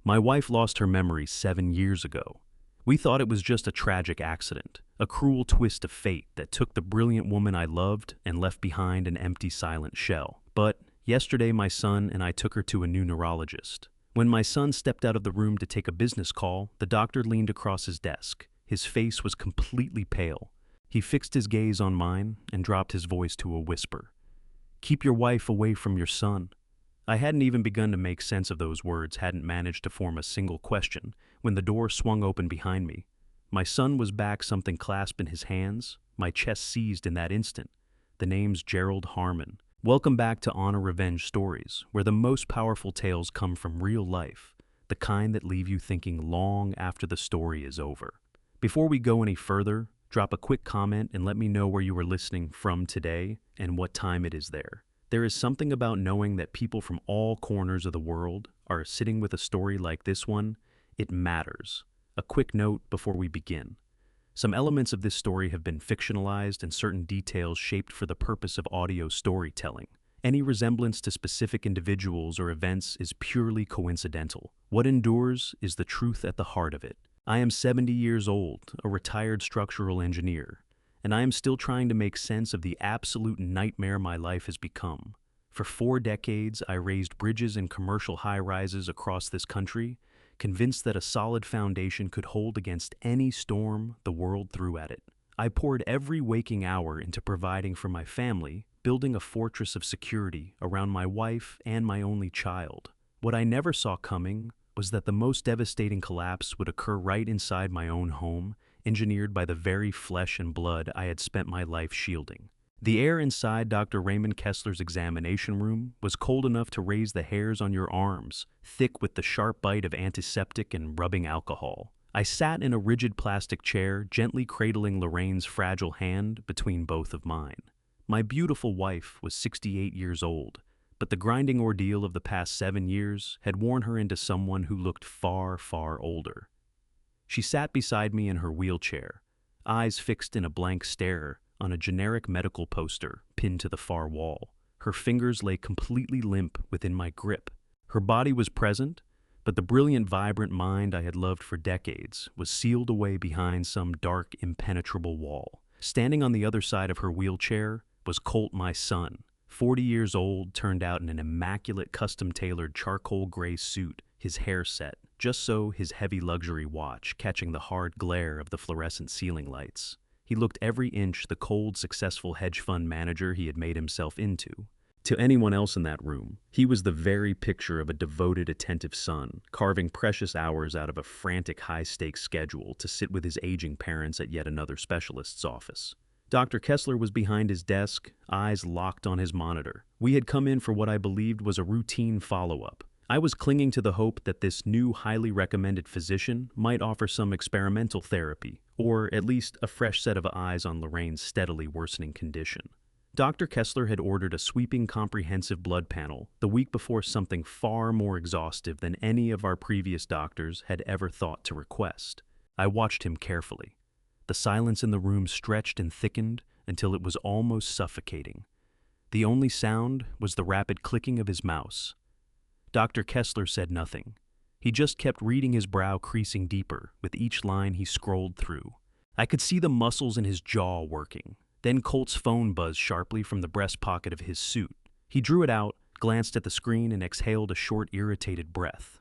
My wife lost her memory 7 years ago. We thought it was just a tragic accident, a cruel twist of fate that took the brilliant woman I loved and left behind an empty, silent shell. But yesterday, my son and I took her to a new neurologist. When my son stepped out of the room to take a business call, the doctor leaned across his desk. His face was completely pale. He fixed his gaze on mine and dropped his voice to a whisper. "Keep your wife away from your son." I hadn't even begun to make sense of those words, hadn't managed to form a single question, when the door swung open behind me. My son was back, something clasped in his hands. My chest seized in that instant. The name's Gerald Harmon. Welcome back to Honor Revenge Stories, where the most powerful tales come from real life, the kind that leave you thinking long after the story is over. Before we go any further, drop a quick comment and let me know where you are listening from today and what time it is there. There is something about knowing that people from all corners of the world are sitting with a story like this one. It matters. A quick note before we begin. Some elements of this story have been fictionalized and certain details shaped for the purpose of audio storytelling. Any resemblance to specific individuals or events is purely coincidental. What endures is the truth at the heart of it. I am 70 years old, a retired structural engineer, and I am still trying to make sense of the absolute nightmare my life has become. For 4 decades, I raised bridges and commercial high-rises across this country, convinced that a solid foundation could hold against any storm the world threw at it. I poured every waking hour into providing for my family, building a fortress of security around my wife and my only child. What I never saw coming was that the most devastating collapse would occur right inside my own home, engineered by the very flesh and blood I had spent my life shielding. The air inside Dr. Raymond Kessler's examination room was cold enough to raise the hairs on your arms, thick with the sharp bite of antiseptic and rubbing alcohol. I sat in a rigid plastic chair, gently cradling Lorraine's fragile hand between both of mine. My beautiful wife was 68 years old, but the grinding ordeal of the past 7 years had worn her into someone who looked far, far older. She sat beside me in her wheelchair, eyes fixed in a blank stare on a generic medical poster pinned to the far wall. Her fingers lay completely limp within my grip. Her body was present, but the brilliant, vibrant mind I had loved for decades was sealed away behind some dark, impenetrable wall. Standing on the other side of her wheelchair was Colt, my son, 40 years old, turned out in an immaculate, custom-tailored charcoal gray suit, his hair set, just so his heavy luxury watch catching the hard glare of the fluorescent ceiling lights. He looked every inch the cold, successful hedge fund manager he had made himself into. To anyone else in that room, he was the very picture of a devoted, attentive son, carving precious hours out of a frantic, high-stakes schedule to sit with his aging parents at yet another specialist's office. Dr. Kessler was behind his desk, eyes locked on his monitor. We had come in for what I believed was a routine follow-up. I was clinging to the hope that this new, highly recommended physician might offer some experimental therapy, or at least a fresh set of eyes on Lorraine's steadily worsening condition. Dr. Kessler had ordered a sweeping, comprehensive blood panel the week before, something far more exhaustive than any of our previous doctors had ever thought to request. I watched him carefully. The silence in the room stretched and thickened until it was almost suffocating. The only sound was the rapid clicking of his mouse. Dr. Kessler said nothing. He just kept reading, his brow creasing deeper with each line he scrolled through. I could see the muscles in his jaw working. Then Colt's phone buzzed sharply from the breast pocket of his suit. He drew it out, glanced at the screen, and exhaled a short, irritated breath.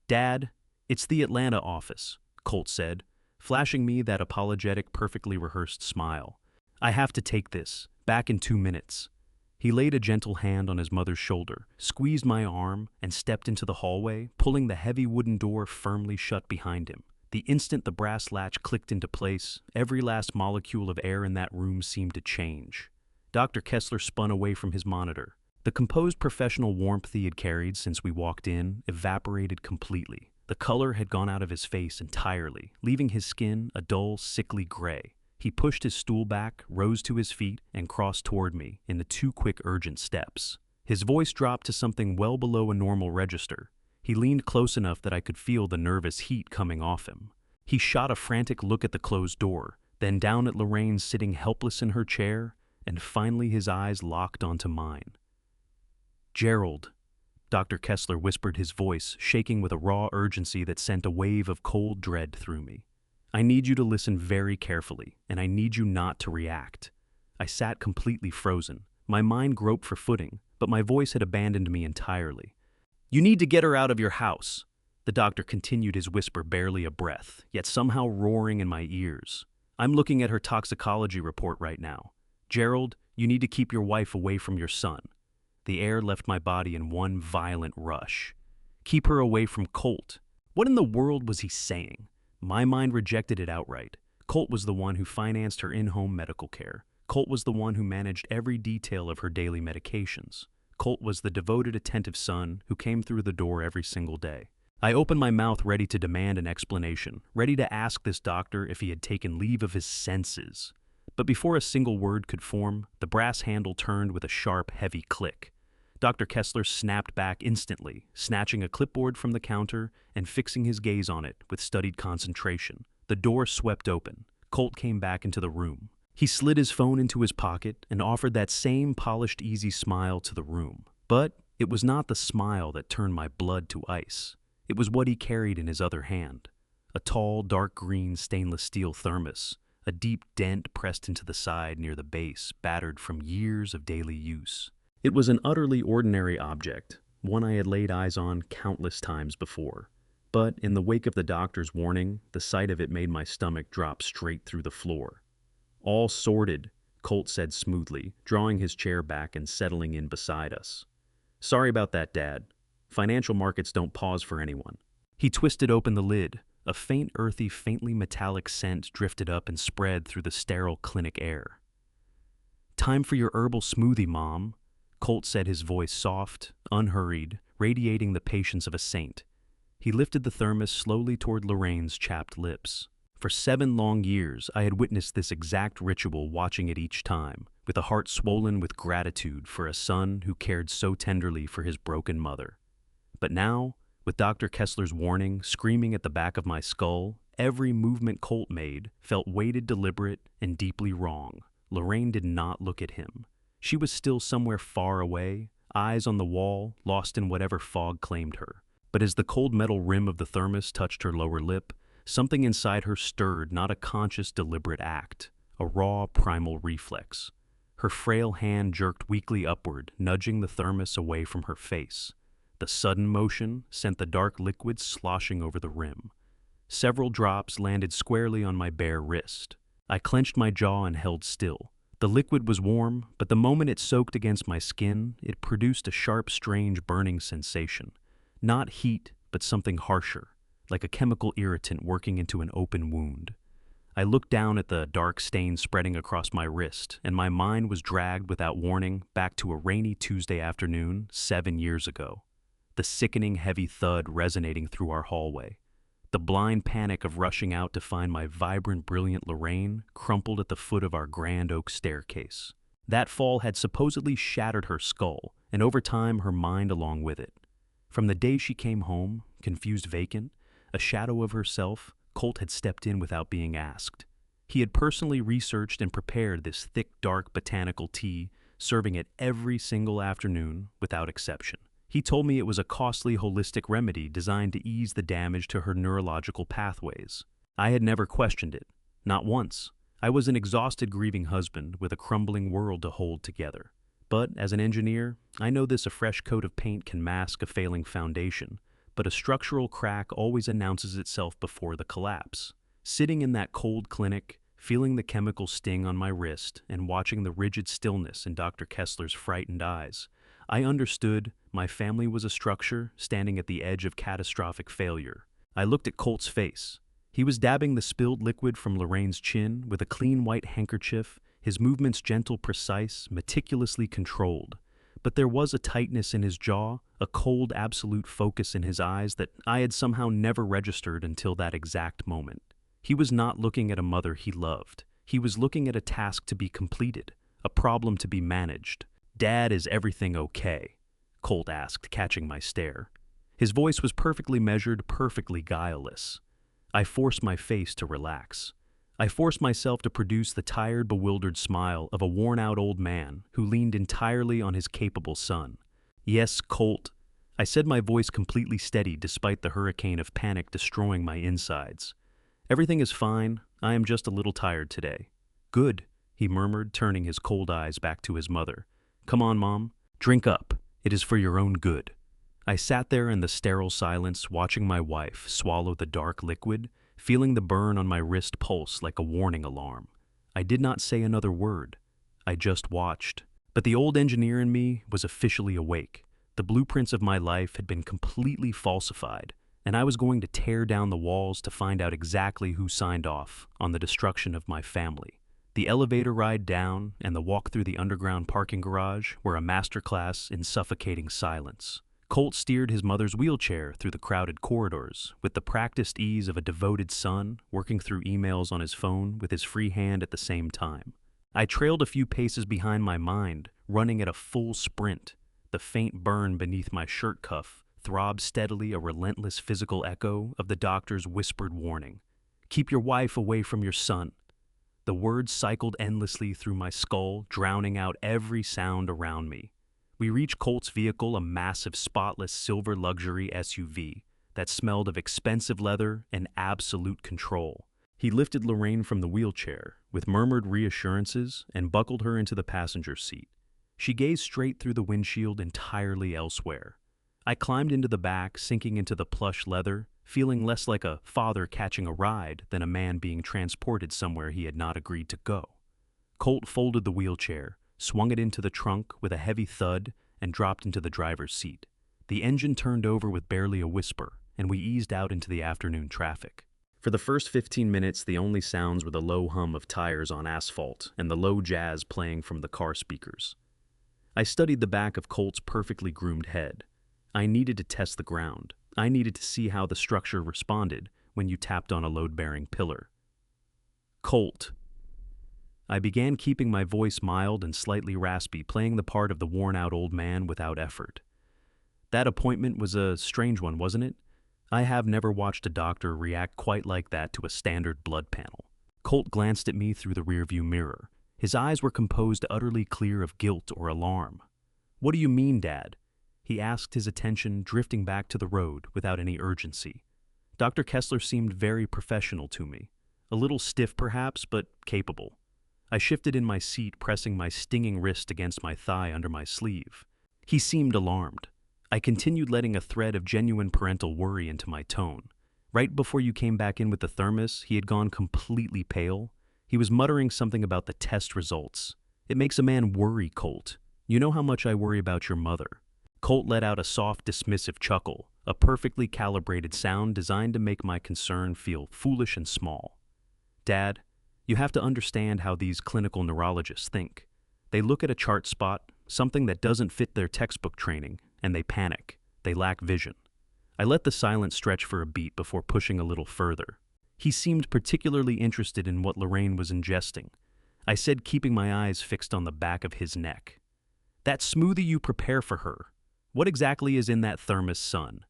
"Dad, it's the Atlanta office," Colt said, flashing me that apologetic, perfectly rehearsed smile. "I have to take this. Back in 2 minutes." He laid a gentle hand on his mother's shoulder, squeezed my arm, and stepped into the hallway, pulling the heavy wooden door firmly shut behind him. The instant the brass latch clicked into place, every last molecule of air in that room seemed to change. Dr. Kessler spun away from his monitor. The composed professional warmth he had carried since we walked in evaporated completely. The color had gone out of his face entirely, leaving his skin a dull, sickly gray. He pushed his stool back, rose to his feet, and crossed toward me in the 2 quick, urgent steps. His voice dropped to something well below a normal register. He leaned close enough that I could feel the nervous heat coming off him. He shot a frantic look at the closed door, then down at Lorraine sitting helpless in her chair, and finally his eyes locked onto mine. "Gerald, Dr. Kessler whispered, his voice shaking with a raw urgency that sent a wave of cold dread through me. "I need you to listen very carefully, and I need you not to react." I sat completely frozen. My mind groped for footing, but my voice had abandoned me entirely. "You need to get her out of your house." The doctor continued, his whisper barely a breath, yet somehow roaring in my ears. "I'm looking at her toxicology report right now. Gerald, you need to keep your wife away from your son." The air left my body in one violent rush. Keep her away from Colt. What in the world was he saying? My mind rejected it outright. Colt was the one who financed her in-home medical care. Colt was the one who managed every detail of her daily medications. Colt was the devoted, attentive son who came through the door every single day. I opened my mouth ready to demand an explanation, ready to ask this doctor if he had taken leave of his senses. But before a single word could form, the brass handle turned with a sharp, heavy click. Dr. Kessler snapped back instantly, snatching a clipboard from the counter and fixing his gaze on it with studied concentration. The door swept open. Colt came back into the room. He slid his phone into his pocket and offered that same polished, easy smile to the room. But it was not the smile that turned my blood to ice. It was what he carried in his other hand. A tall, dark green stainless steel thermos, a deep dent pressed into the side near the base, battered from years of daily use. It was an utterly ordinary object, one I had laid eyes on countless times before. But in the wake of the doctor's warning, the sight of it made my stomach drop straight through the floor. "All sorted," Colt said smoothly, drawing his chair back and settling in beside us. "Sorry about that, Dad. Financial markets don't pause for anyone." He twisted open the lid. A faint, earthy, faintly metallic scent drifted up and spread through the sterile clinic air. "Time for your herbal smoothie, Mom," Colt said, his voice soft, unhurried, radiating the patience of a saint. He lifted the thermos slowly toward Lorraine's chapped lips. For 7 long years, I had witnessed this exact ritual, watching it each time, with a heart swollen with gratitude for a son who cared so tenderly for his broken mother. But now, with Dr. Kessler's warning screaming at the back of my skull, every movement Colt made felt weighted, deliberate, and deeply wrong. Lorraine did not look at him. She was still somewhere far away, eyes on the wall, lost in whatever fog claimed her. But as the cold metal rim of the thermos touched her lower lip, something inside her stirred, not a conscious, deliberate act, a raw, primal reflex. Her frail hand jerked weakly upward, nudging the thermos away from her face. The sudden motion sent the dark liquid sloshing over the rim. Several drops landed squarely on my bare wrist. I clenched my jaw and held still. The liquid was warm, but the moment it soaked against my skin, it produced a sharp, strange burning sensation. Not heat, but something harsher, like a chemical irritant working into an open wound. I looked down at the dark stain spreading across my wrist, and my mind was dragged without warning back to a rainy Tuesday afternoon 7 years ago. The sickening, heavy thud resonating through our hallway. The blind panic of rushing out to find my vibrant, brilliant Lorraine crumpled at the foot of our grand oak staircase. That fall had supposedly shattered her skull, and over time her mind along with it. From the day she came home, confused, vacant, a shadow of herself, Colt had stepped in without being asked. He had personally researched and prepared this thick, dark botanical tea, serving it every single afternoon without exception. He told me it was a costly, holistic remedy designed to ease the damage to her neurological pathways. I had never questioned it, not once. I was an exhausted, grieving husband with a crumbling world to hold together. But as an engineer, I know a fresh coat of paint can mask a failing foundation, but a structural crack always announces itself before the collapse. Sitting in that cold clinic, feeling the chemical sting on my wrist and watching the rigid stillness in Dr. Kessler's frightened eyes, I understood my family was a structure standing at the edge of catastrophic failure. I looked at Colt's face. He was dabbing the spilled liquid from Lorraine's chin with a clean white handkerchief, his movements gentle, precise, meticulously controlled. But there was a tightness in his jaw, a cold, absolute focus in his eyes that I had somehow never registered until that exact moment. He was not looking at a mother he loved. He was looking at a task to be completed, a problem to be managed. "Dad, is everything okay?" Colt asked, catching my stare. His voice was perfectly measured, perfectly guileless. I forced my face to relax. I forced myself to produce the tired, bewildered smile of a worn-out old man who leaned entirely on his capable son. "Yes, Colt." I said, my voice completely steady despite the hurricane of panic destroying my insides. Everything is fine. I am just a little tired today. Good, he murmured, turning his cold eyes back to his mother. Come on, Mom. Drink up. It is for your own good. I sat there in the sterile silence, watching my wife swallow the dark liquid, feeling the burn on my wrist pulse like a warning alarm. I did not say another word. I just watched. But the old engineer in me was officially awake. The blueprints of my life had been completely falsified, and I was going to tear down the walls to find out exactly who signed off on the destruction of my family. The elevator ride down and the walk through the underground parking garage were a masterclass in suffocating silence. Colt steered his mother's wheelchair through the crowded corridors with the practiced ease of a devoted son working through emails on his phone with his free hand at the same time. I trailed a few paces behind my mind, running at a full sprint. The faint burn beneath my shirt cuff throbbed steadily, a relentless physical echo of the doctor's whispered warning. Keep your wife away from your son. The words cycled endlessly through my skull, drowning out every sound around me. We reached Colt's vehicle, a massive, spotless silver luxury SUV that smelled of expensive leather and absolute control. He lifted Lorraine from the wheelchair with murmured reassurances and buckled her into the passenger seat. She gazed straight through the windshield, entirely elsewhere. I climbed into the back, sinking into the plush leather, feeling less like a father catching a ride than a man being transported somewhere he had not agreed to go. Colt folded the wheelchair, swung it into the trunk with a heavy thud, and dropped into the driver's seat. The engine turned over with barely a whisper, and we eased out into the afternoon traffic. For the first 15 minutes, the only sounds were the low hum of tires on asphalt and the low jazz playing from the car speakers. I studied the back of Colt's perfectly groomed head. I needed to test the ground. I needed to see how the structure responded when you tapped on a load-bearing pillar. Colt. I began, keeping my voice mild and slightly raspy, playing the part of the worn-out old man without effort. That appointment was a strange one, wasn't it? I have never watched a doctor react quite like that to a standard blood panel. Colt glanced at me through the rearview mirror. His eyes were composed, utterly clear of guilt or alarm. What do you mean, Dad? He asked, his attention drifting back to the road without any urgency. Dr. Kessler seemed very professional to me. A little stiff, perhaps, but capable. I shifted in my seat, pressing my stinging wrist against my thigh under my sleeve. He seemed alarmed. I continued, letting a thread of genuine parental worry into my tone. Right before you came back in with the thermos, he had gone completely pale. He was muttering something about the test results. It makes a man worry, Colt. You know how much I worry about your mother. Colt let out a soft, dismissive chuckle, a perfectly calibrated sound designed to make my concern feel foolish and small. Dad, you have to understand how these clinical neurologists think. They look at a chart spot, something that doesn't fit their textbook training, and they panic. They lack vision. I let the silence stretch for a beat before pushing a little further. He seemed particularly interested in what Lorraine was ingesting. I said, keeping my eyes fixed on the back of his neck. That smoothie you prepare for her. What exactly is in that thermos, son?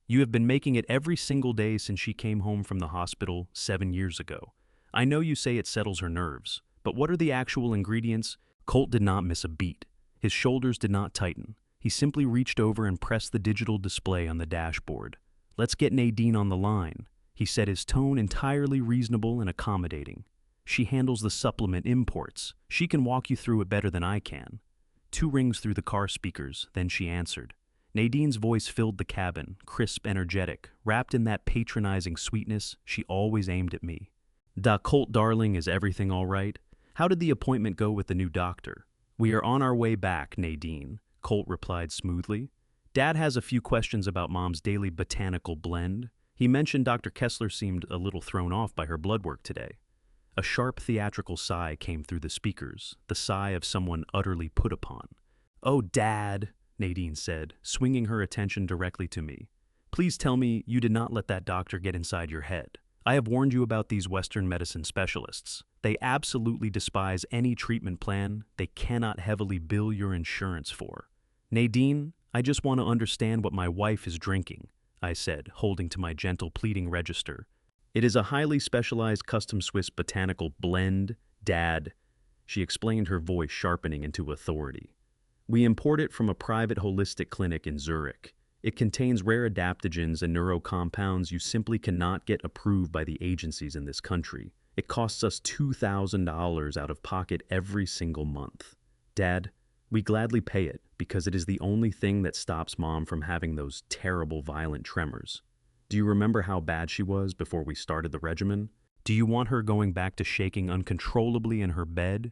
You have been making it every single day since she came home from the hospital 7 years ago. I know you say it settles her nerves, but what are the actual ingredients? Colt did not miss a beat. His shoulders did not tighten. He simply reached over and pressed the digital display on the dashboard. Let's get Nadine on the line, he said, his tone entirely reasonable and accommodating. She handles the supplement imports. She can walk you through it better than I can. 2 rings through the car speakers, then she answered. Nadine's voice filled the cabin, crisp, energetic, wrapped in that patronizing sweetness she always aimed at me. Colt, darling, is everything all right? How did the appointment go with the new doctor? We are on our way back, Nadine, Colt replied smoothly. Dad has a few questions about Mom's daily botanical blend. He mentioned Dr. Kessler seemed a little thrown off by her blood work today. A sharp theatrical sigh came through the speakers, the sigh of someone utterly put upon. Oh, Dad, Nadine said, swinging her attention directly to me. Please tell me you did not let that doctor get inside your head. I have warned you about these Western medicine specialists. They absolutely despise any treatment plan they cannot heavily bill your insurance for. Nadine, I just want to understand what my wife is drinking, I said, holding to my gentle pleading register. It is a highly specialized custom Swiss botanical blend, Dad, she explained, her voice sharpening into authority. We import it from a private holistic clinic in Zurich. It contains rare adaptogens and neurocompounds you simply cannot get approved by the agencies in this country. It costs us $2,000 out of pocket every single month. Dad, we gladly pay it because it is the only thing that stops Mom from having those terrible violent tremors. Do you remember how bad she was before we started the regimen? Do you want her going back to shaking uncontrollably in her bed?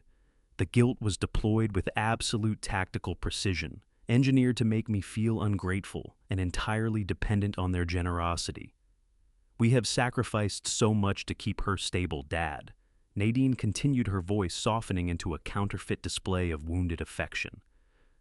The guilt was deployed with absolute tactical precision, engineered to make me feel ungrateful and entirely dependent on their generosity. We have sacrificed so much to keep her stable, Dad. Nadine continued, her voice softening into a counterfeit display of wounded affection.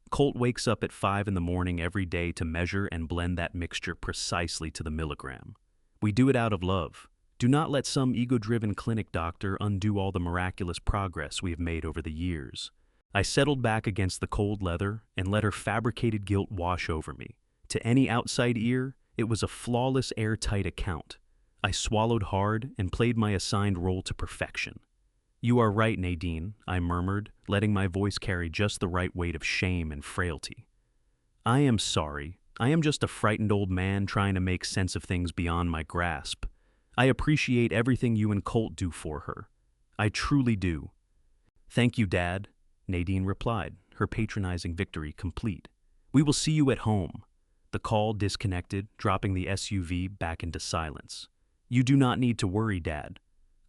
Colt wakes up at 5 in the morning every day to measure and blend that mixture precisely to the milligram. We do it out of love. Do not let some ego-driven clinic doctor undo all the miraculous progress we have made over the years. I settled back against the cold leather and let her fabricated guilt wash over me. To any outside ear, it was a flawless, airtight account. I swallowed hard and played my assigned role to perfection. "You are right, Nadine," I murmured, letting my voice carry just the right weight of shame and frailty. "I am sorry. I am just a frightened old man trying to make sense of things beyond my grasp. I appreciate everything you and Colt do for her. I truly do." "Thank you, Dad," Nadine replied, her patronizing victory complete. "We will see you at home." The call disconnected, dropping the SUV back into silence. "You do not need to worry, Dad,"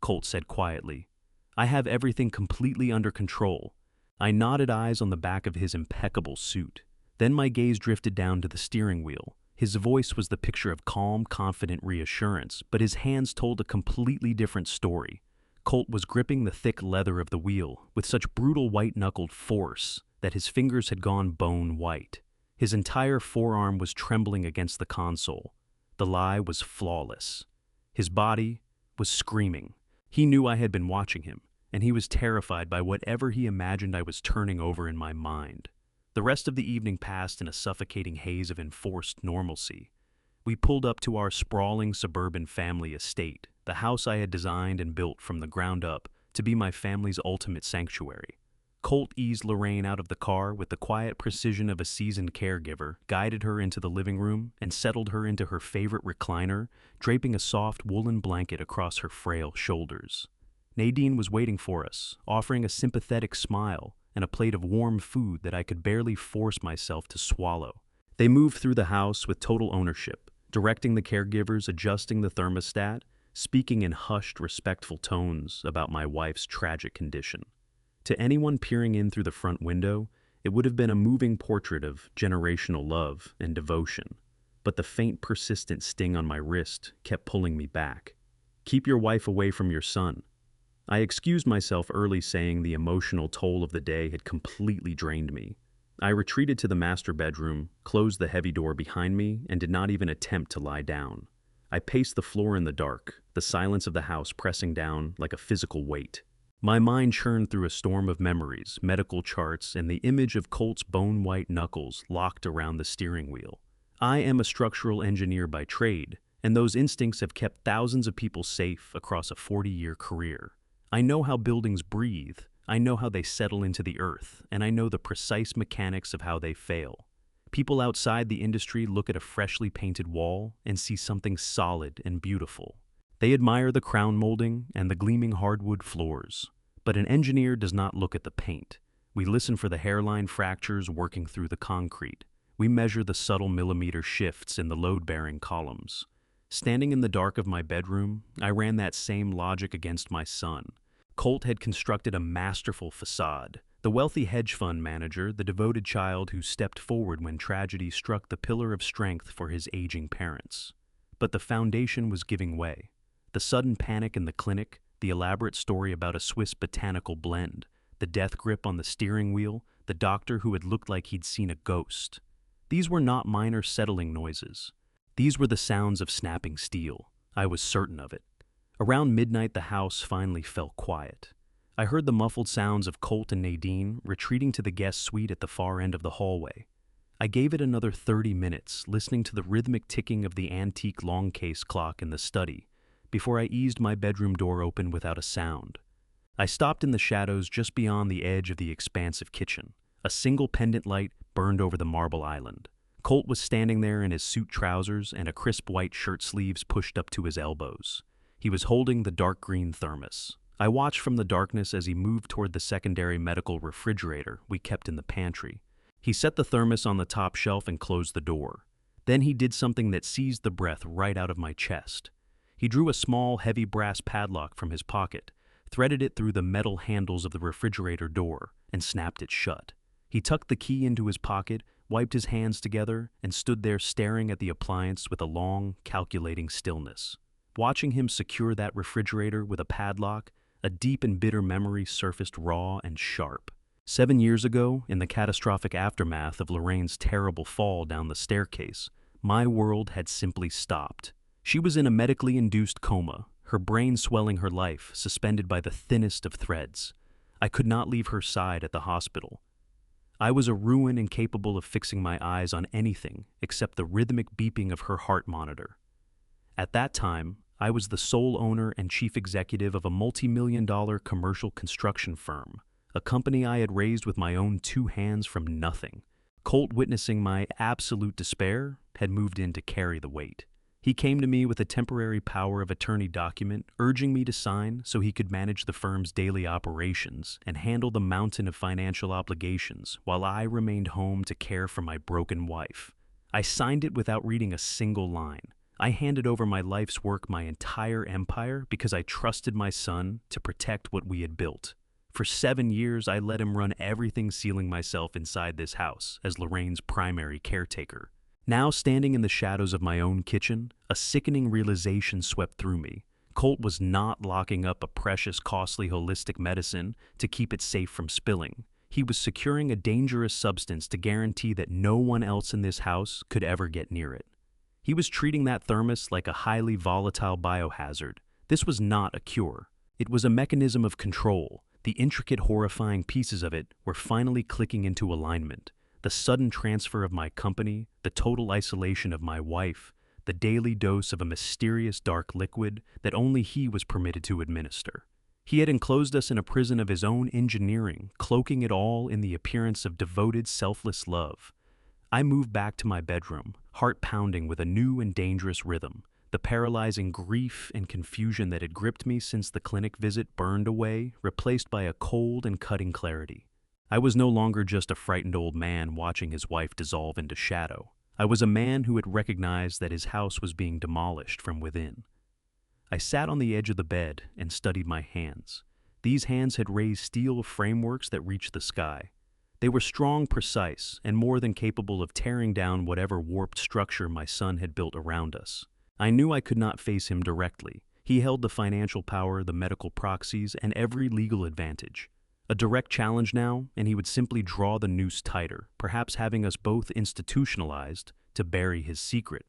Colt said quietly. "I have everything completely under control." I nodded, eyes on the back of his impeccable suit. Then my gaze drifted down to the steering wheel. His voice was the picture of calm, confident reassurance, but his hands told a completely different story. Colt was gripping the thick leather of the wheel with such brutal white-knuckled force that his fingers had gone bone white. His entire forearm was trembling against the console. The lie was flawless. His body was screaming. He knew I had been watching him, and he was terrified by whatever he imagined I was turning over in my mind. The rest of the evening passed in a suffocating haze of enforced normalcy. We pulled up to our sprawling suburban family estate, the house I had designed and built from the ground up to be my family's ultimate sanctuary. Colt eased Lorraine out of the car with the quiet precision of a seasoned caregiver, guided her into the living room, and settled her into her favorite recliner, draping a soft woolen blanket across her frail shoulders. Nadine was waiting for us, offering a sympathetic smile and a plate of warm food that I could barely force myself to swallow. They moved through the house with total ownership, directing the caregivers, adjusting the thermostat, speaking in hushed, respectful tones about my wife's tragic condition. To anyone peering in through the front window, it would have been a moving portrait of generational love and devotion. But the faint, persistent sting on my wrist kept pulling me back. "Keep your wife away from your son." I excused myself early, saying the emotional toll of the day had completely drained me. I retreated to the master bedroom, closed the heavy door behind me, and did not even attempt to lie down. I paced the floor in the dark, the silence of the house pressing down like a physical weight. My mind churned through a storm of memories, medical charts, and the image of Colt's bone-white knuckles locked around the steering wheel. I am a structural engineer by trade, and those instincts have kept thousands of people safe across a 40-year career. I know how buildings breathe, I know how they settle into the earth, and I know the precise mechanics of how they fail. People outside the industry look at a freshly painted wall and see something solid and beautiful. They admire the crown molding and the gleaming hardwood floors. But an engineer does not look at the paint. We listen for the hairline fractures working through the concrete. We measure the subtle millimeter shifts in the load-bearing columns. Standing in the dark of my bedroom, I ran that same logic against my son. Colt had constructed a masterful facade. The wealthy hedge fund manager, the devoted child who stepped forward when tragedy struck the pillar of strength for his aging parents. But the foundation was giving way. The sudden panic in the clinic, the elaborate story about a Swiss botanical blend, the death grip on the steering wheel, the doctor who had looked like he'd seen a ghost. These were not minor settling noises. These were the sounds of snapping steel. I was certain of it. Around midnight, the house finally fell quiet. I heard the muffled sounds of Colt and Nadine retreating to the guest suite at the far end of the hallway. I gave it another 30 minutes, listening to the rhythmic ticking of the antique long case clock in the study, before I eased my bedroom door open without a sound. I stopped in the shadows just beyond the edge of the expansive kitchen. A single pendant light burned over the marble island. Colt was standing there in his suit trousers and a crisp white shirt sleeves pushed up to his elbows. He was holding the dark green thermos. I watched from the darkness as he moved toward the secondary medical refrigerator we kept in the pantry. He set the thermos on the top shelf and closed the door. Then he did something that seized the breath right out of my chest. He drew a small, heavy brass padlock from his pocket, threaded it through the metal handles of the refrigerator door, and snapped it shut. He tucked the key into his pocket, wiped his hands together, and stood there staring at the appliance with a long, calculating stillness. Watching him secure that refrigerator with a padlock, a deep and bitter memory surfaced raw and sharp. 7 years ago, in the catastrophic aftermath of Lorraine's terrible fall down the staircase, my world had simply stopped. She was in a medically induced coma, her brain swelling her life, suspended by the thinnest of threads. I could not leave her side at the hospital. I was a ruin incapable of fixing my eyes on anything except the rhythmic beeping of her heart monitor. At that time, I was the sole owner and chief executive of a multi-million-dollar commercial construction firm, a company I had raised with my own 2 hands from nothing. Colt, witnessing my absolute despair, had moved in to carry the weight. He came to me with a temporary power of attorney document, urging me to sign so he could manage the firm's daily operations and handle the mountain of financial obligations while I remained home to care for my broken wife. I signed it without reading a single line. I handed over my life's work, my entire empire, because I trusted my son to protect what we had built. For 7 years, I let him run everything, sealing myself inside this house as Lorraine's primary caretaker. Now, standing in the shadows of my own kitchen, a sickening realization swept through me. Colt was not locking up a precious, costly holistic medicine to keep it safe from spilling. He was securing a dangerous substance to guarantee that no one else in this house could ever get near it. He was treating that thermos like a highly volatile biohazard. This was not a cure. It was a mechanism of control. The intricate, horrifying pieces of it were finally clicking into alignment. The sudden transfer of my company, the total isolation of my wife, the daily dose of a mysterious dark liquid that only he was permitted to administer. He had enclosed us in a prison of his own engineering, cloaking it all in the appearance of devoted, selfless love. I moved back to my bedroom, heart pounding with a new and dangerous rhythm. The paralyzing grief and confusion that had gripped me since the clinic visit burned away, replaced by a cold and cutting clarity. I was no longer just a frightened old man watching his wife dissolve into shadow. I was a man who had recognized that his house was being demolished from within. I sat on the edge of the bed and studied my hands. These hands had raised steel frameworks that reached the sky. They were strong, precise, and more than capable of tearing down whatever warped structure my son had built around us. I knew I could not face him directly. He held the financial power, the medical proxies, and every legal advantage. A direct challenge now, and he would simply draw the noose tighter, perhaps having us both institutionalized to bury his secret.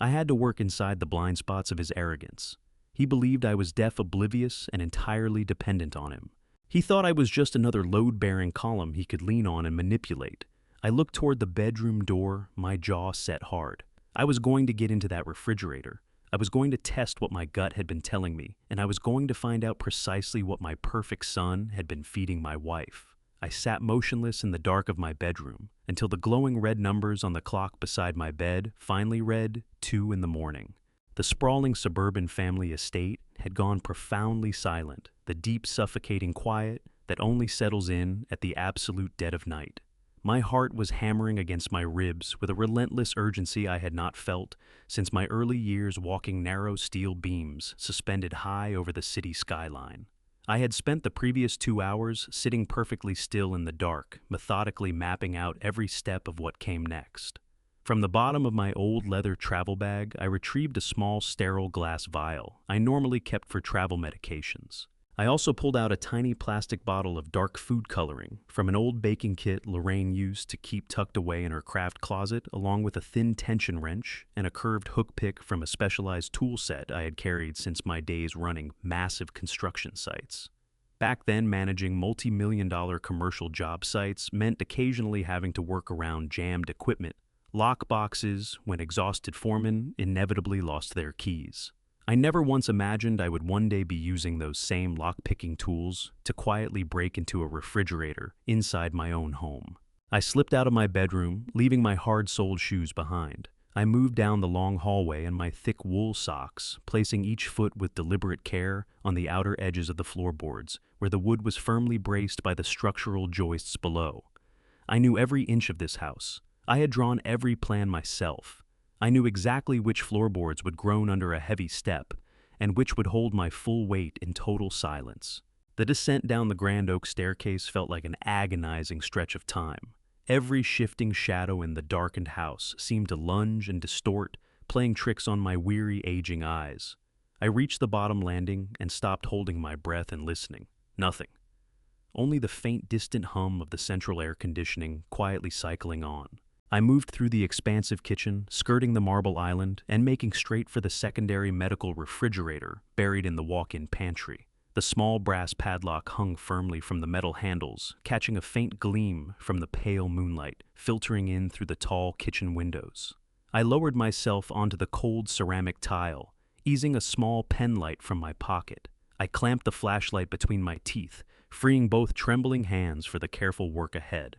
I had to work inside the blind spots of his arrogance. He believed I was deaf, oblivious, and entirely dependent on him. He thought I was just another load-bearing column he could lean on and manipulate. I looked toward the bedroom door, my jaw set hard. I was going to get into that refrigerator. I was going to test what my gut had been telling me, and I was going to find out precisely what my perfect son had been feeding my wife. I sat motionless in the dark of my bedroom until the glowing red numbers on the clock beside my bed finally read 2 in the morning. The sprawling suburban family estate had gone profoundly silent, the deep, suffocating quiet that only settles in at the absolute dead of night. My heart was hammering against my ribs with a relentless urgency I had not felt since my early years walking narrow steel beams suspended high over the city skyline. I had spent the previous 2 hours sitting perfectly still in the dark, methodically mapping out every step of what came next. From the bottom of my old leather travel bag, I retrieved a small sterile glass vial I normally kept for travel medications. I also pulled out a tiny plastic bottle of dark food coloring from an old baking kit Lorraine used to keep tucked away in her craft closet, along with a thin tension wrench and a curved hook pick from a specialized tool set I had carried since my days running massive construction sites. Back then, managing multi-million-dollar commercial job sites meant occasionally having to work around jammed equipment, lock boxes when exhausted foremen inevitably lost their keys. I never once imagined I would one day be using those same lock-picking tools to quietly break into a refrigerator inside my own home. I slipped out of my bedroom, leaving my hard-soled shoes behind. I moved down the long hallway in my thick wool socks, placing each foot with deliberate care on the outer edges of the floorboards, where the wood was firmly braced by the structural joists below. I knew every inch of this house. I had drawn every plan myself. I knew exactly which floorboards would groan under a heavy step, and which would hold my full weight in total silence. The descent down the grand oak staircase felt like an agonizing stretch of time. Every shifting shadow in the darkened house seemed to lunge and distort, playing tricks on my weary, aging eyes. I reached the bottom landing and stopped holding my breath and listening. Nothing. Only the faint, distant hum of the central air conditioning quietly cycling on. I moved through the expansive kitchen, skirting the marble island, and making straight for the secondary medical refrigerator buried in the walk-in pantry. The small brass padlock hung firmly from the metal handles, catching a faint gleam from the pale moonlight filtering in through the tall kitchen windows. I lowered myself onto the cold ceramic tile, easing a small pen light from my pocket. I clamped the flashlight between my teeth, freeing both trembling hands for the careful work ahead.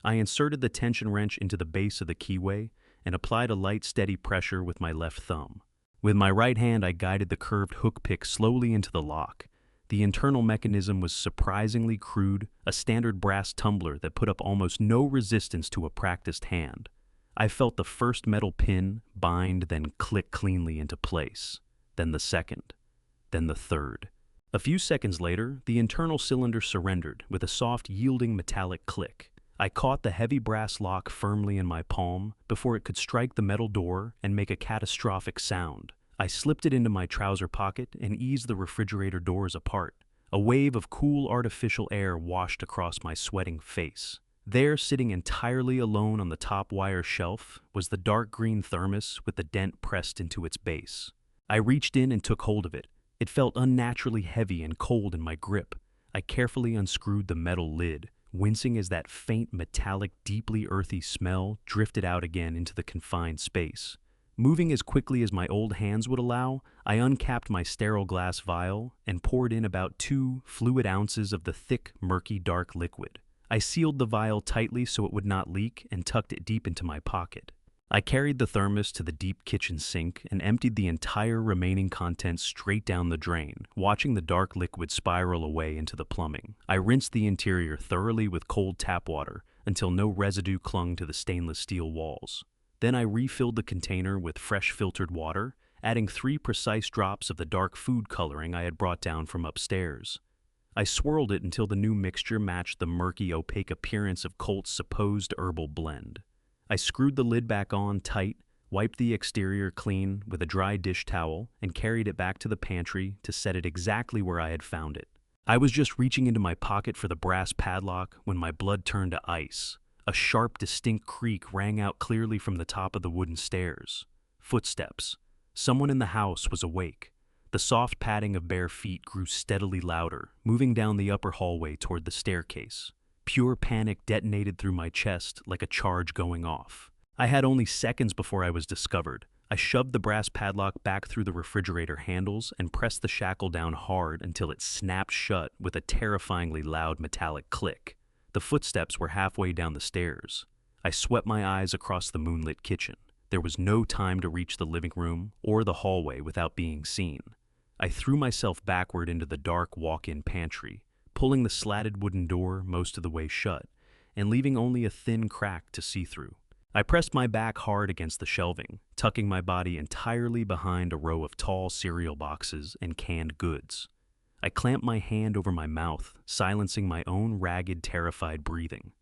I inserted the tension wrench into the base of the keyway and applied a light, steady pressure with my left thumb. With my right hand, I guided the curved hook pick slowly into the lock. The internal mechanism was surprisingly crude, a standard brass tumbler that put up almost no resistance to a practiced hand. I felt the first metal pin bind, then click cleanly into place. Then the second. Then the third. A few seconds later, the internal cylinder surrendered with a soft, yielding metallic click. I caught the heavy brass lock firmly in my palm before it could strike the metal door and make a catastrophic sound. I slipped it into my trouser pocket and eased the refrigerator doors apart. A wave of cool artificial air washed across my sweating face. There, sitting entirely alone on the top wire shelf, was the dark green thermos with the dent pressed into its base. I reached in and took hold of it. It felt unnaturally heavy and cold in my grip. I carefully unscrewed the metal lid, wincing as that faint, metallic, deeply earthy smell drifted out again into the confined space. Moving as quickly as my old hands would allow, I uncapped my sterile glass vial and poured in about 2 fluid ounces of the thick, murky, dark liquid. I sealed the vial tightly so it would not leak and tucked it deep into my pocket. I carried the thermos to the deep kitchen sink and emptied the entire remaining contents straight down the drain, watching the dark liquid spiral away into the plumbing. I rinsed the interior thoroughly with cold tap water until no residue clung to the stainless steel walls. Then I refilled the container with fresh filtered water, adding 3 precise drops of the dark food coloring I had brought down from upstairs. I swirled it until the new mixture matched the murky, opaque appearance of Colt's supposed herbal blend. I screwed the lid back on tight, wiped the exterior clean with a dry dish towel, and carried it back to the pantry to set it exactly where I had found it. I was just reaching into my pocket for the brass padlock when my blood turned to ice. A sharp, distinct creak rang out clearly from the top of the wooden stairs. Footsteps. Someone in the house was awake. The soft padding of bare feet grew steadily louder, moving down the upper hallway toward the staircase. Pure panic detonated through my chest like a charge going off. I had only seconds before I was discovered. I shoved the brass padlock back through the refrigerator handles and pressed the shackle down hard until it snapped shut with a terrifyingly loud metallic click. The footsteps were halfway down the stairs. I swept my eyes across the moonlit kitchen. There was no time to reach the living room or the hallway without being seen. I threw myself backward into the dark walk-in pantry, pulling the slatted wooden door most of the way shut, and leaving only a thin crack to see through. I pressed my back hard against the shelving, tucking my body entirely behind a row of tall cereal boxes and canned goods. I clamped my hand over my mouth, silencing my own ragged, terrified breathing.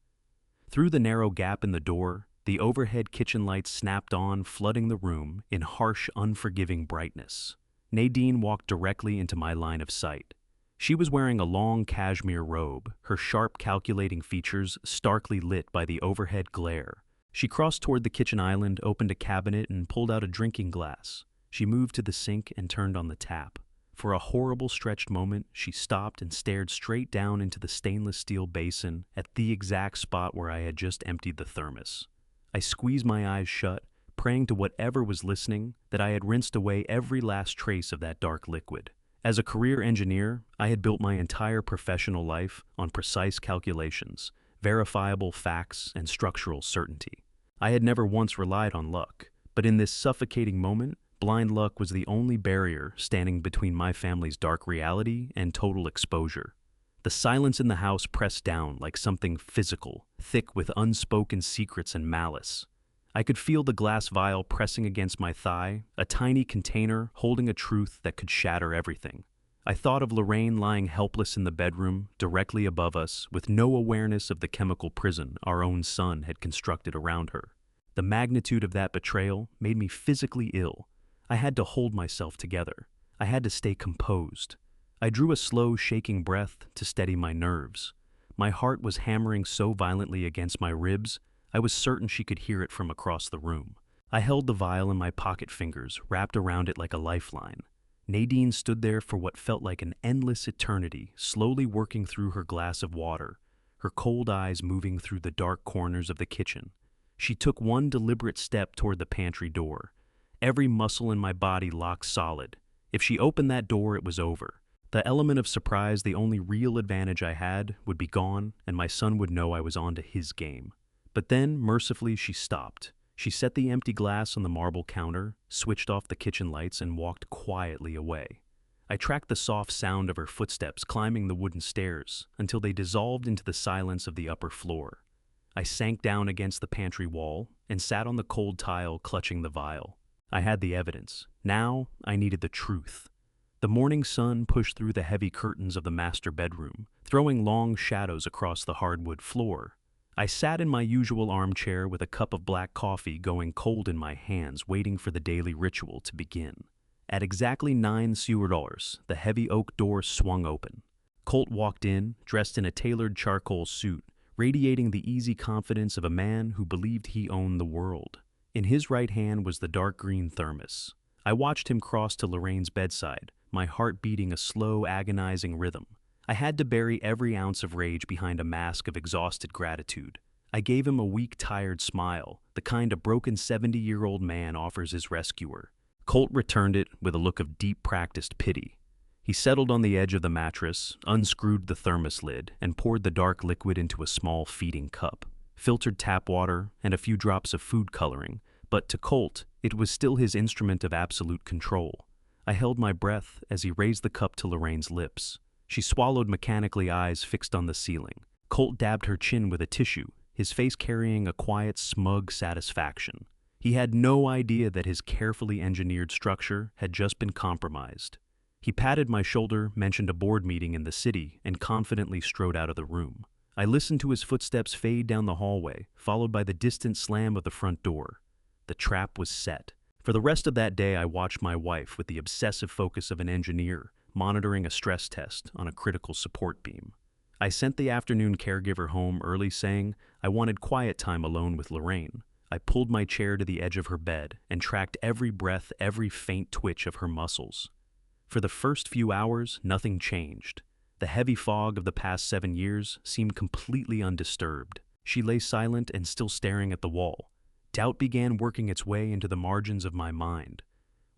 Through the narrow gap in the door, the overhead kitchen lights snapped on, flooding the room in harsh, unforgiving brightness. Nadine walked directly into my line of sight. She was wearing a long cashmere robe, her sharp, calculating features starkly lit by the overhead glare. She crossed toward the kitchen island, opened a cabinet, and pulled out a drinking glass. She moved to the sink and turned on the tap. For a horrible stretched moment, she stopped and stared straight down into the stainless steel basin at the exact spot where I had just emptied the thermos. I squeezed my eyes shut, praying to whatever was listening that I had rinsed away every last trace of that dark liquid. As a career engineer, I had built my entire professional life on precise calculations, verifiable facts, and structural certainty. I had never once relied on luck, but in this suffocating moment, blind luck was the only barrier standing between my family's dark reality and total exposure. The silence in the house pressed down like something physical, thick with unspoken secrets and malice. I could feel the glass vial pressing against my thigh, a tiny container holding a truth that could shatter everything. I thought of Lorraine lying helpless in the bedroom, directly above us, with no awareness of the chemical prison our own son had constructed around her. The magnitude of that betrayal made me physically ill. I had to hold myself together. I had to stay composed. I drew a slow, shaking breath to steady my nerves. My heart was hammering so violently against my ribs, I was certain she could hear it from across the room. I held the vial in my pocket fingers, wrapped around it like a lifeline. Nadine stood there for what felt like an endless eternity, slowly working through her glass of water, her cold eyes moving through the dark corners of the kitchen. She took one deliberate step toward the pantry door. Every muscle in my body locked solid. If she opened that door, it was over. The element of surprise, the only real advantage I had, would be gone, and my son would know I was onto his game. But then, mercifully, she stopped. She set the empty glass on the marble counter, switched off the kitchen lights, and walked quietly away. I tracked the soft sound of her footsteps climbing the wooden stairs until they dissolved into the silence of the upper floor. I sank down against the pantry wall and sat on the cold tile clutching the vial. I had the evidence. Now I needed the truth. The morning sun pushed through the heavy curtains of the master bedroom, throwing long shadows across the hardwood floor. I sat in my usual armchair with a cup of black coffee going cold in my hands, waiting for the daily ritual to begin. At exactly 9 $, the heavy oak door swung open. Colt walked in, dressed in a tailored charcoal suit, radiating the easy confidence of a man who believed he owned the world. In his right hand was the dark green thermos. I watched him cross to Lorraine's bedside, my heart beating a slow, agonizing rhythm. I had to bury every ounce of rage behind a mask of exhausted gratitude. I gave him a weak, tired smile, the kind a broken 70-year-old man offers his rescuer. Colt returned it with a look of deep, practiced pity. He settled on the edge of the mattress, unscrewed the thermos lid, and poured the dark liquid into a small feeding cup. Filtered tap water and a few drops of food coloring, but to Colt, it was still his instrument of absolute control. I held my breath as he raised the cup to Lorraine's lips. She swallowed mechanically, eyes fixed on the ceiling. Colt dabbed her chin with a tissue, his face carrying a quiet, smug satisfaction. He had no idea that his carefully engineered structure had just been compromised. He patted my shoulder, mentioned a board meeting in the city, and confidently strode out of the room. I listened to his footsteps fade down the hallway, followed by the distant slam of the front door. The trap was set. For the rest of that day, I watched my wife with the obsessive focus of an engineer, monitoring a stress test on a critical support beam. I sent the afternoon caregiver home early, saying I wanted quiet time alone with Lorraine. I pulled my chair to the edge of her bed and tracked every breath, every faint twitch of her muscles. For the first few hours, nothing changed. The heavy fog of the past 7 years seemed completely undisturbed. She lay silent and still staring at the wall. Doubt began working its way into the margins of my mind.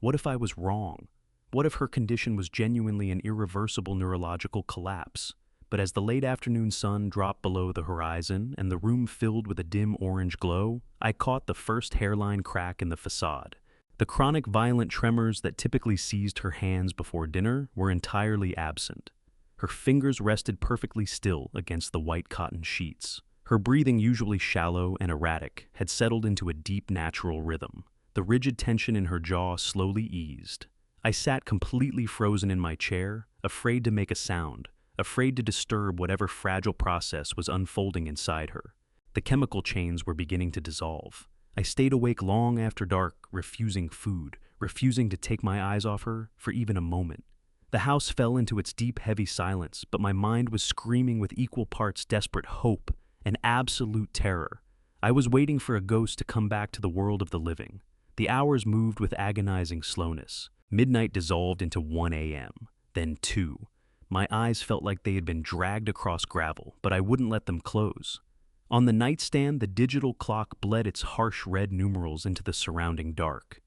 What if I was wrong? What if her condition was genuinely an irreversible neurological collapse? But as the late afternoon sun dropped below the horizon and the room filled with a dim orange glow, I caught the first hairline crack in the facade. The chronic violent tremors that typically seized her hands before dinner were entirely absent. Her fingers rested perfectly still against the white cotton sheets. Her breathing, usually shallow and erratic, had settled into a deep, natural rhythm. The rigid tension in her jaw slowly eased. I sat completely frozen in my chair, afraid to make a sound, afraid to disturb whatever fragile process was unfolding inside her. The chemical chains were beginning to dissolve. I stayed awake long after dark, refusing food, refusing to take my eyes off her for even a moment. The house fell into its deep, heavy silence, but my mind was screaming with equal parts desperate hope and absolute terror. I was waiting for a ghost to come back to the world of the living. The hours moved with agonizing slowness. Midnight dissolved into 1 a.m., then 2. My eyes felt like they had been dragged across gravel, but I wouldn't let them close. On the nightstand, the digital clock bled its harsh red numerals into the surrounding dark.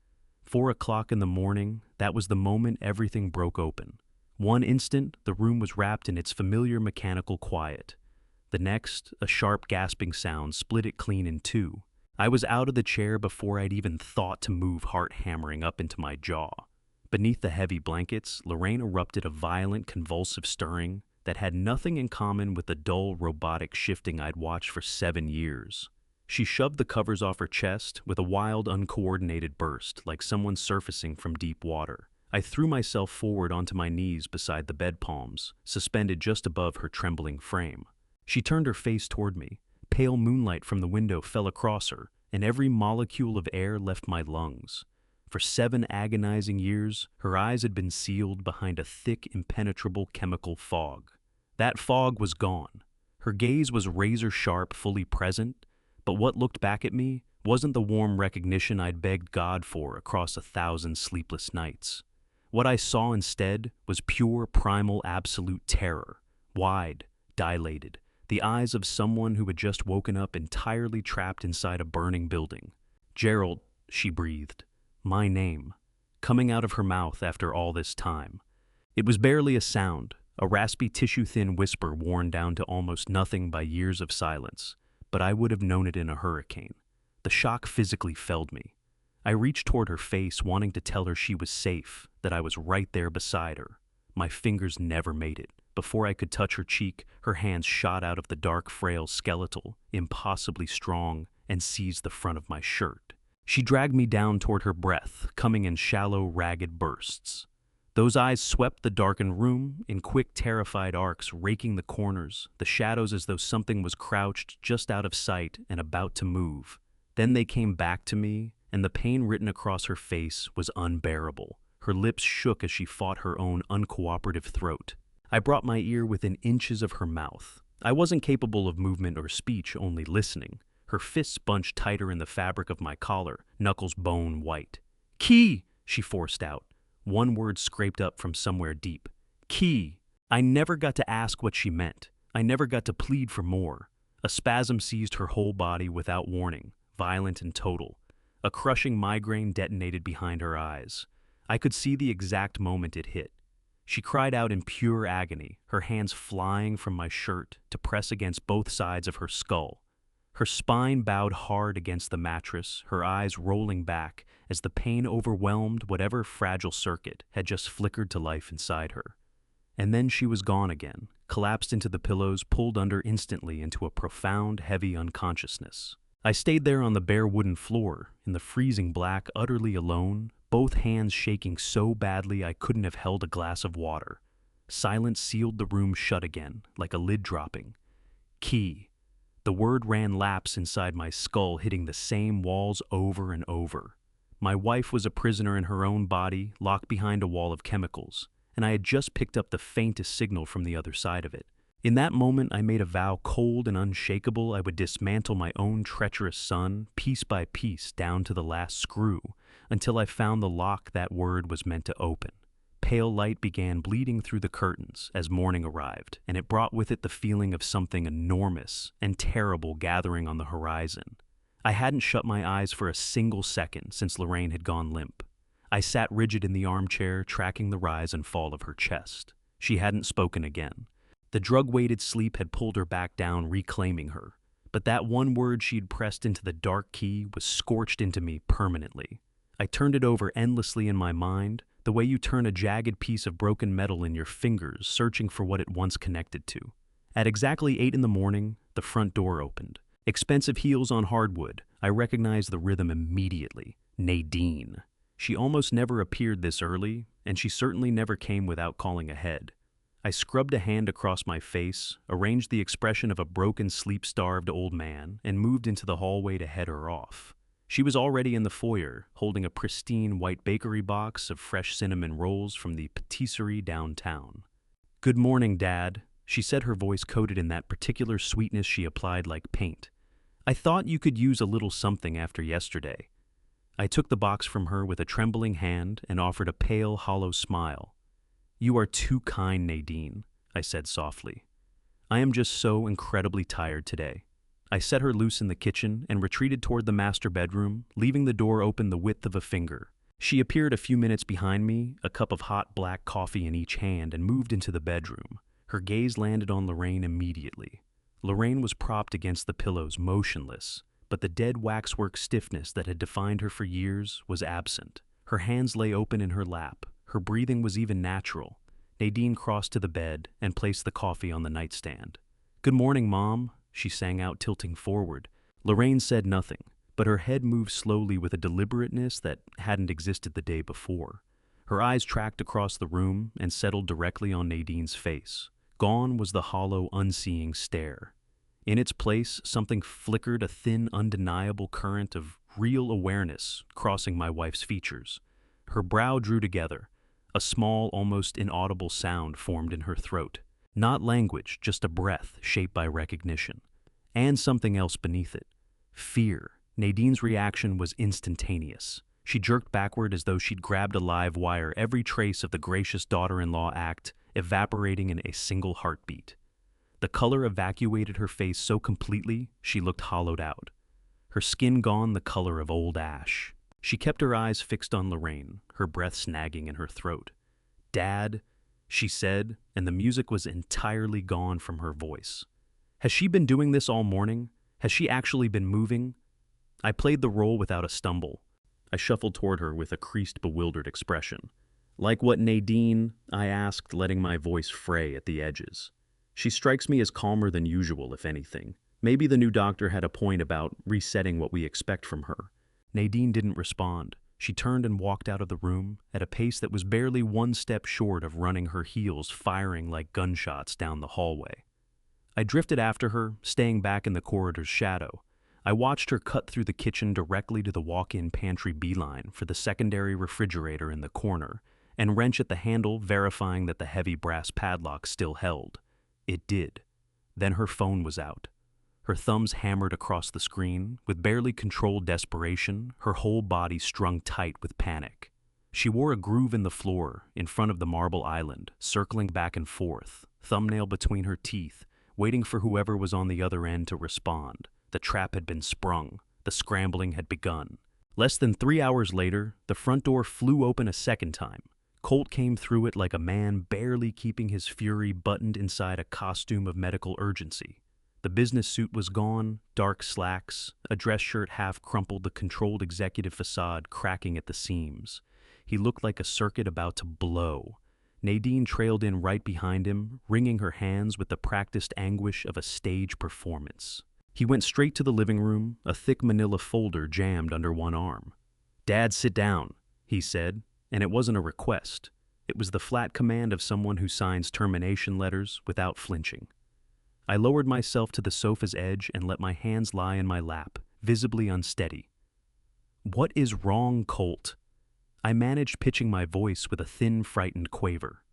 4 o'clock in the morning, that was the moment everything broke open. One instant, the room was wrapped in its familiar mechanical quiet. The next, a sharp gasping sound split it clean in two. I was out of the chair before I'd even thought to move, heart hammering up into my jaw. Beneath the heavy blankets, Lorraine erupted a violent, convulsive stirring that had nothing in common with the dull, robotic shifting I'd watched for 7 years. She shoved the covers off her chest with a wild, uncoordinated burst, like someone surfacing from deep water. I threw myself forward onto my knees beside the bed palms, suspended just above her trembling frame. She turned her face toward me. Pale moonlight from the window fell across her, and every molecule of air left my lungs. For 7 agonizing years, her eyes had been sealed behind a thick, impenetrable chemical fog. That fog was gone. Her gaze was razor-sharp, fully present, but what looked back at me wasn't the warm recognition I'd begged God for across 1,000 sleepless nights. What I saw instead was pure, primal, absolute terror, wide, dilated, the eyes of someone who had just woken up entirely trapped inside a burning building. "Gerald," she breathed. My name, coming out of her mouth after all this time. It was barely a sound, a raspy tissue-thin whisper worn down to almost nothing by years of silence, but I would have known it in a hurricane. The shock physically felled me. I reached toward her face, wanting to tell her she was safe, that I was right there beside her. My fingers never made it. Before I could touch her cheek, her hands shot out of the dark, frail skeletal, impossibly strong, and seized the front of my shirt. She dragged me down toward her breath, coming in shallow, ragged bursts. Those eyes swept the darkened room in quick, terrified arcs, raking the corners, the shadows as though something was crouched just out of sight and about to move. Then they came back to me, and the pain written across her face was unbearable. Her lips shook as she fought her own uncooperative throat. I brought my ear within inches of her mouth. I wasn't capable of movement or speech, only listening. Her fists bunched tighter in the fabric of my collar, knuckles bone white. "Key!" she forced out. One word scraped up from somewhere deep. "Key!" I never got to ask what she meant. I never got to plead for more. A spasm seized her whole body without warning, violent and total. A crushing migraine detonated behind her eyes. I could see the exact moment it hit. She cried out in pure agony, her hands flying from my shirt to press against both sides of her skull. Her spine bowed hard against the mattress, her eyes rolling back as the pain overwhelmed whatever fragile circuit had just flickered to life inside her. And then she was gone again, collapsed into the pillows, pulled under instantly into a profound, heavy unconsciousness. I stayed there on the bare wooden floor, in the freezing black, utterly alone, both hands shaking so badly I couldn't have held a glass of water. Silence sealed the room shut again, like a lid dropping. Key. The word ran laps inside my skull, hitting the same walls over and over. My wife was a prisoner in her own body, locked behind a wall of chemicals, and I had just picked up the faintest signal from the other side of it. In that moment, I made a vow cold and unshakable I would dismantle my own treacherous son, piece by piece, down to the last screw, until I found the lock that word was meant to open. Pale light began bleeding through the curtains as morning arrived, and it brought with it the feeling of something enormous and terrible gathering on the horizon. I hadn't shut my eyes for a single second since Lorraine had gone limp. I sat rigid in the armchair, tracking the rise and fall of her chest. She hadn't spoken again. The drug-weighted sleep had pulled her back down, reclaiming her. But that one word she'd pressed into the dark key was scorched into me permanently. I turned it over endlessly in my mind, the way you turn a jagged piece of broken metal in your fingers, searching for what it once connected to. At exactly 8 in the morning, the front door opened. Expensive heels on hardwood, I recognized the rhythm immediately. Nadine. She almost never appeared this early, and she certainly never came without calling ahead. I scrubbed a hand across my face, arranged the expression of a broken, sleep-starved old man, and moved into the hallway to head her off. She was already in the foyer, holding a pristine white bakery box of fresh cinnamon rolls from the patisserie downtown. "Good morning, Dad," she said, her voice coated in that particular sweetness she applied like paint. "I thought you could use a little something after yesterday." I took the box from her with a trembling hand and offered a pale, hollow smile. "You are too kind, Nadine," I said softly. "I am just so incredibly tired today." I set her loose in the kitchen and retreated toward the master bedroom, leaving the door open the width of a finger. She appeared a few minutes behind me, a cup of hot black coffee in each hand, and moved into the bedroom. Her gaze landed on Lorraine immediately. Lorraine was propped against the pillows, motionless, but the dead waxwork stiffness that had defined her for years was absent. Her hands lay open in her lap. Her breathing was even natural. Nadine crossed to the bed and placed the coffee on the nightstand. "Good morning, Mom," she sang out, tilting forward. Lorraine said nothing, but her head moved slowly with a deliberateness that hadn't existed the day before. Her eyes tracked across the room and settled directly on Nadine's face. Gone was the hollow, unseeing stare. In its place, something flickered, a thin, undeniable current of real awareness crossing my wife's features. Her brow drew together. A small, almost inaudible sound formed in her throat. Not language, just a breath shaped by recognition. And something else beneath it. Fear. Nadine's reaction was instantaneous. She jerked backward as though she'd grabbed a live wire, every trace of the gracious daughter-in-law act evaporating in a single heartbeat. The color evacuated her face so completely, she looked hollowed out. Her skin gone, the color of old ash. She kept her eyes fixed on Lorraine, her breath snagging in her throat. "Dad," she said, and the music was entirely gone from her voice. "Has she been doing this all morning? Has she actually been moving?" I played the role without a stumble. I shuffled toward her with a creased, bewildered expression. "Like what, Nadine?" I asked, letting my voice fray at the edges. "She strikes me as calmer than usual, if anything. Maybe the new doctor had a point about resetting what we expect from her." Nadine didn't respond. She turned and walked out of the room at a pace that was barely one step short of running her heels firing like gunshots down the hallway. I drifted after her, staying back in the corridor's shadow. I watched her cut through the kitchen directly to the walk-in pantry beeline for the secondary refrigerator in the corner, and wrench at the handle, verifying that the heavy brass padlock still held. It did. Then her phone was out. Her thumbs hammered across the screen, with barely controlled desperation, her whole body strung tight with panic. She wore a groove in the floor, in front of the marble island, circling back and forth, thumbnail between her teeth, waiting for whoever was on the other end to respond. The trap had been sprung. The scrambling had begun. Less than 3 hours later, the front door flew open a second time. Colt came through it like a man barely keeping his fury buttoned inside a costume of medical urgency. The business suit was gone, dark slacks, a dress shirt half crumpled, the controlled executive facade cracking at the seams. He looked like a circuit about to blow. Nadine trailed in right behind him, wringing her hands with the practiced anguish of a stage performance. He went straight to the living room, a thick manila folder jammed under one arm. "Dad, sit down," he said, and it wasn't a request. It was the flat command of someone who signs termination letters without flinching. I lowered myself to the sofa's edge and let my hands lie in my lap, visibly unsteady. "What is wrong, Colt?" I managed pitching my voice with a thin, frightened quaver.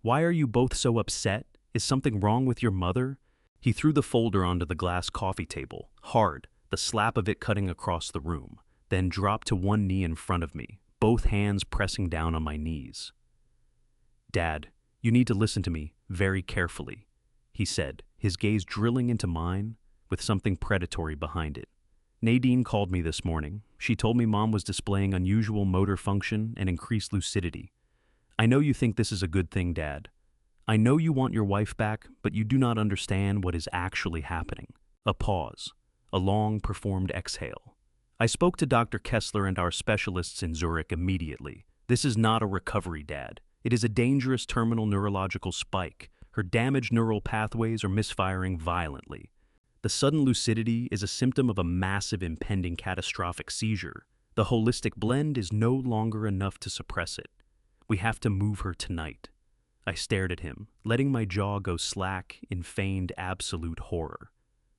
"Why are you both so upset? Is something wrong with your mother?" He threw the folder onto the glass coffee table, hard, the slap of it cutting across the room, then dropped to one knee in front of me, both hands pressing down on my knees. "Dad, you need to listen to me very carefully," he said, his gaze drilling into mine with something predatory behind it. "Nadine called me this morning. She told me Mom was displaying unusual motor function and increased lucidity. I know you think this is a good thing, Dad. I know you want your wife back, but you do not understand what is actually happening." A pause, a long performed exhale. "I spoke to Dr. Kessler and our specialists in Zurich immediately. This is not a recovery, Dad. It is a dangerous terminal neurological spike. Her damaged neural pathways are misfiring violently. The sudden lucidity is a symptom of a massive impending catastrophic seizure. The holistic blend is no longer enough to suppress it. We have to move her tonight." I stared at him, letting my jaw go slack in feigned absolute horror.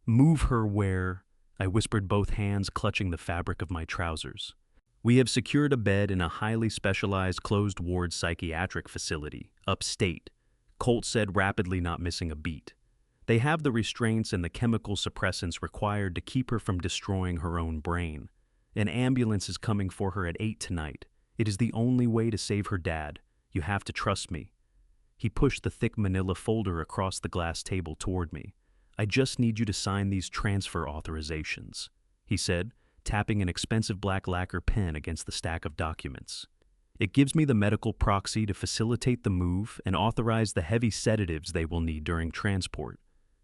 "Move her where?" I whispered, both hands clutching the fabric of my trousers. "We have secured a bed in a highly specialized closed-ward psychiatric facility, upstate," Colt said, rapidly, not missing a beat. "They have the restraints and the chemical suppressants required to keep her from destroying her own brain. An ambulance is coming for her at 8 tonight. It is the only way to save her, Dad. You have to trust me." He pushed the thick manila folder across the glass table toward me. "I just need you to sign these transfer authorizations," he said, tapping an expensive black lacquer pen against the stack of documents. "It gives me the medical proxy to facilitate the move and authorize the heavy sedatives they will need during transport.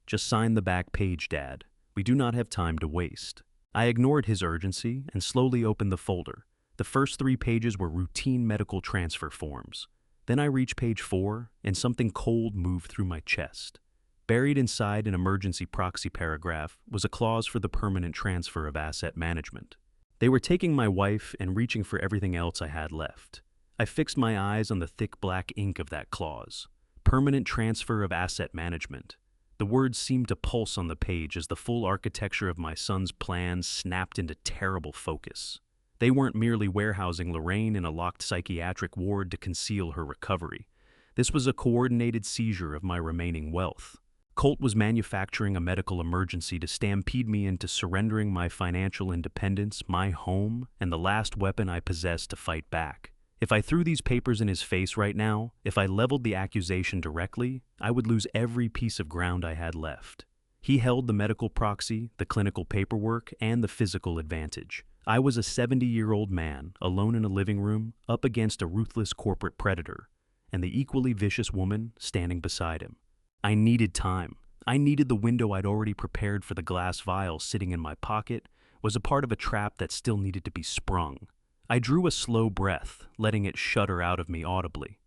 Just sign the back page, Dad. We do not have time to waste. I ignored his urgency and slowly opened the folder. The first 3 pages were routine medical transfer forms. Then I reached page 4, and something cold moved through my chest. Buried inside an emergency proxy paragraph was a clause for the permanent transfer of asset management. They were taking my wife and reaching for everything else I had left. I fixed my eyes on the thick black ink of that clause. Permanent transfer of asset management. The words seemed to pulse on the page as the full architecture of my son's plans snapped into terrible focus. They weren't merely warehousing Lorraine in a locked psychiatric ward to conceal her recovery. This was a coordinated seizure of my remaining wealth. Colt was manufacturing a medical emergency to stampede me into surrendering my financial independence, my home, and the last weapon I possessed to fight back. If I threw these papers in his face right now, if I leveled the accusation directly, I would lose every piece of ground I had left. He held the medical proxy, the clinical paperwork, and the physical advantage. I was a 70-year-old man, alone in a living room, up against a ruthless corporate predator, and the equally vicious woman standing beside him. I needed time. I needed the window I'd already prepared for the glass vial sitting in my pocket was a part of a trap that still needed to be sprung. I drew a slow breath, letting it shudder out of me audibly.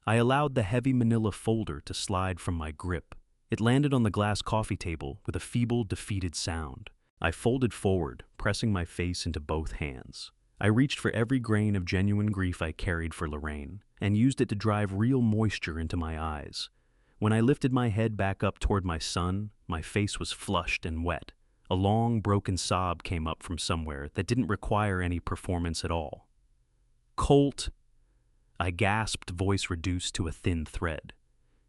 I allowed the heavy manila folder to slide from my grip. It landed on the glass coffee table with a feeble, defeated sound. I folded forward, pressing my face into both hands. I reached for every grain of genuine grief I carried for Lorraine, and used it to drive real moisture into my eyes. When I lifted my head back up toward my son, my face was flushed and wet. A long, broken sob came up from somewhere that didn't require any performance at all. "Colt," I gasped, voice reduced to a thin thread.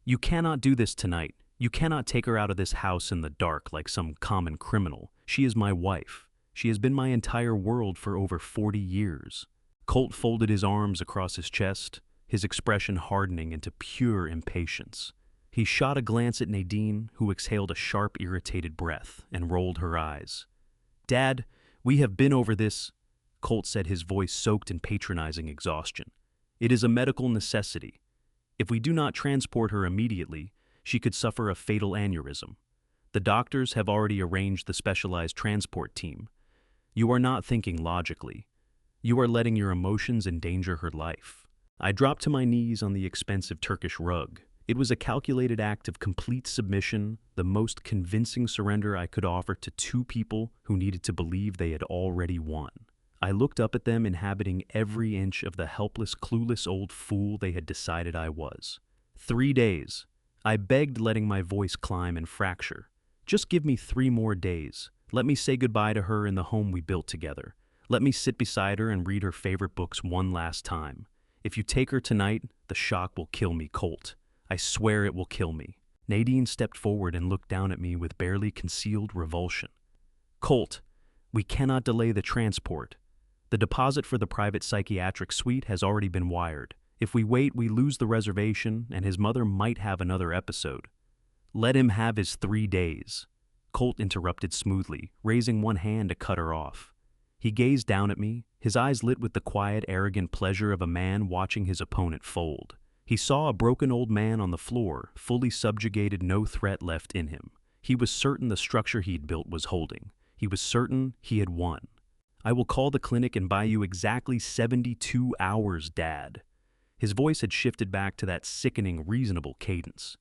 "You cannot do this tonight. You cannot take her out of this house in the dark like some common criminal. She is my wife. She has been my entire world for over 40 years. Colt folded his arms across his chest, his expression hardening into pure impatience. He shot a glance at Nadine, who exhaled a sharp, irritated breath and rolled her eyes. "Dad, we have been over this," Colt said, his voice soaked in patronizing exhaustion. "It is a medical necessity. If we do not transport her immediately, she could suffer a fatal aneurysm. The doctors have already arranged the specialized transport team. You are not thinking logically. You are letting your emotions endanger her life." I dropped to my knees on the expensive Turkish rug. It was a calculated act of complete submission, the most convincing surrender I could offer to 2 people who needed to believe they had already won. I looked up at them, inhabiting every inch of the helpless, clueless old fool they had decided I was. 3 days. I begged, letting my voice climb and fracture. Just give me 3 more days. Let me say goodbye to her in the home we built together. Let me sit beside her and read her favorite books one last time. If you take her tonight, the shock will kill me, Colt. I swear it will kill me. Nadine stepped forward and looked down at me with barely concealed revulsion. "Colt, we cannot delay the transport. The deposit for the private psychiatric suite has already been wired. If we wait, we lose the reservation, and his mother might have another episode." "Let him have his 3 days," Colt interrupted smoothly, raising one hand to cut her off. He gazed down at me, his eyes lit with the quiet, arrogant pleasure of a man watching his opponent fold. He saw a broken old man on the floor, fully subjugated, no threat left in him. He was certain the structure he'd built was holding. He was certain he had won. "I will call the clinic and buy you exactly 72 hours, Dad." His voice had shifted back to that sickening, reasonable cadence.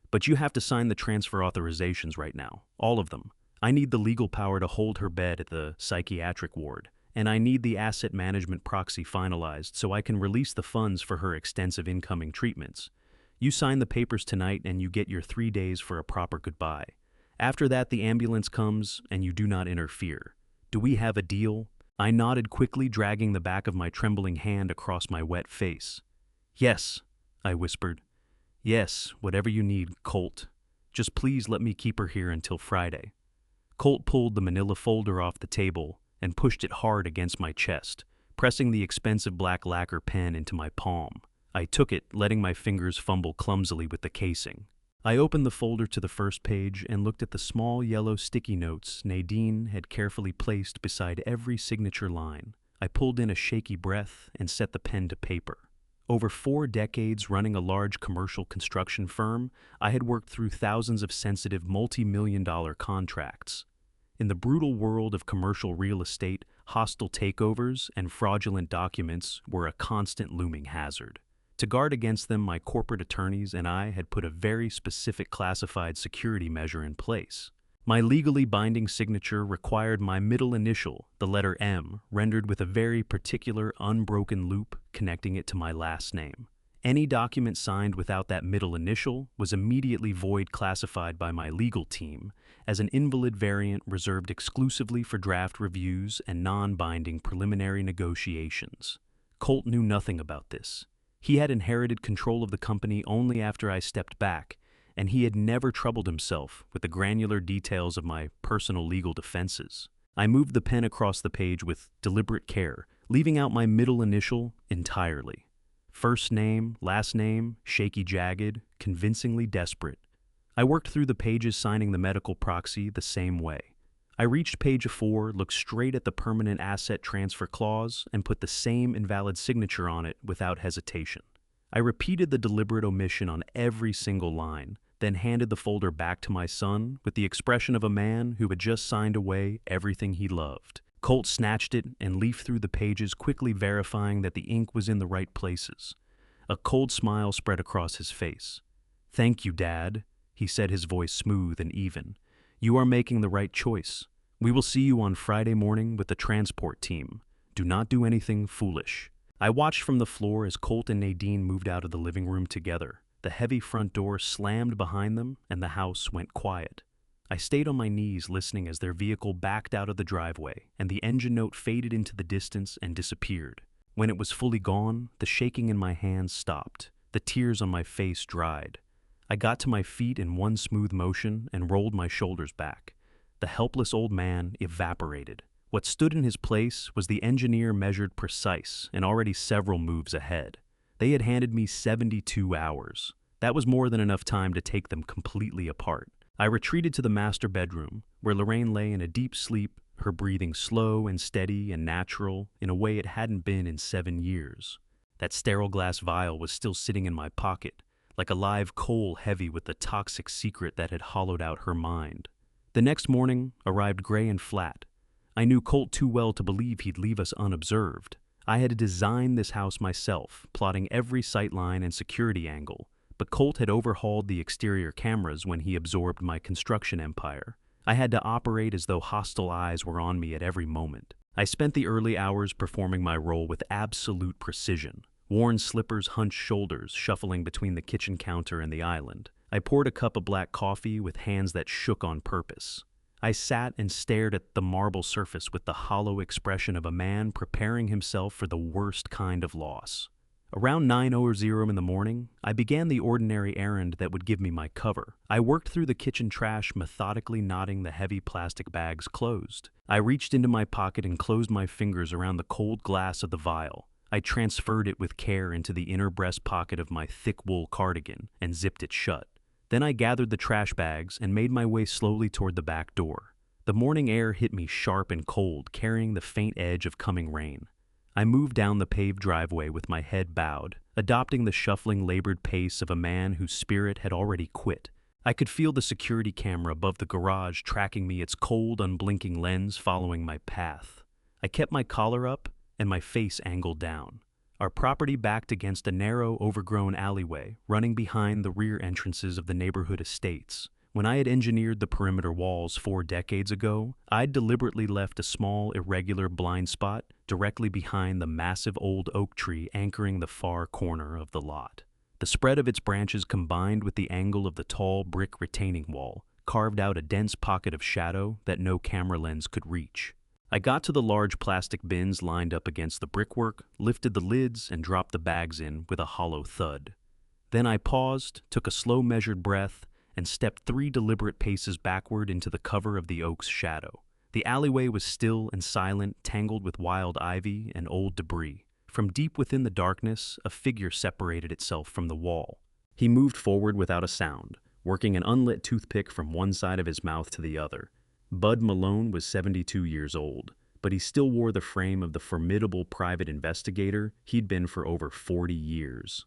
"But you have to sign the transfer authorizations right now, all of them. I need the legal power to hold her bed at the psychiatric ward, and I need the asset management proxy finalized so I can release the funds for her extensive incoming treatments. You sign the papers tonight and you get your 3 days for a proper goodbye. After that, the ambulance comes and you do not interfere. Do we have a deal?" I nodded quickly, dragging the back of my trembling hand across my wet face. "Yes," I whispered. "Yes, whatever you need, Colt. Just please let me keep her here until Friday." Colt pulled the manila folder off the table and pushed it hard against my chest, pressing the expensive black lacquer pen into my palm. I took it, letting my fingers fumble clumsily with the casing. I opened the folder to the first page and looked at the small yellow sticky notes Nadine had carefully placed beside every signature line. I pulled in a shaky breath and set the pen to paper. Over 4 decades running a large commercial construction firm, I had worked through thousands of sensitive multi-million-dollar contracts. In the brutal world of commercial real estate, hostile takeovers and fraudulent documents were a constant looming hazard. To guard against them, my corporate attorneys and I had put a very specific classified security measure in place. My legally binding signature required my middle initial, the letter M, rendered with a very particular unbroken loop connecting it to my last name. Any document signed without that middle initial was immediately void classified by my legal team as an invalid variant reserved exclusively for draft reviews and non-binding preliminary negotiations. Colt knew nothing about this. He had inherited control of the company only after I stepped back, and he had never troubled himself with the granular details of my personal legal defenses. I moved the pen across the page with deliberate care, leaving out my middle initial entirely. First name, last name, shaky jagged, convincingly desperate. I worked through the pages signing the medical proxy the same way. I reached page 4, looked straight at the permanent asset transfer clause, and put the same invalid signature on it without hesitation. I repeated the deliberate omission on every single line, then handed the folder back to my son with the expression of a man who had just signed away everything he loved. Colt snatched it and leafed through the pages, quickly verifying that the ink was in the right places. A cold smile spread across his face. "Thank you, Dad," he said, his voice smooth and even. "You are making the right choice. We will see you on Friday morning with the transport team. Do not do anything foolish." I watched from the floor as Colt and Nadine moved out of the living room together. The heavy front door slammed behind them and the house went quiet. I stayed on my knees listening as their vehicle backed out of the driveway and the engine note faded into the distance and disappeared. When it was fully gone, the shaking in my hands stopped. The tears on my face dried. I got to my feet in one smooth motion and rolled my shoulders back. The helpless old man evaporated. What stood in his place was the engineer measured precise and already several moves ahead. They had handed me 72 hours. That was more than enough time to take them completely apart. I retreated to the master bedroom, where Lorraine lay in a deep sleep, her breathing slow and steady and natural in a way it hadn't been in 7 years. That sterile glass vial was still sitting in my pocket, like a live coal heavy with the toxic secret that had hollowed out her mind. The next morning arrived gray and flat. I knew Colt too well to believe he'd leave us unobserved. I had designed this house myself, plotting every sightline and security angle, but Colt had overhauled the exterior cameras when he absorbed my construction empire. I had to operate as though hostile eyes were on me at every moment. I spent the early hours performing my role with absolute precision. Worn slippers hunched shoulders, shuffling between the kitchen counter and the island. I poured a cup of black coffee with hands that shook on purpose. I sat and stared at the marble surface with the hollow expression of a man preparing himself for the worst kind of loss. Around 9:00 in the morning, I began the ordinary errand that would give me my cover. I worked through the kitchen trash, methodically knotting the heavy plastic bags closed. I reached into my pocket and closed my fingers around the cold glass of the vial. I transferred it with care into the inner breast pocket of my thick wool cardigan and zipped it shut. Then I gathered the trash bags and made my way slowly toward the back door. The morning air hit me sharp and cold, carrying the faint edge of coming rain. I moved down the paved driveway with my head bowed, adopting the shuffling, labored pace of a man whose spirit had already quit. I could feel the security camera above the garage tracking me, its cold, unblinking lens following my path. I kept my collar up and my face angled down. Our property backed against a narrow, overgrown alleyway running behind the rear entrances of the neighborhood estates. When I had engineered the perimeter walls 4 decades ago, I'd deliberately left a small, irregular blind spot directly behind the massive old oak tree anchoring the far corner of the lot. The spread of its branches combined with the angle of the tall brick retaining wall carved out a dense pocket of shadow that no camera lens could reach. I got to the large plastic bins lined up against the brickwork, lifted the lids, and dropped the bags in with a hollow thud. Then I paused, took a slow measured breath, and stepped 3 deliberate paces backward into the cover of the oak's shadow. The alleyway was still and silent, tangled with wild ivy and old debris. From deep within the darkness, a figure separated itself from the wall. He moved forward without a sound, working an unlit toothpick from one side of his mouth to the other. Bud Malone was 72 years old, but he still wore the frame of the formidable private investigator he'd been for over 40 years.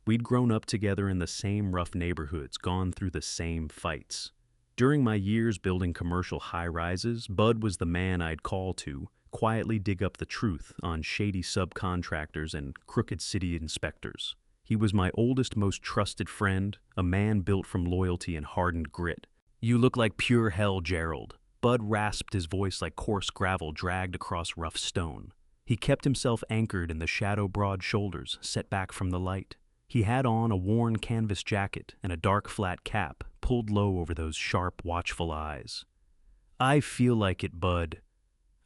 We'd grown up together in the same rough neighborhoods, gone through the same fights. During my years building commercial high-rises, Bud was the man I'd call to quietly dig up the truth on shady subcontractors and crooked city inspectors. He was my oldest, most trusted friend, a man built from loyalty and hardened grit. "You look like pure hell, Gerald." Bud rasped, his voice like coarse gravel dragged across rough stone. He kept himself anchored in the shadow-broad shoulders, set back from the light. He had on a worn canvas jacket and a dark flat cap pulled low over those sharp, watchful eyes. "I feel like it, Bud."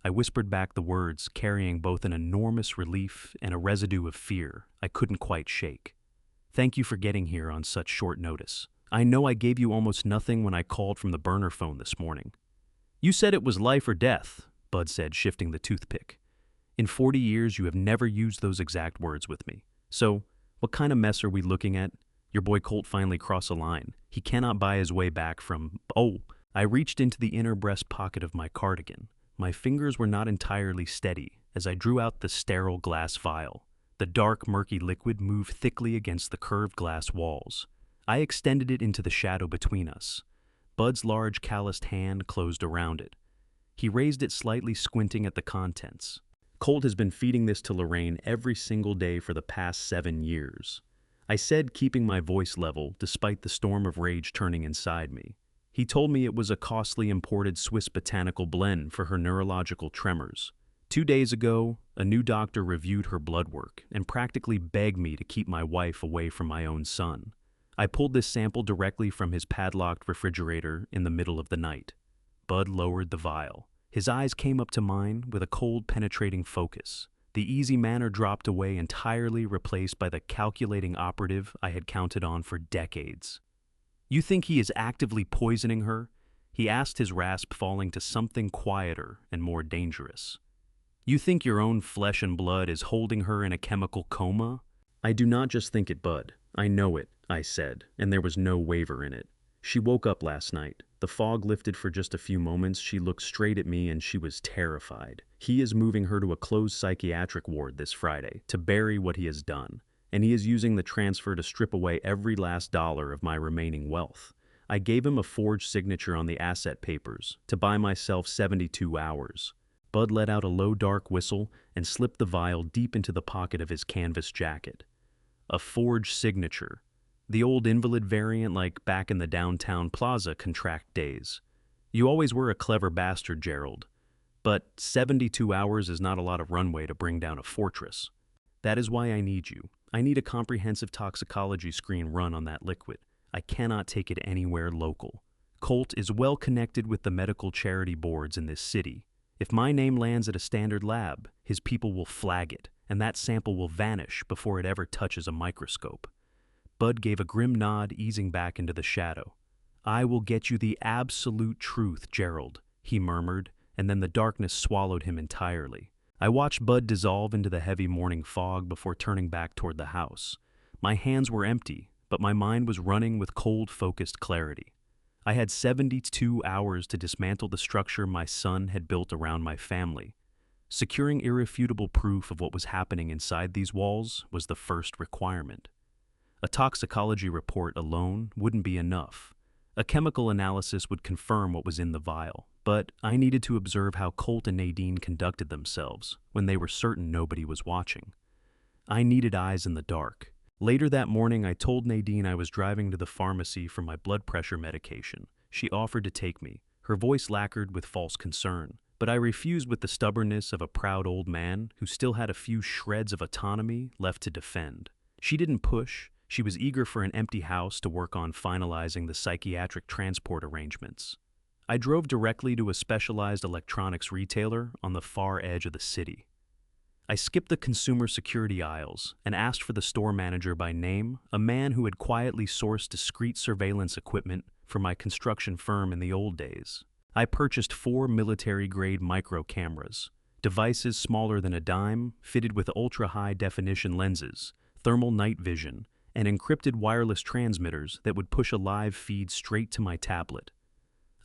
I whispered back the words, carrying both an enormous relief and a residue of fear I couldn't quite shake. "Thank you for getting here on such short notice. I know I gave you almost nothing when I called from the burner phone this morning." "You said it was life or death," Bud said, shifting the toothpick. "In 40 years, you have never used those exact words with me. So, what kind of mess are we looking at? Your boy Colt finally crossed a line. He cannot buy his way back from—" "Oh." I reached into the inner breast pocket of my cardigan. My fingers were not entirely steady as I drew out the sterile glass vial. The dark, murky liquid moved thickly against the curved glass walls. I extended it into the shadow between us. Bud's large, calloused hand closed around it. He raised it slightly, squinting at the contents. "Colt has been feeding this to Lorraine every single day for the past 7 years." I said, keeping my voice level despite the storm of rage turning inside me. "He told me it was a costly imported Swiss botanical blend for her neurological tremors. 2 days ago, a new doctor reviewed her blood work and practically begged me to keep my wife away from my own son. I pulled this sample directly from his padlocked refrigerator in the middle of the night." Bud lowered the vial. His eyes came up to mine with a cold, penetrating focus. The easy manner dropped away, entirely replaced by the calculating operative I had counted on for decades. "You think he is actively poisoning her?" he asked, his rasp falling to something quieter and more dangerous. "You think your own flesh and blood is holding her in a chemical coma?" "I do not just think it, Bud. I know it," I said, and there was no waver in it. "She woke up last night. The fog lifted for just a few moments. She looked straight at me and she was terrified. He is moving her to a closed psychiatric ward this Friday to bury what he has done, and he is using the transfer to strip away every last dollar of my remaining wealth. I gave him a forged signature on the asset papers to buy myself 72 hours. Bud let out a low, dark whistle and slipped the vial deep into the pocket of his canvas jacket. A forged signature. The old invalid variant, like back in the downtown plaza contract days. You always were a clever bastard, Gerald. But 72 hours is not a lot of runway to bring down a fortress. That is why I need you. I need a comprehensive toxicology screen run on that liquid. I cannot take it anywhere local. Colt is well connected with the medical charity boards in this city. If my name lands at a standard lab, his people will flag it, and that sample will vanish before it ever touches a microscope." Bud gave a grim nod, easing back into the shadow. "I will get you the absolute truth, Gerald," he murmured, and then the darkness swallowed him entirely. I watched Bud dissolve into the heavy morning fog before turning back toward the house. My hands were empty, but my mind was running with cold, focused clarity. I had 72 hours to dismantle the structure my son had built around my family. Securing irrefutable proof of what was happening inside these walls was the first requirement. A toxicology report alone wouldn't be enough. A chemical analysis would confirm what was in the vial, but I needed to observe how Colt and Nadine conducted themselves when they were certain nobody was watching. I needed eyes in the dark. Later that morning, I told Nadine I was driving to the pharmacy for my blood pressure medication. She offered to take me, her voice lacquered with false concern, but I refused with the stubbornness of a proud old man who still had a few shreds of autonomy left to defend. She didn't push. She was eager for an empty house to work on finalizing the psychiatric transport arrangements. I drove directly to a specialized electronics retailer on the far edge of the city. I skipped the consumer security aisles and asked for the store manager by name, a man who had quietly sourced discreet surveillance equipment for my construction firm in the old days. I purchased 4 military-grade micro cameras, devices smaller than a dime, fitted with ultra-high-definition lenses, thermal night vision, and encrypted wireless transmitters that would push a live feed straight to my tablet.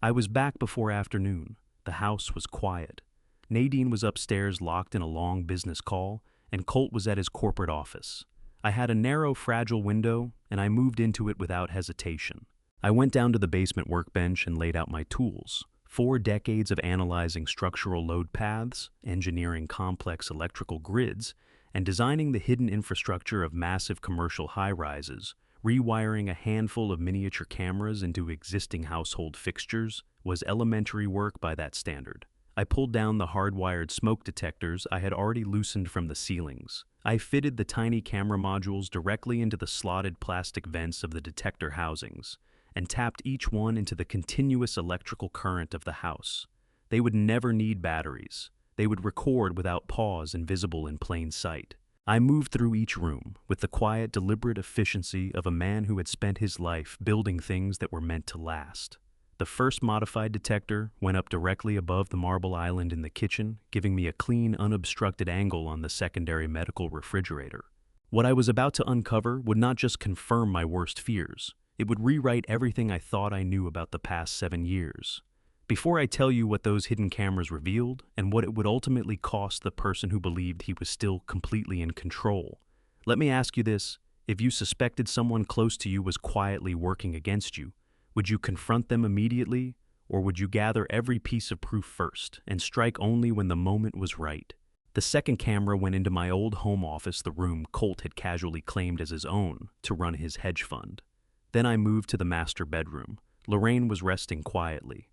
I was back before afternoon. The house was quiet. Nadine was upstairs locked in a long business call, and Colt was at his corporate office. I had a narrow, fragile window, and I moved into it without hesitation. I went down to the basement workbench and laid out my tools. 4 decades of analyzing structural load paths, engineering complex electrical grids, and designing the hidden infrastructure of massive commercial high-rises, rewiring a handful of miniature cameras into existing household fixtures, was elementary work by that standard. I pulled down the hardwired smoke detectors I had already loosened from the ceilings. I fitted the tiny camera modules directly into the slotted plastic vents of the detector housings, and tapped each one into the continuous electrical current of the house. They would never need batteries. They would record without pause and visible in plain sight. I moved through each room with the quiet, deliberate efficiency of a man who had spent his life building things that were meant to last. The first modified detector went up directly above the marble island in the kitchen, giving me a clean, unobstructed angle on the secondary medical refrigerator. What I was about to uncover would not just confirm my worst fears, it would rewrite everything I thought I knew about the past 7 years. Before I tell you what those hidden cameras revealed and what it would ultimately cost the person who believed he was still completely in control, let me ask you this: if you suspected someone close to you was quietly working against you, would you confront them immediately, or would you gather every piece of proof first and strike only when the moment was right? The second camera went into my old home office, the room Colt had casually claimed as his own to run his hedge fund. Then I moved to the master bedroom. Lorraine was resting quietly.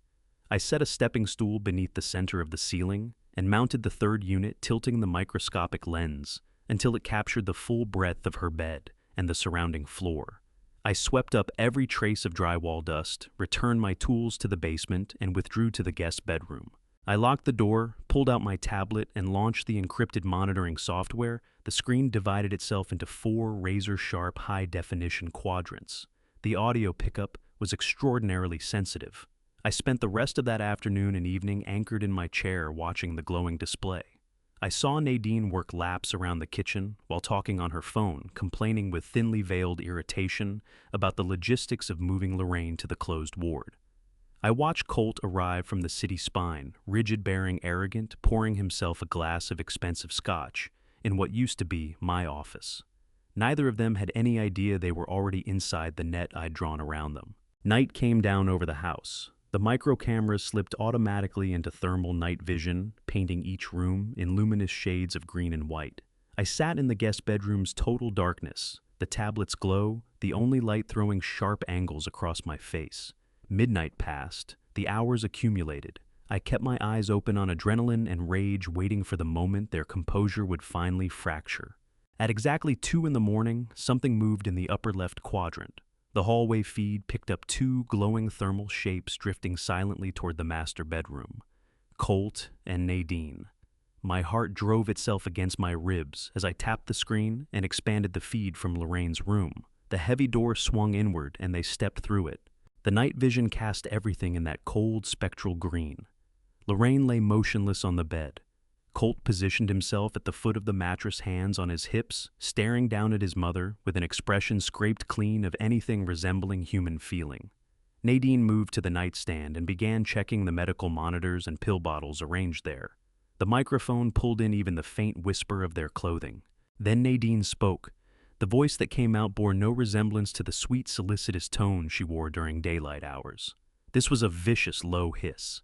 I set a stepping stool beneath the center of the ceiling and mounted the third unit, tilting the microscopic lens until it captured the full breadth of her bed and the surrounding floor. I swept up every trace of drywall dust, returned my tools to the basement, and withdrew to the guest bedroom. I locked the door, pulled out my tablet, and launched the encrypted monitoring software. The screen divided itself into 4 razor-sharp, high-definition quadrants. The audio pickup was extraordinarily sensitive. I spent the rest of that afternoon and evening anchored in my chair watching the glowing display. I saw Nadine work laps around the kitchen while talking on her phone, complaining with thinly veiled irritation about the logistics of moving Lorraine to the closed ward. I watched Colt arrive from the city spine, rigid-bearing, arrogant, pouring himself a glass of expensive scotch in what used to be my office. Neither of them had any idea they were already inside the net I'd drawn around them. Night came down over the house. The micro cameras slipped automatically into thermal night vision, painting each room in luminous shades of green and white. I sat in the guest bedroom's total darkness, the tablet's glow, the only light throwing sharp angles across my face. Midnight passed, the hours accumulated. I kept my eyes open on adrenaline and rage, waiting for the moment their composure would finally fracture. At exactly 2 in the morning, something moved in the upper left quadrant. The hallway feed picked up 2 glowing thermal shapes drifting silently toward the master bedroom. Colt and Nadine. My heart drove itself against my ribs as I tapped the screen and expanded the feed from Lorraine's room. The heavy door swung inward and they stepped through it. The night vision cast everything in that cold, spectral green. Lorraine lay motionless on the bed. Colt positioned himself at the foot of the mattress, hands on his hips, staring down at his mother with an expression scraped clean of anything resembling human feeling. Nadine moved to the nightstand and began checking the medical monitors and pill bottles arranged there. The microphone pulled in even the faint whisper of their clothing. Then Nadine spoke. The voice that came out bore no resemblance to the sweet, solicitous tone she wore during daylight hours. This was a vicious, low hiss.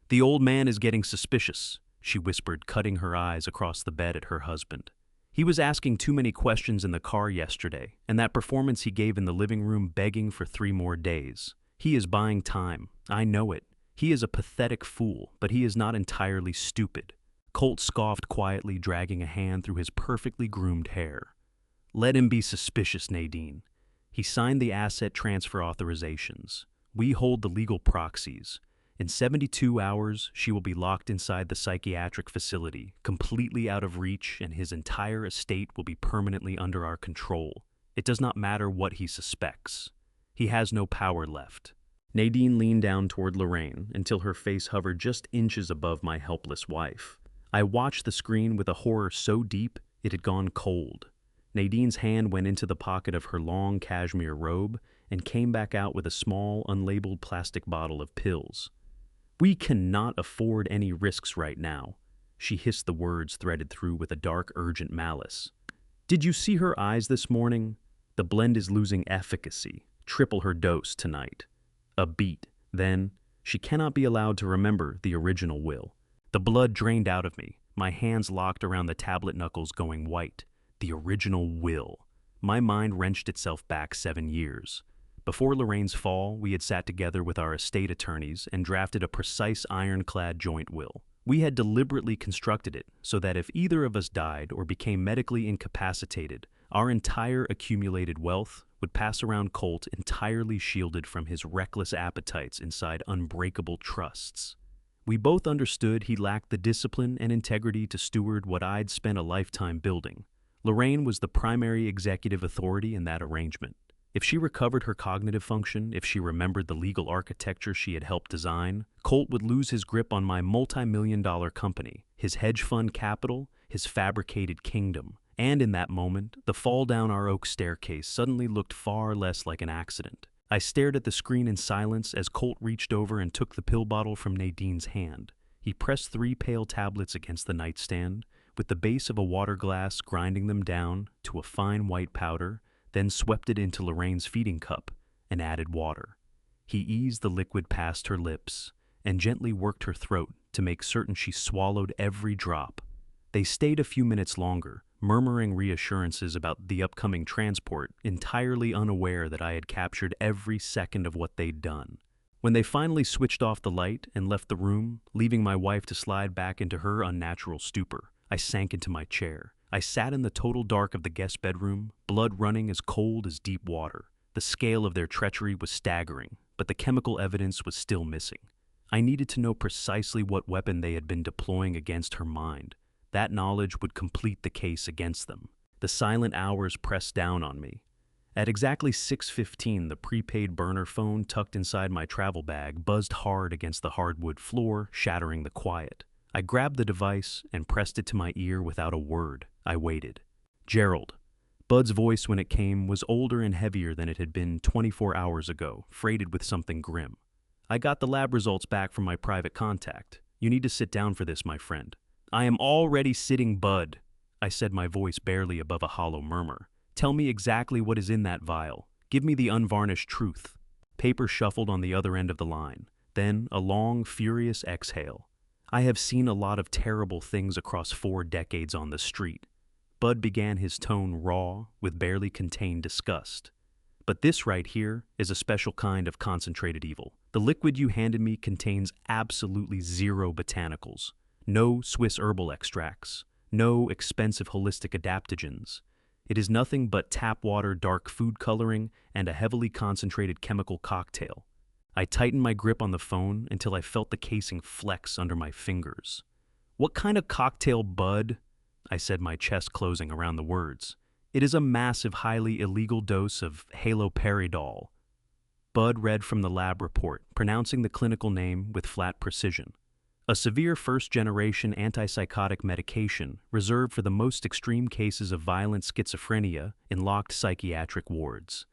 "The old man is getting suspicious," she whispered, cutting her eyes across the bed at her husband. "He was asking too many questions in the car yesterday, and that performance he gave in the living room begging for 3 more days. He is buying time. I know it. He is a pathetic fool, but he is not entirely stupid." Colt scoffed quietly, dragging a hand through his perfectly groomed hair. "Let him be suspicious, Nadine. He signed the asset transfer authorizations. We hold the legal proxies. In 72 hours, she will be locked inside the psychiatric facility, completely out of reach, and his entire estate will be permanently under our control. It does not matter what he suspects. He has no power left." Nadine leaned down toward Lorraine until her face hovered just inches above my helpless wife. I watched the screen with a horror so deep it had gone cold. Nadine's hand went into the pocket of her long cashmere robe and came back out with a small, unlabeled plastic bottle of pills. "We cannot afford any risks right now. She hissed the words threaded through with a dark, urgent malice. Did you see her eyes this morning? The blend is losing efficacy. Triple her dose tonight. A beat. Then, she cannot be allowed to remember the original will. The blood drained out of me, my hands locked around the tablet knuckles going white. The original will. My mind wrenched itself back 7 years. Before Lorraine's fall, we had sat together with our estate attorneys and drafted a precise ironclad joint will. We had deliberately constructed it so that if either of us died or became medically incapacitated, our entire accumulated wealth would pass around Colt entirely shielded from his reckless appetites inside unbreakable trusts. We both understood he lacked the discipline and integrity to steward what I'd spent a lifetime building. Lorraine was the primary executive authority in that arrangement. If she recovered her cognitive function, if she remembered the legal architecture she had helped design, Colt would lose his grip on my multi-million-dollar company, his hedge fund capital, his fabricated kingdom. And in that moment, the fall down our oak staircase suddenly looked far less like an accident. I stared at the screen in silence as Colt reached over and took the pill bottle from Nadine's hand. He pressed 3 pale tablets against the nightstand, with the base of a water glass grinding them down to a fine white powder, then swept it into Lorraine's feeding cup and added water. He eased the liquid past her lips and gently worked her throat to make certain she swallowed every drop. They stayed a few minutes longer, murmuring reassurances about the upcoming transport, entirely unaware that I had captured every second of what they'd done. When they finally switched off the light and left the room, leaving my wife to slide back into her unnatural stupor, I sank into my chair. I sat in the total dark of the guest bedroom, blood running as cold as deep water. The scale of their treachery was staggering, but the chemical evidence was still missing. I needed to know precisely what weapon they had been deploying against her mind. That knowledge would complete the case against them. The silent hours pressed down on me. At exactly 6:15, the prepaid burner phone tucked inside my travel bag buzzed hard against the hardwood floor, shattering the quiet. I grabbed the device and pressed it to my ear without a word. I waited. Gerald. Bud's voice when it came was older and heavier than it had been 24 hours ago, freighted with something grim. I got the lab results back from my private contact. You need to sit down for this, my friend. I am already sitting, Bud, I said, my voice barely above a hollow murmur. Tell me exactly what is in that vial. Give me the unvarnished truth. Paper shuffled on the other end of the line. Then a long, furious exhale. I have seen a lot of terrible things across 4 decades on the street. Bud began, his tone raw, with barely contained disgust. But this right here is a special kind of concentrated evil. The liquid you handed me contains absolutely 0 botanicals. No Swiss herbal extracts. No expensive holistic adaptogens. It is nothing but tap water, dark food coloring, and a heavily concentrated chemical cocktail. I tightened my grip on the phone until I felt the casing flex under my fingers. What kind of cocktail, Bud? I said, my chest closing around the words. It is a massive, highly illegal dose of haloperidol. Bud read from the lab report, pronouncing the clinical name with flat precision. A severe first-generation antipsychotic medication reserved for the most extreme cases of violent schizophrenia in locked psychiatric wards.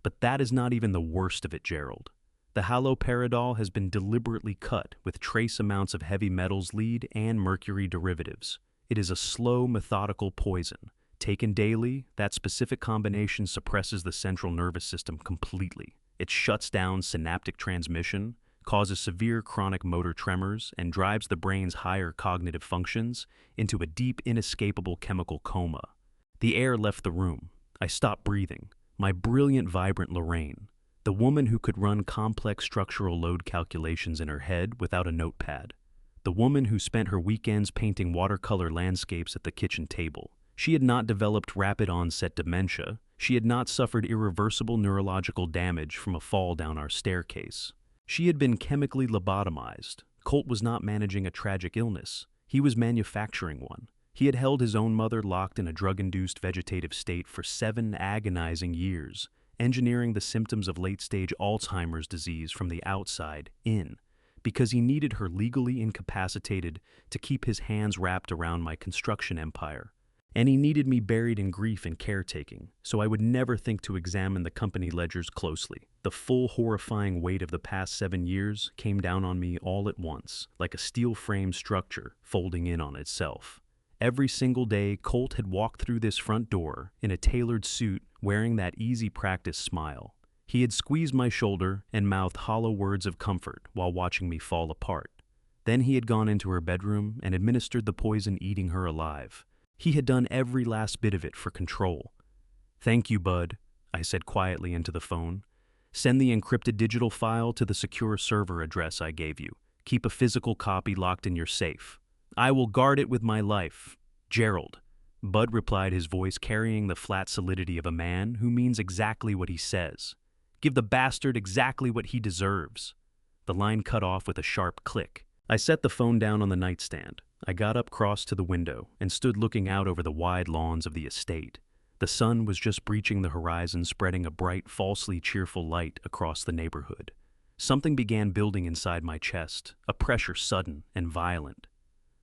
But that is not even the worst of it, Gerald. The haloperidol has been deliberately cut with trace amounts of heavy metals, lead, and mercury derivatives. It is a slow, methodical poison. Taken daily, that specific combination suppresses the central nervous system completely. It shuts down synaptic transmission, causes severe chronic motor tremors, and drives the brain's higher cognitive functions into a deep, inescapable chemical coma. The air left the room. I stopped breathing. My brilliant, vibrant Lorraine, the woman who could run complex structural load calculations in her head without a notepad. The woman who spent her weekends painting watercolor landscapes at the kitchen table. She had not developed rapid-onset dementia. She had not suffered irreversible neurological damage from a fall down our staircase. She had been chemically lobotomized. Colt was not managing a tragic illness. He was manufacturing one. He had held his own mother locked in a drug-induced vegetative state for 7 agonizing years, engineering the symptoms of late-stage Alzheimer's disease from the outside in, because he needed her legally incapacitated to keep his hands wrapped around my construction empire. And he needed me buried in grief and caretaking, so I would never think to examine the company ledgers closely. The full horrifying weight of the past 7 years came down on me all at once, like a steel-framed structure folding in on itself. Every single day, Colt had walked through this front door in a tailored suit, wearing that easy practice smile. He had squeezed my shoulder and mouthed hollow words of comfort while watching me fall apart. Then he had gone into her bedroom and administered the poison, eating her alive. He had done every last bit of it for control. "Thank you, Bud," I said quietly into the phone. "Send the encrypted digital file to the secure server address I gave you. Keep a physical copy locked in your safe. I will guard it with my life. Gerald." Bud replied, his voice carrying the flat solidity of a man who means exactly what he says. "Give the bastard exactly what he deserves." The line cut off with a sharp click. I set the phone down on the nightstand. I got up, crossed to the window, and stood looking out over the wide lawns of the estate. The sun was just breaching the horizon, spreading a bright, falsely cheerful light across the neighborhood. Something began building inside my chest, a pressure sudden and violent.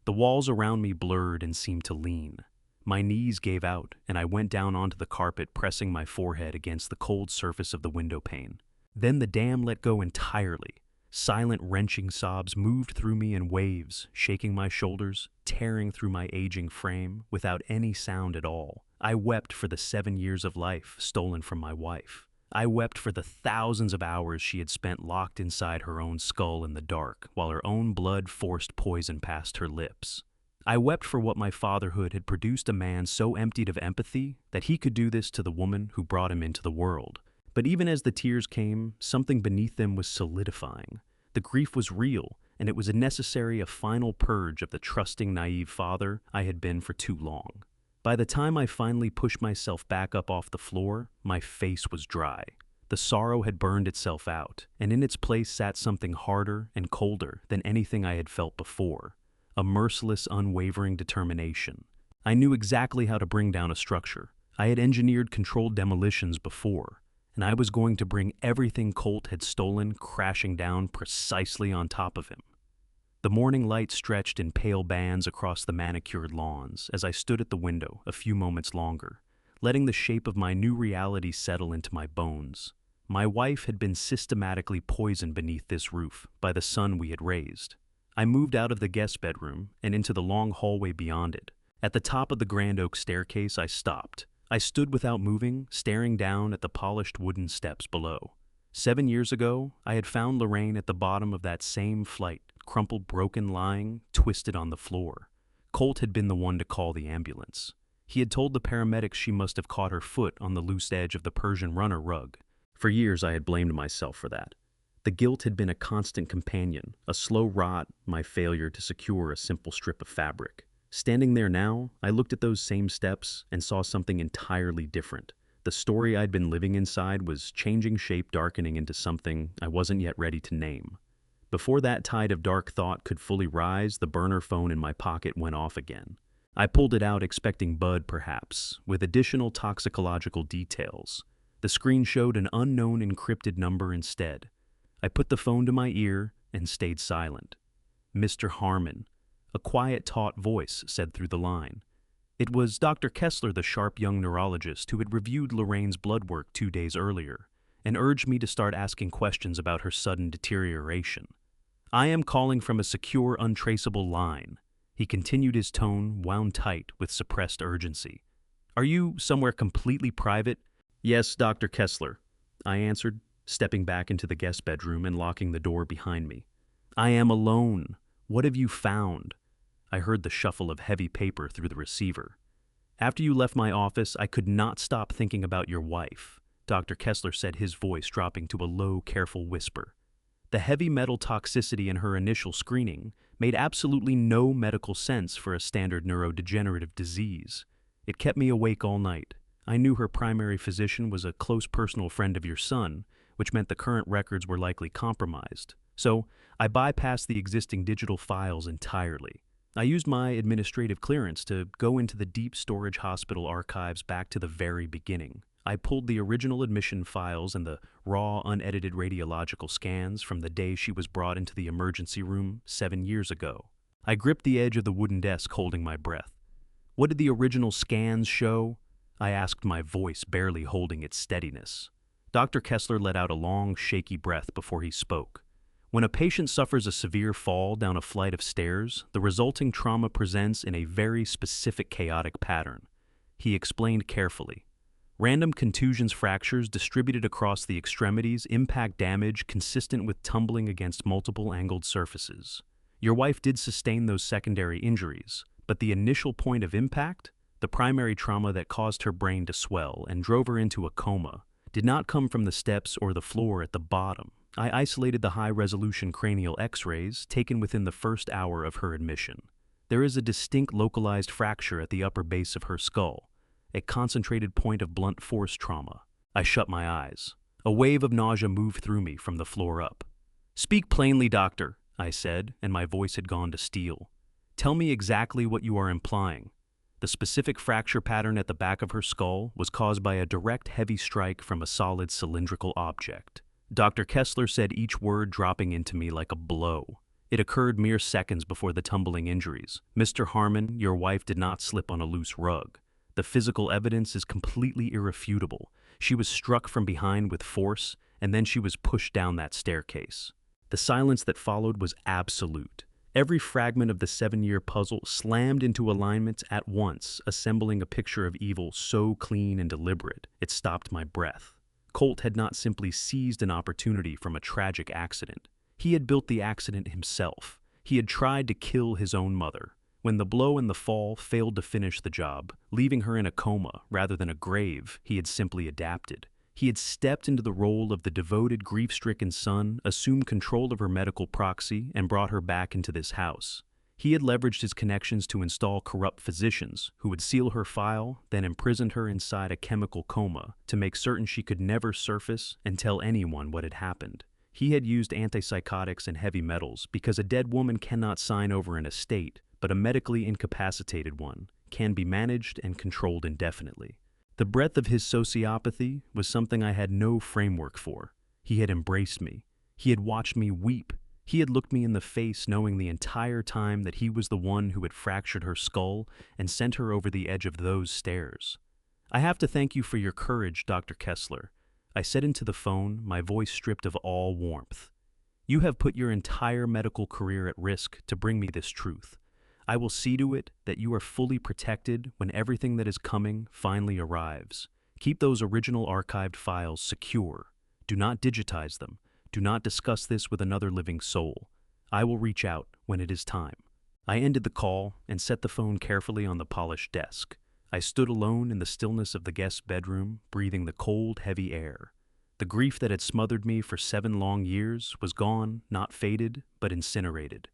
The walls around me blurred and seemed to lean. My knees gave out, and I went down onto the carpet, pressing my forehead against the cold surface of the window pane. Then the dam let go entirely. Silent, wrenching sobs moved through me in waves, shaking my shoulders, tearing through my aging frame, without any sound at all. I wept for the 7 years of life stolen from my wife. I wept for the thousands of hours she had spent locked inside her own skull in the dark, while her own blood forced poison past her lips. I wept for what my fatherhood had produced, a man so emptied of empathy that he could do this to the woman who brought him into the world. But even as the tears came, something beneath them was solidifying. The grief was real, and it was a final purge of the trusting, naive father I had been for too long. By the time I finally pushed myself back up off the floor, my face was dry. The sorrow had burned itself out, and in its place sat something harder and colder than anything I had felt before. A merciless, unwavering determination. I knew exactly how to bring down a structure. I had engineered controlled demolitions before, and I was going to bring everything Colt had stolen crashing down precisely on top of him. The morning light stretched in pale bands across the manicured lawns as I stood at the window a few moments longer, letting the shape of my new reality settle into my bones. My wife had been systematically poisoned beneath this roof by the son we had raised. I moved out of the guest bedroom and into the long hallway beyond it. At the top of the grand oak staircase, I stopped. I stood without moving, staring down at the polished wooden steps below. 7 years ago, I had found Lorraine at the bottom of that same flight, crumpled, broken, lying, twisted on the floor. Colt had been the one to call the ambulance. He had told the paramedics she must have caught her foot on the loose edge of the Persian runner rug. For years, I had blamed myself for that. The guilt had been a constant companion, a slow rot, my failure to secure a simple strip of fabric. Standing there now, I looked at those same steps and saw something entirely different. The story I'd been living inside was changing shape, darkening into something I wasn't yet ready to name. Before that tide of dark thought could fully rise, the burner phone in my pocket went off again. I pulled it out, expecting Bud, perhaps, with additional toxicological details. The screen showed an unknown encrypted number instead. I put the phone to my ear and stayed silent. "Mr. Harmon," a quiet, taut voice said through the line. It was Dr. Kessler, the sharp young neurologist who had reviewed Lorraine's blood work 2 days earlier and urged me to start asking questions about her sudden deterioration. "I am calling from a secure, untraceable line." He continued, his tone wound tight with suppressed urgency. "Are you somewhere completely private?" "Yes, Dr. Kessler," I answered, stepping back into the guest bedroom and locking the door behind me. "I am alone. What have you found?" I heard the shuffle of heavy paper through the receiver. "After you left my office, I could not stop thinking about your wife," Dr. Kessler said, his voice dropping to a low, careful whisper. The heavy metal toxicity in her initial screening made absolutely no medical sense for a standard neurodegenerative disease. It kept me awake all night. I knew her primary physician was a close personal friend of your son, which meant the current records were likely compromised. So I bypassed the existing digital files entirely. I used my administrative clearance to go into the deep storage hospital archives back to the very beginning. I pulled the original admission files and the raw, unedited radiological scans from the day she was brought into the emergency room 7 years ago. I gripped the edge of the wooden desk, holding my breath. What did the original scans show? I asked, my voice barely holding its steadiness. Dr. Kessler let out a long, shaky breath before he spoke. When a patient suffers a severe fall down a flight of stairs, the resulting trauma presents in a very specific chaotic pattern. He explained carefully. Random contusions fractures distributed across the extremities impact damage consistent with tumbling against multiple angled surfaces. Your wife did sustain those secondary injuries, but the initial point of impact, the primary trauma that caused her brain to swell and drove her into a coma, did not come from the steps or the floor at the bottom. I isolated the high-resolution cranial X-rays taken within the first hour of her admission. There is a distinct localized fracture at the upper base of her skull, a concentrated point of blunt force trauma. I shut my eyes. A wave of nausea moved through me from the floor up. "Speak plainly, doctor," I said, and my voice had gone to steel. "Tell me exactly what you are implying." The specific fracture pattern at the back of her skull was caused by a direct heavy strike from a solid cylindrical object. Dr. Kessler said, each word dropping into me like a blow. It occurred mere seconds before the tumbling injuries. "Mr. Harmon, your wife did not slip on a loose rug. The physical evidence is completely irrefutable. She was struck from behind with force, and then she was pushed down that staircase." The silence that followed was absolute. Every fragment of the 7-year puzzle slammed into alignment at once, assembling a picture of evil so clean and deliberate, it stopped my breath. Colt had not simply seized an opportunity from a tragic accident. He had built the accident himself. He had tried to kill his own mother. When the blow and the fall failed to finish the job, leaving her in a coma rather than a grave, he had simply adapted. He had stepped into the role of the devoted, grief-stricken son, assumed control of her medical proxy, and brought her back into this house. He had leveraged his connections to install corrupt physicians who would seal her file, then imprisoned her inside a chemical coma to make certain she could never surface and tell anyone what had happened. He had used antipsychotics and heavy metals because a dead woman cannot sign over an estate, but a medically incapacitated one can be managed and controlled indefinitely. The breadth of his sociopathy was something I had no framework for. He had embraced me. He had watched me weep. He had looked me in the face knowing the entire time that he was the one who had fractured her skull and sent her over the edge of those stairs. "I have to thank you for your courage, Dr. Kessler," I said into the phone, my voice stripped of all warmth. "You have put your entire medical career at risk to bring me this truth. I will see to it that you are fully protected when everything that is coming finally arrives. Keep those original archived files secure. Do not digitize them. Do not discuss this with another living soul. I will reach out when it is time." I ended the call and set the phone carefully on the polished desk. I stood alone in the stillness of the guest's bedroom, breathing the cold, heavy air. The grief that had smothered me for 7 long years was gone, not faded, but incinerated,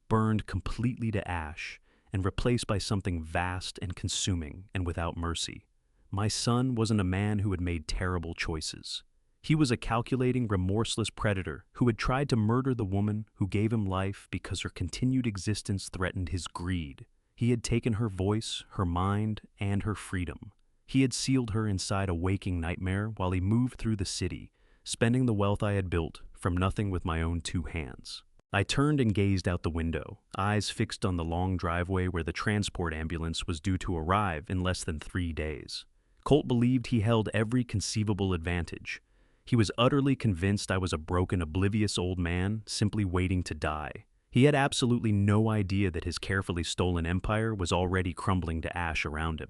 burned completely to ash, and replaced by something vast and consuming and without mercy. My son wasn't a man who had made terrible choices. He was a calculating, remorseless predator who had tried to murder the woman who gave him life because her continued existence threatened his greed. He had taken her voice, her mind, and her freedom. He had sealed her inside a waking nightmare while he moved through the city, spending the wealth I had built from nothing with my own 2 hands. I turned and gazed out the window, eyes fixed on the long driveway where the transport ambulance was due to arrive in less than 3 days. Colt believed he held every conceivable advantage. He was utterly convinced I was a broken, oblivious old man simply waiting to die. He had absolutely no idea that his carefully stolen empire was already crumbling to ash around him.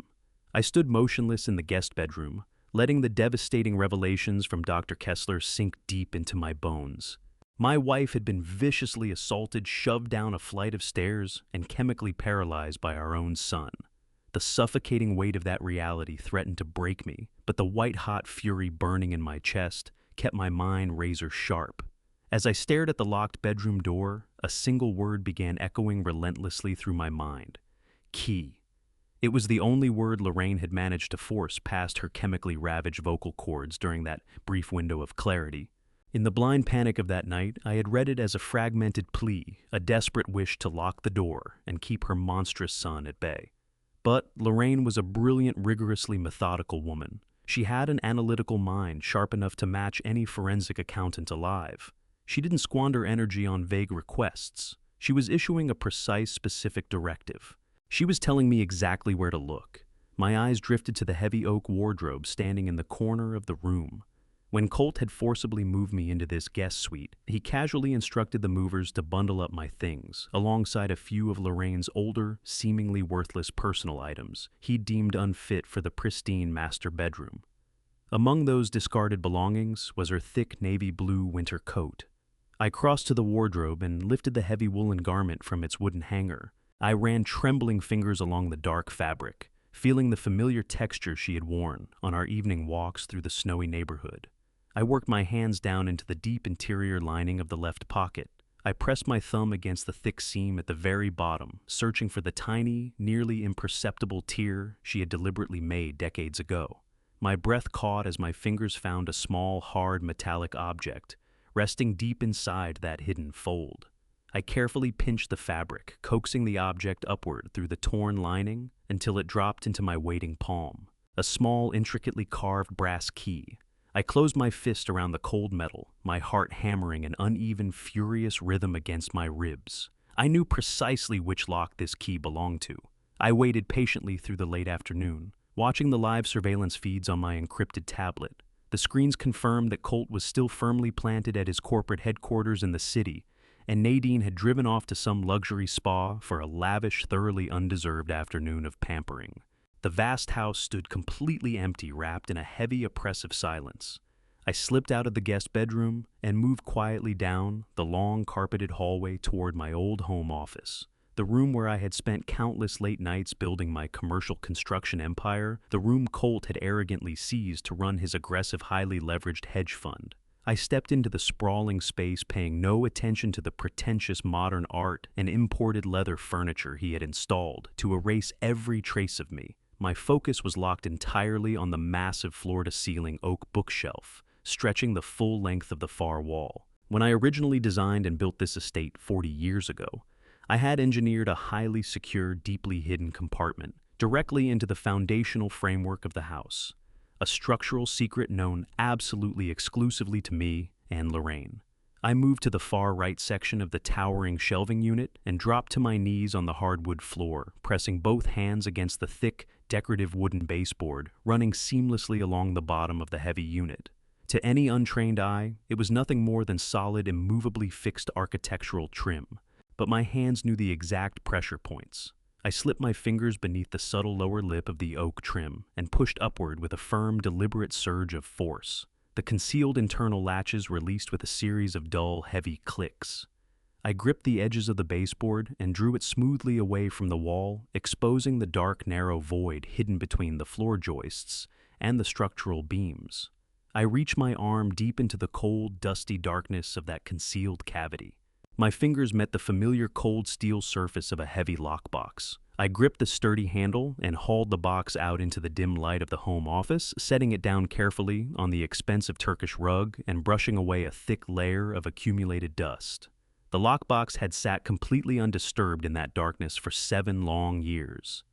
I stood motionless in the guest bedroom, letting the devastating revelations from Dr. Kessler sink deep into my bones. My wife had been viciously assaulted, shoved down a flight of stairs, and chemically paralyzed by our own son. The suffocating weight of that reality threatened to break me, but the white-hot fury burning in my chest kept my mind razor-sharp. As I stared at the locked bedroom door, a single word began echoing relentlessly through my mind. Key. It was the only word Lorraine had managed to force past her chemically ravaged vocal cords during that brief window of clarity. In the blind panic of that night, I had read it as a fragmented plea, a desperate wish to lock the door and keep her monstrous son at bay. But Lorraine was a brilliant, rigorously methodical woman. She had an analytical mind sharp enough to match any forensic accountant alive. She didn't squander energy on vague requests. She was issuing a precise, specific directive. She was telling me exactly where to look. My eyes drifted to the heavy oak wardrobe standing in the corner of the room. When Colt had forcibly moved me into this guest suite, he casually instructed the movers to bundle up my things, alongside a few of Lorraine's older, seemingly worthless personal items he deemed unfit for the pristine master bedroom. Among those discarded belongings was her thick navy blue winter coat. I crossed to the wardrobe and lifted the heavy woolen garment from its wooden hanger. I ran trembling fingers along the dark fabric, feeling the familiar texture she had worn on our evening walks through the snowy neighborhood. I worked my hands down into the deep interior lining of the left pocket. I pressed my thumb against the thick seam at the very bottom, searching for the tiny, nearly imperceptible tear she had deliberately made decades ago. My breath caught as my fingers found a small, hard, metallic object, resting deep inside that hidden fold. I carefully pinched the fabric, coaxing the object upward through the torn lining until it dropped into my waiting palm. A small, intricately carved brass key. I closed my fist around the cold metal, my heart hammering an uneven, furious rhythm against my ribs. I knew precisely which lock this key belonged to. I waited patiently through the late afternoon, watching the live surveillance feeds on my encrypted tablet. The screens confirmed that Colt was still firmly planted at his corporate headquarters in the city, and Nadine had driven off to some luxury spa for a lavish, thoroughly undeserved afternoon of pampering. The vast house stood completely empty, wrapped in a heavy, oppressive silence. I slipped out of the guest bedroom and moved quietly down the long, carpeted hallway toward my old home office. The room where I had spent countless late nights building my commercial construction empire, the room Colt had arrogantly seized to run his aggressive, highly leveraged hedge fund. I stepped into the sprawling space, paying no attention to the pretentious modern art and imported leather furniture he had installed to erase every trace of me. My focus was locked entirely on the massive floor-to-ceiling oak bookshelf, stretching the full length of the far wall. When I originally designed and built this estate 40 years ago, I had engineered a highly secure, deeply hidden compartment directly into the foundational framework of the house, a structural secret known absolutely exclusively to me and Lorraine. I moved to the far right section of the towering shelving unit and dropped to my knees on the hardwood floor, pressing both hands against the thick, decorative wooden baseboard running seamlessly along the bottom of the heavy unit. To any untrained eye, it was nothing more than solid, immovably fixed architectural trim, but my hands knew the exact pressure points. I slipped my fingers beneath the subtle lower lip of the oak trim and pushed upward with a firm, deliberate surge of force. The concealed internal latches released with a series of dull, heavy clicks. I gripped the edges of the baseboard and drew it smoothly away from the wall, exposing the dark, narrow void hidden between the floor joists and the structural beams. I reached my arm deep into the cold, dusty darkness of that concealed cavity. My fingers met the familiar cold steel surface of a heavy lockbox. I gripped the sturdy handle and hauled the box out into the dim light of the home office, setting it down carefully on the expensive Turkish rug and brushing away a thick layer of accumulated dust. The lockbox had sat completely undisturbed in that darkness for 7 long years.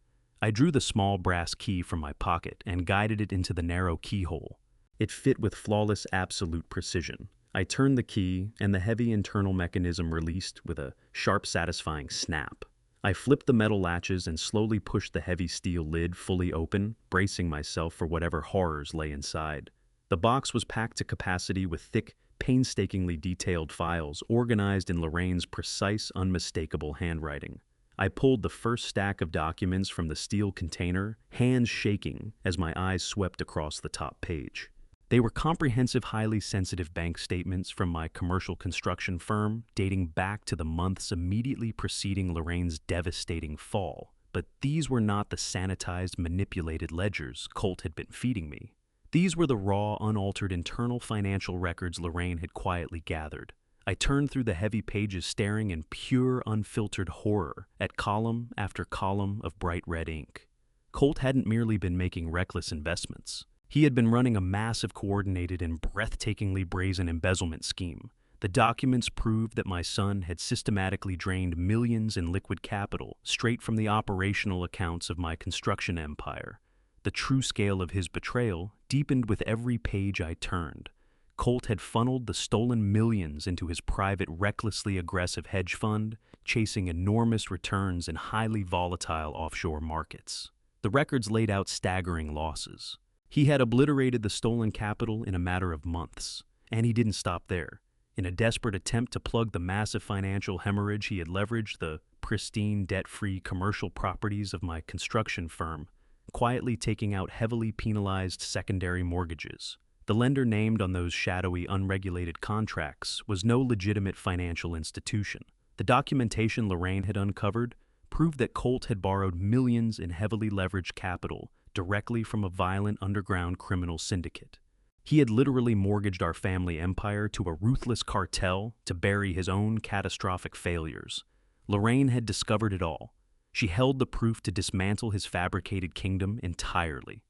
I drew the small brass key from my pocket and guided it into the narrow keyhole. It fit with flawless, absolute precision. I turned the key, and the heavy internal mechanism released with a sharp, satisfying snap. I flipped the metal latches and slowly pushed the heavy steel lid fully open, bracing myself for whatever horrors lay inside. The box was packed to capacity with thick, painstakingly detailed files organized in Lorraine's precise, unmistakable handwriting. I pulled the first stack of documents from the steel container, hands shaking as my eyes swept across the top page. They were comprehensive, highly sensitive bank statements from my commercial construction firm, dating back to the months immediately preceding Lorraine's devastating fall. But these were not the sanitized, manipulated ledgers Colt had been feeding me. These were the raw, unaltered internal financial records Lorraine had quietly gathered. I turned through the heavy pages, staring in pure, unfiltered horror at column after column of bright red ink. Colt hadn't merely been making reckless investments. He had been running a massive, coordinated, and breathtakingly brazen embezzlement scheme. The documents proved that my son had systematically drained millions in liquid capital straight from the operational accounts of my construction empire. The true scale of his betrayal deepened with every page I turned. Colt had funneled the stolen millions into his private, recklessly aggressive hedge fund, chasing enormous returns in highly volatile offshore markets. The records laid out staggering losses. He had obliterated the stolen capital in a matter of months, and he didn't stop there. In a desperate attempt to plug the massive financial hemorrhage, he had leveraged the pristine, debt-free commercial properties of my construction firm, quietly taking out heavily penalized secondary mortgages. The lender named on those shadowy, unregulated contracts was no legitimate financial institution. The documentation Lorraine had uncovered proved that Colt had borrowed millions in heavily leveraged capital directly from a violent underground criminal syndicate. He had literally mortgaged our family empire to a ruthless cartel to bury his own catastrophic failures. Lorraine had discovered it all. She held the proof to dismantle his fabricated kingdom entirely.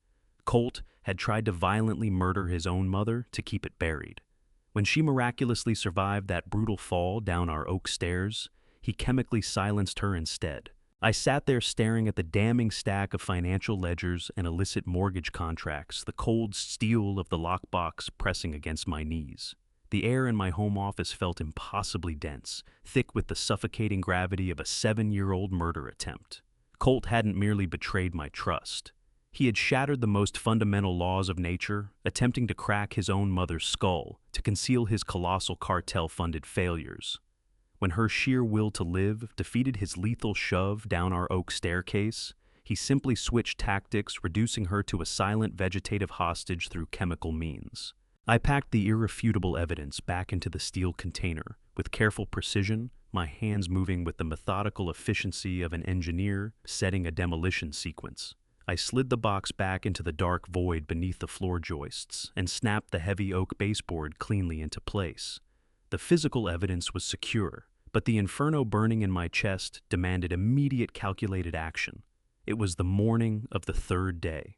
Colt had tried to violently murder his own mother to keep it buried. When she miraculously survived that brutal fall down our oak stairs, he chemically silenced her instead. I sat there staring at the damning stack of financial ledgers and illicit mortgage contracts, the cold steel of the lockbox pressing against my knees. The air in my home office felt impossibly dense, thick with the suffocating gravity of a 7-year-old murder attempt. Colt hadn't merely betrayed my trust. He had shattered the most fundamental laws of nature, attempting to crack his own mother's skull to conceal his colossal cartel-funded failures. When her sheer will to live defeated his lethal shove down our oak staircase, he simply switched tactics, reducing her to a silent vegetative hostage through chemical means. I packed the irrefutable evidence back into the steel container, with careful precision, my hands moving with the methodical efficiency of an engineer setting a demolition sequence. I slid the box back into the dark void beneath the floor joists and snapped the heavy oak baseboard cleanly into place. The physical evidence was secure, but the inferno burning in my chest demanded immediate calculated action. It was the morning of the third day.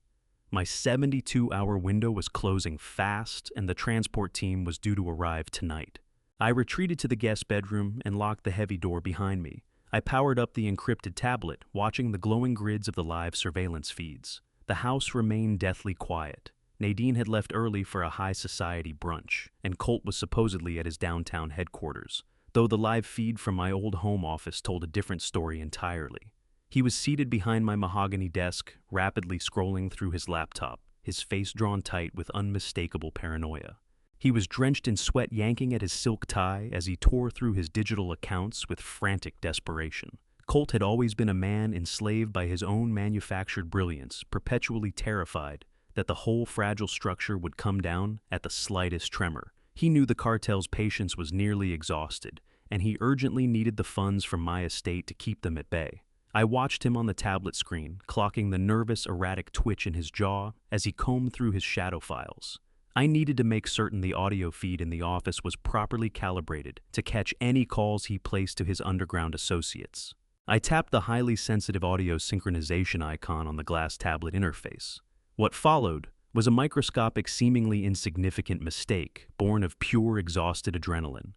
My 72-hour window was closing fast, and the transport team was due to arrive tonight. I retreated to the guest bedroom and locked the heavy door behind me. I powered up the encrypted tablet, watching the glowing grids of the live surveillance feeds. The house remained deathly quiet. Nadine had left early for a high society brunch, and Colt was supposedly at his downtown headquarters, though the live feed from my old home office told a different story entirely. He was seated behind my mahogany desk, rapidly scrolling through his laptop, his face drawn tight with unmistakable paranoia. He was drenched in sweat, yanking at his silk tie as he tore through his digital accounts with frantic desperation. Colt had always been a man enslaved by his own manufactured brilliance, perpetually terrified that the whole fragile structure would come down at the slightest tremor. He knew the cartel's patience was nearly exhausted, and he urgently needed the funds from my estate to keep them at bay. I watched him on the tablet screen, clocking the nervous, erratic twitch in his jaw as he combed through his shadow files. I needed to make certain the audio feed in the office was properly calibrated to catch any calls he placed to his underground associates. I tapped the highly sensitive audio synchronization icon on the glass tablet interface. What followed was a microscopic, seemingly insignificant mistake born of pure, exhausted adrenaline.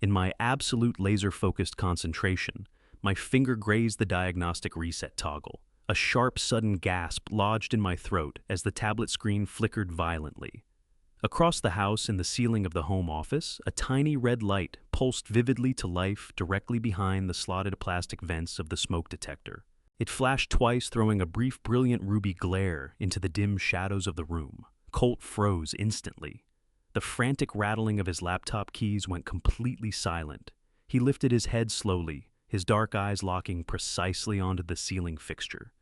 In my absolute laser-focused concentration, my finger grazed the diagnostic reset toggle. A sharp, sudden gasp lodged in my throat as the tablet screen flickered violently. Across the house, in the ceiling of the home office, a tiny red light pulsed vividly to life directly behind the slotted plastic vents of the smoke detector. It flashed twice, throwing a brief, brilliant ruby glare into the dim shadows of the room. Colt froze instantly. The frantic rattling of his laptop keys went completely silent. He lifted his head slowly, his dark eyes locking precisely onto the ceiling fixture.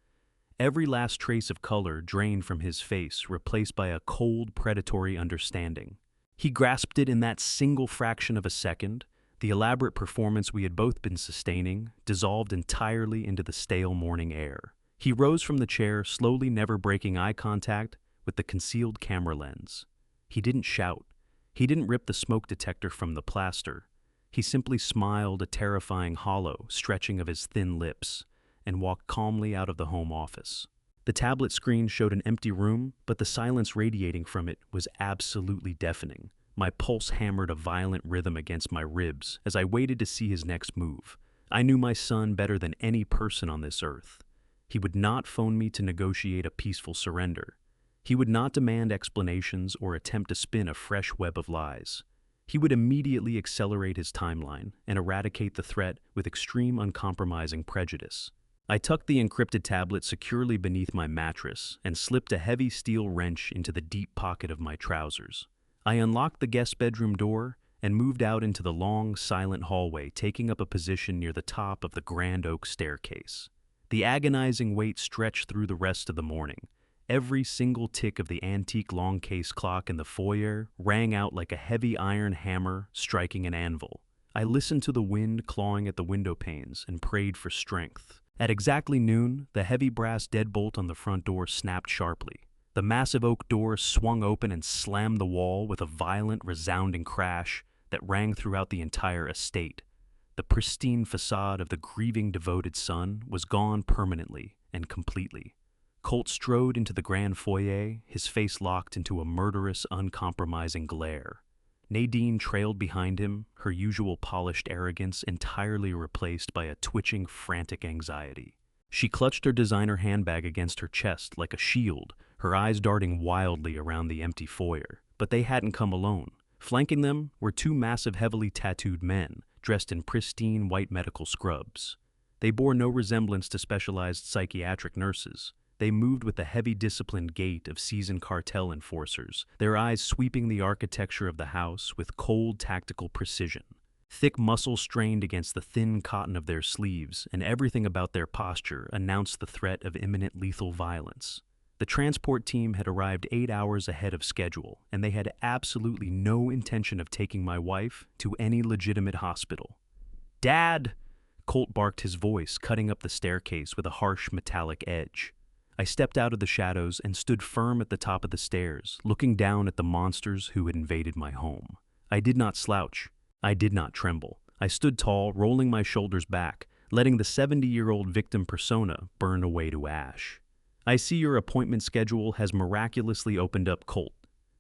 Every last trace of color drained from his face, replaced by a cold, predatory understanding. He grasped it in that single fraction of a second. The elaborate performance we had both been sustaining dissolved entirely into the stale morning air. He rose from the chair, slowly, never breaking eye contact with the concealed camera lens. He didn't shout. He didn't rip the smoke detector from the plaster. He simply smiled, a terrifying hollow stretching of his thin lips, and walked calmly out of the home office. The tablet screen showed an empty room, but the silence radiating from it was absolutely deafening. My pulse hammered a violent rhythm against my ribs as I waited to see his next move. I knew my son better than any person on this earth. He would not phone me to negotiate a peaceful surrender. He would not demand explanations or attempt to spin a fresh web of lies. He would immediately accelerate his timeline and eradicate the threat with extreme uncompromising prejudice. I tucked the encrypted tablet securely beneath my mattress and slipped a heavy steel wrench into the deep pocket of my trousers. I unlocked the guest bedroom door and moved out into the long, silent hallway, taking up a position near the top of the grand oak staircase. The agonizing wait stretched through the rest of the morning. Every single tick of the antique long case clock in the foyer rang out like a heavy iron hammer striking an anvil. I listened to the wind clawing at the window panes and prayed for strength. At exactly noon, the heavy brass deadbolt on the front door snapped sharply. The massive oak door swung open and slammed the wall with a violent, resounding crash that rang throughout the entire estate. The pristine facade of the grieving, devoted son was gone permanently and completely. Colt strode into the grand foyer, his face locked into a murderous, uncompromising glare. Nadine trailed behind him, her usual polished arrogance entirely replaced by a twitching, frantic anxiety. She clutched her designer handbag against her chest like a shield, her eyes darting wildly around the empty foyer. But they hadn't come alone. Flanking them were two massive, heavily tattooed men, dressed in pristine white medical scrubs. They bore no resemblance to specialized psychiatric nurses. They moved with the heavy, disciplined gait of seasoned cartel enforcers, their eyes sweeping the architecture of the house with cold, tactical precision. Thick muscles strained against the thin cotton of their sleeves, and everything about their posture announced the threat of imminent lethal violence. The transport team had arrived 8 hours ahead of schedule, and they had absolutely no intention of taking my wife to any legitimate hospital. "Dad!" Colt barked, his voice cutting up the staircase with a harsh, metallic edge. I stepped out of the shadows and stood firm at the top of the stairs, looking down at the monsters who had invaded my home. I did not slouch. I did not tremble. I stood tall, rolling my shoulders back, letting the 70-year-old victim persona burn away to ash. "I see your appointment schedule has miraculously opened up, Colt."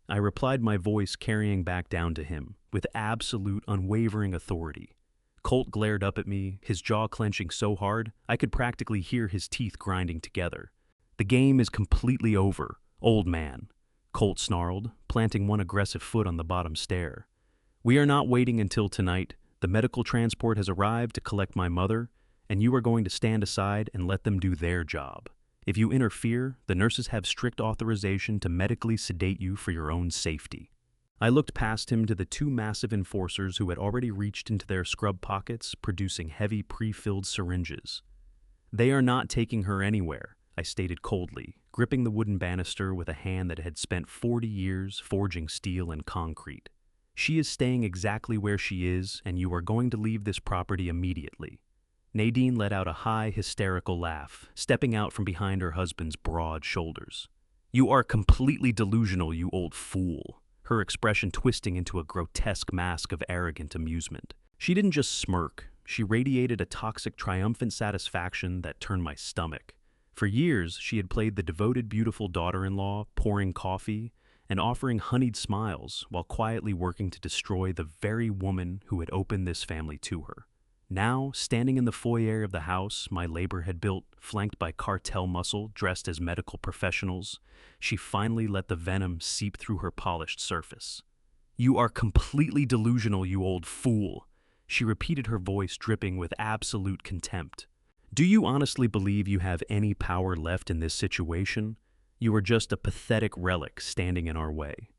I replied, my voice carrying back down to him, with absolute, unwavering authority. Colt glared up at me, his jaw clenching so hard I could practically hear his teeth grinding together. "The game is completely over, old man," Colt snarled, planting one aggressive foot on the bottom stair. "We are not waiting until tonight. The medical transport has arrived to collect my mother, and you are going to stand aside and let them do their job. If you interfere, the nurses have strict authorization to medically sedate you for your own safety." I looked past him to the two massive enforcers who had already reached into their scrub pockets, producing heavy, pre-filled syringes. "They are not taking her anywhere," I stated coldly, gripping the wooden banister with a hand that had spent 40 years forging steel and concrete. "She is staying exactly where she is, and you are going to leave this property immediately." Nadine let out a high, hysterical laugh, stepping out from behind her husband's broad shoulders. "You are completely delusional, you old fool," her expression twisting into a grotesque mask of arrogant amusement. She didn't just smirk, she radiated a toxic, triumphant satisfaction that turned my stomach. For years, she had played the devoted, beautiful daughter-in-law, pouring coffee and offering honeyed smiles while quietly working to destroy the very woman who had opened this family to her. Now, standing in the foyer of the house my labor had built, flanked by cartel muscle dressed as medical professionals, she finally let the venom seep through her polished surface. "You are completely delusional, you old fool," she repeated, her voice dripping with absolute contempt. "Do you honestly believe you have any power left in this situation? You are just a pathetic relic standing in our way."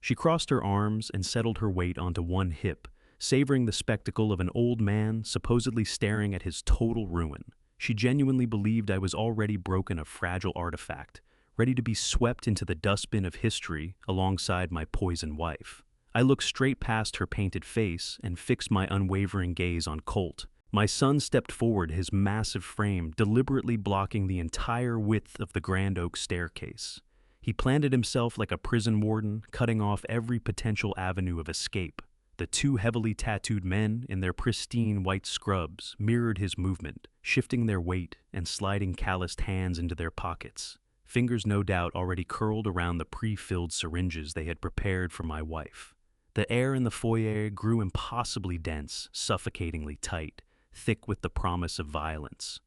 She crossed her arms and settled her weight onto one hip, savoring the spectacle of an old man supposedly staring at his total ruin. She genuinely believed I was already broken, a fragile artifact, ready to be swept into the dustbin of history alongside my poison wife. I looked straight past her painted face and fixed my unwavering gaze on Colt. My son stepped forward, his massive frame deliberately blocking the entire width of the grand oak staircase. He planted himself like a prison warden, cutting off every potential avenue of escape. The two heavily tattooed men in their pristine white scrubs mirrored his movement, shifting their weight and sliding calloused hands into their pockets, fingers no doubt already curled around the pre-filled syringes they had prepared for my wife. The air in the foyer grew impossibly dense, suffocatingly tight, thick with the promise of violence.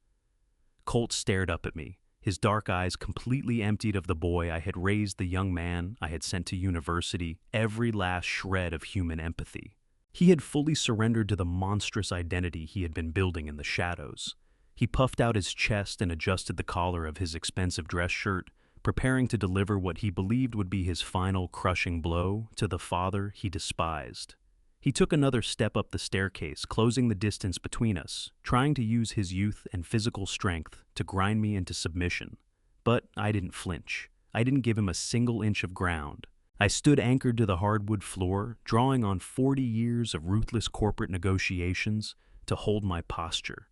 Colt stared up at me, his dark eyes completely emptied of the boy I had raised, the young man I had sent to university, every last shred of human empathy. He had fully surrendered to the monstrous identity he had been building in the shadows. He puffed out his chest and adjusted the collar of his expensive dress shirt, preparing to deliver what he believed would be his final crushing blow to the father he despised. He took another step up the staircase, closing the distance between us, trying to use his youth and physical strength to grind me into submission. But I didn't flinch. I didn't give him a single inch of ground. I stood anchored to the hardwood floor, drawing on 40 years of ruthless corporate negotiations to hold my posture.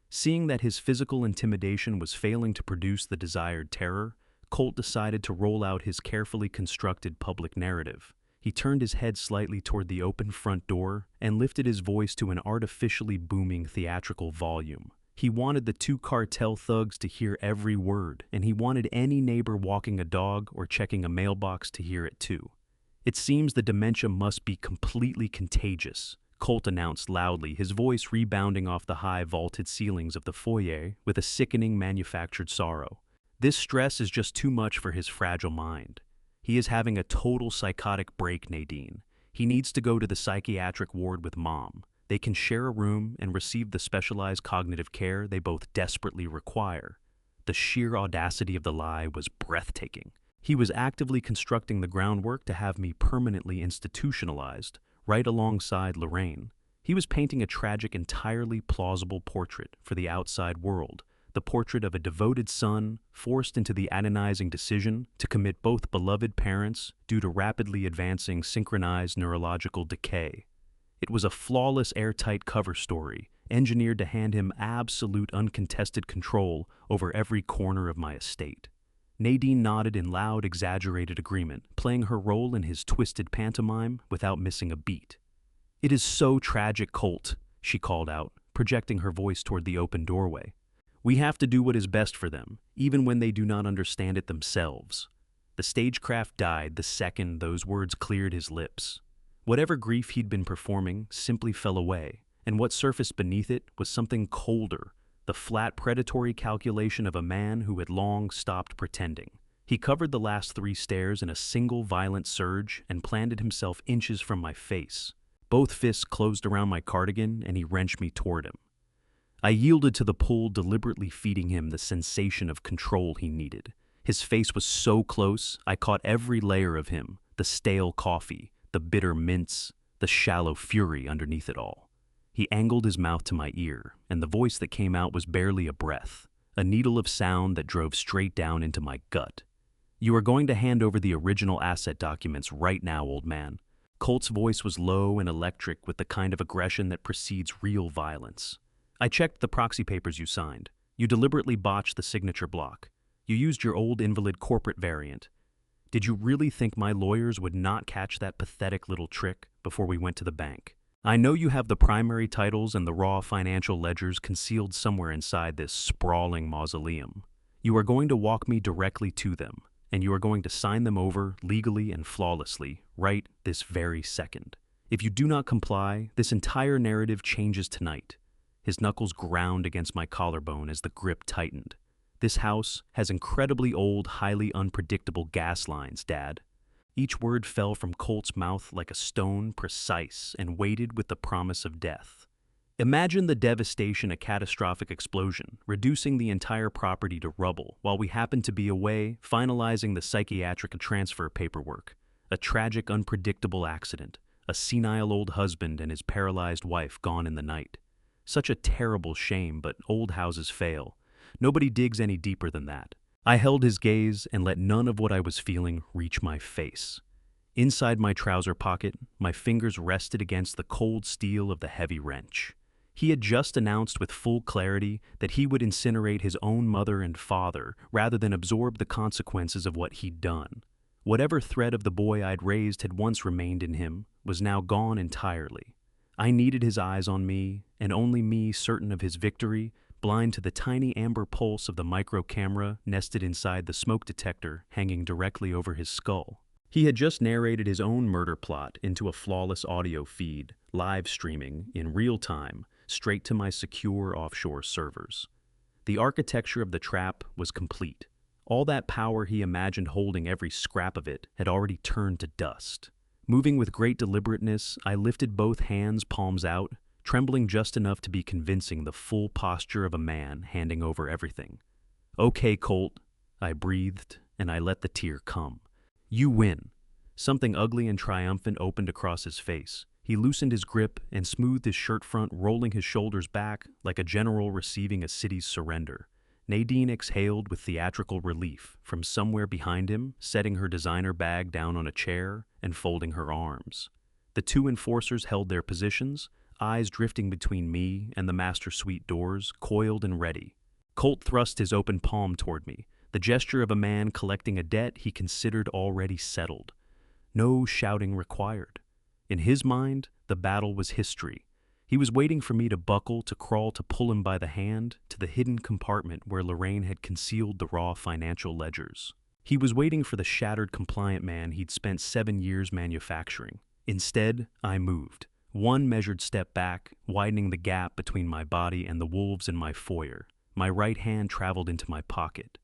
Seeing that his physical intimidation was failing to produce the desired terror, Colt decided to roll out his carefully constructed public narrative. He turned his head slightly toward the open front door and lifted his voice to an artificially booming theatrical volume. He wanted the two cartel thugs to hear every word, and he wanted any neighbor walking a dog or checking a mailbox to hear it too. "It seems the dementia must be completely contagious," Colt announced loudly, his voice rebounding off the high vaulted ceilings of the foyer with a sickening manufactured sorrow. "This stress is just too much for his fragile mind. He is having a total psychotic break, Nadine. He needs to go to the psychiatric ward with Mom. They can share a room and receive the specialized cognitive care they both desperately require." The sheer audacity of the lie was breathtaking. He was actively constructing the groundwork to have me permanently institutionalized, right alongside Lorraine. He was painting a tragic, entirely plausible portrait for the outside world, the portrait of a devoted son forced into the agonizing decision to commit both beloved parents due to rapidly advancing synchronized neurological decay. It was a flawless, airtight cover story, engineered to hand him absolute, uncontested control over every corner of my estate. Nadine nodded in loud, exaggerated agreement, playing her role in his twisted pantomime without missing a beat. "It is so tragic, Colt," she called out, projecting her voice toward the open doorway. "We have to do what is best for them, even when they do not understand it themselves." The stagecraft died the second those words cleared his lips. Whatever grief he'd been performing simply fell away, and what surfaced beneath it was something colder, the flat, predatory calculation of a man who had long stopped pretending. He covered the last 3 stairs in a single violent surge and planted himself inches from my face. Both fists closed around my cardigan, and he wrenched me toward him. I yielded to the pull, deliberately feeding him the sensation of control he needed. His face was so close, I caught every layer of him, the stale coffee, the bitter mints, the shallow fury underneath it all. He angled his mouth to my ear, and the voice that came out was barely a breath, a needle of sound that drove straight down into my gut. "You are going to hand over the original asset documents right now, old man." Colt's voice was low and electric with the kind of aggression that precedes real violence. "I checked the proxy papers you signed. You deliberately botched the signature block. You used your old invalid corporate variant. Did you really think my lawyers would not catch that pathetic little trick before we went to the bank? I know you have the primary titles and the raw financial ledgers concealed somewhere inside this sprawling mausoleum. You are going to walk me directly to them, and you are going to sign them over legally and flawlessly right this very second. If you do not comply, this entire narrative changes tonight." His knuckles ground against my collarbone as the grip tightened. "This house has incredibly old, highly unpredictable gas lines, Dad." Each word fell from Colt's mouth like a stone, precise and weighted with the promise of death. "Imagine the devastation, a catastrophic explosion, reducing the entire property to rubble while we happen to be away finalizing the psychiatric transfer paperwork. A tragic, unpredictable accident, a senile old husband and his paralyzed wife gone in the night. Such a terrible shame, but old houses fail. Nobody digs any deeper than that." I held his gaze and let none of what I was feeling reach my face. Inside my trouser pocket, my fingers rested against the cold steel of the heavy wrench. He had just announced with full clarity that he would incinerate his own mother and father rather than absorb the consequences of what he'd done. Whatever thread of the boy I'd raised had once remained in him was now gone entirely. I needed his eyes on me, and only me certain of his victory, blind to the tiny amber pulse of the micro camera nested inside the smoke detector hanging directly over his skull. He had just narrated his own murder plot into a flawless audio feed, live streaming in real time, straight to my secure offshore servers. The architecture of the trap was complete. All that power he imagined holding every scrap of it had already turned to dust. Moving with great deliberateness, I lifted both hands, palms out, trembling just enough to be convincing the full posture of a man handing over everything. "Okay, Colt," I breathed, and I let the tear come. "You win." Something ugly and triumphant opened across his face. He loosened his grip and smoothed his shirt front, rolling his shoulders back like a general receiving a city's surrender. Nadine exhaled with theatrical relief from somewhere behind him, setting her designer bag down on a chair and folding her arms. The two enforcers held their positions, eyes drifting between me and the master suite doors, coiled and ready. Colt thrust his open palm toward me, the gesture of a man collecting a debt he considered already settled. No shouting required. In his mind, the battle was history. He was waiting for me to buckle, to crawl, to pull him by the hand to the hidden compartment where Lorraine had concealed the raw financial ledgers. He was waiting for the shattered compliant man he'd spent 7 years manufacturing. Instead, I moved. One measured step back, widening the gap between my body and the wolves in my foyer. My right hand traveled into my pocket.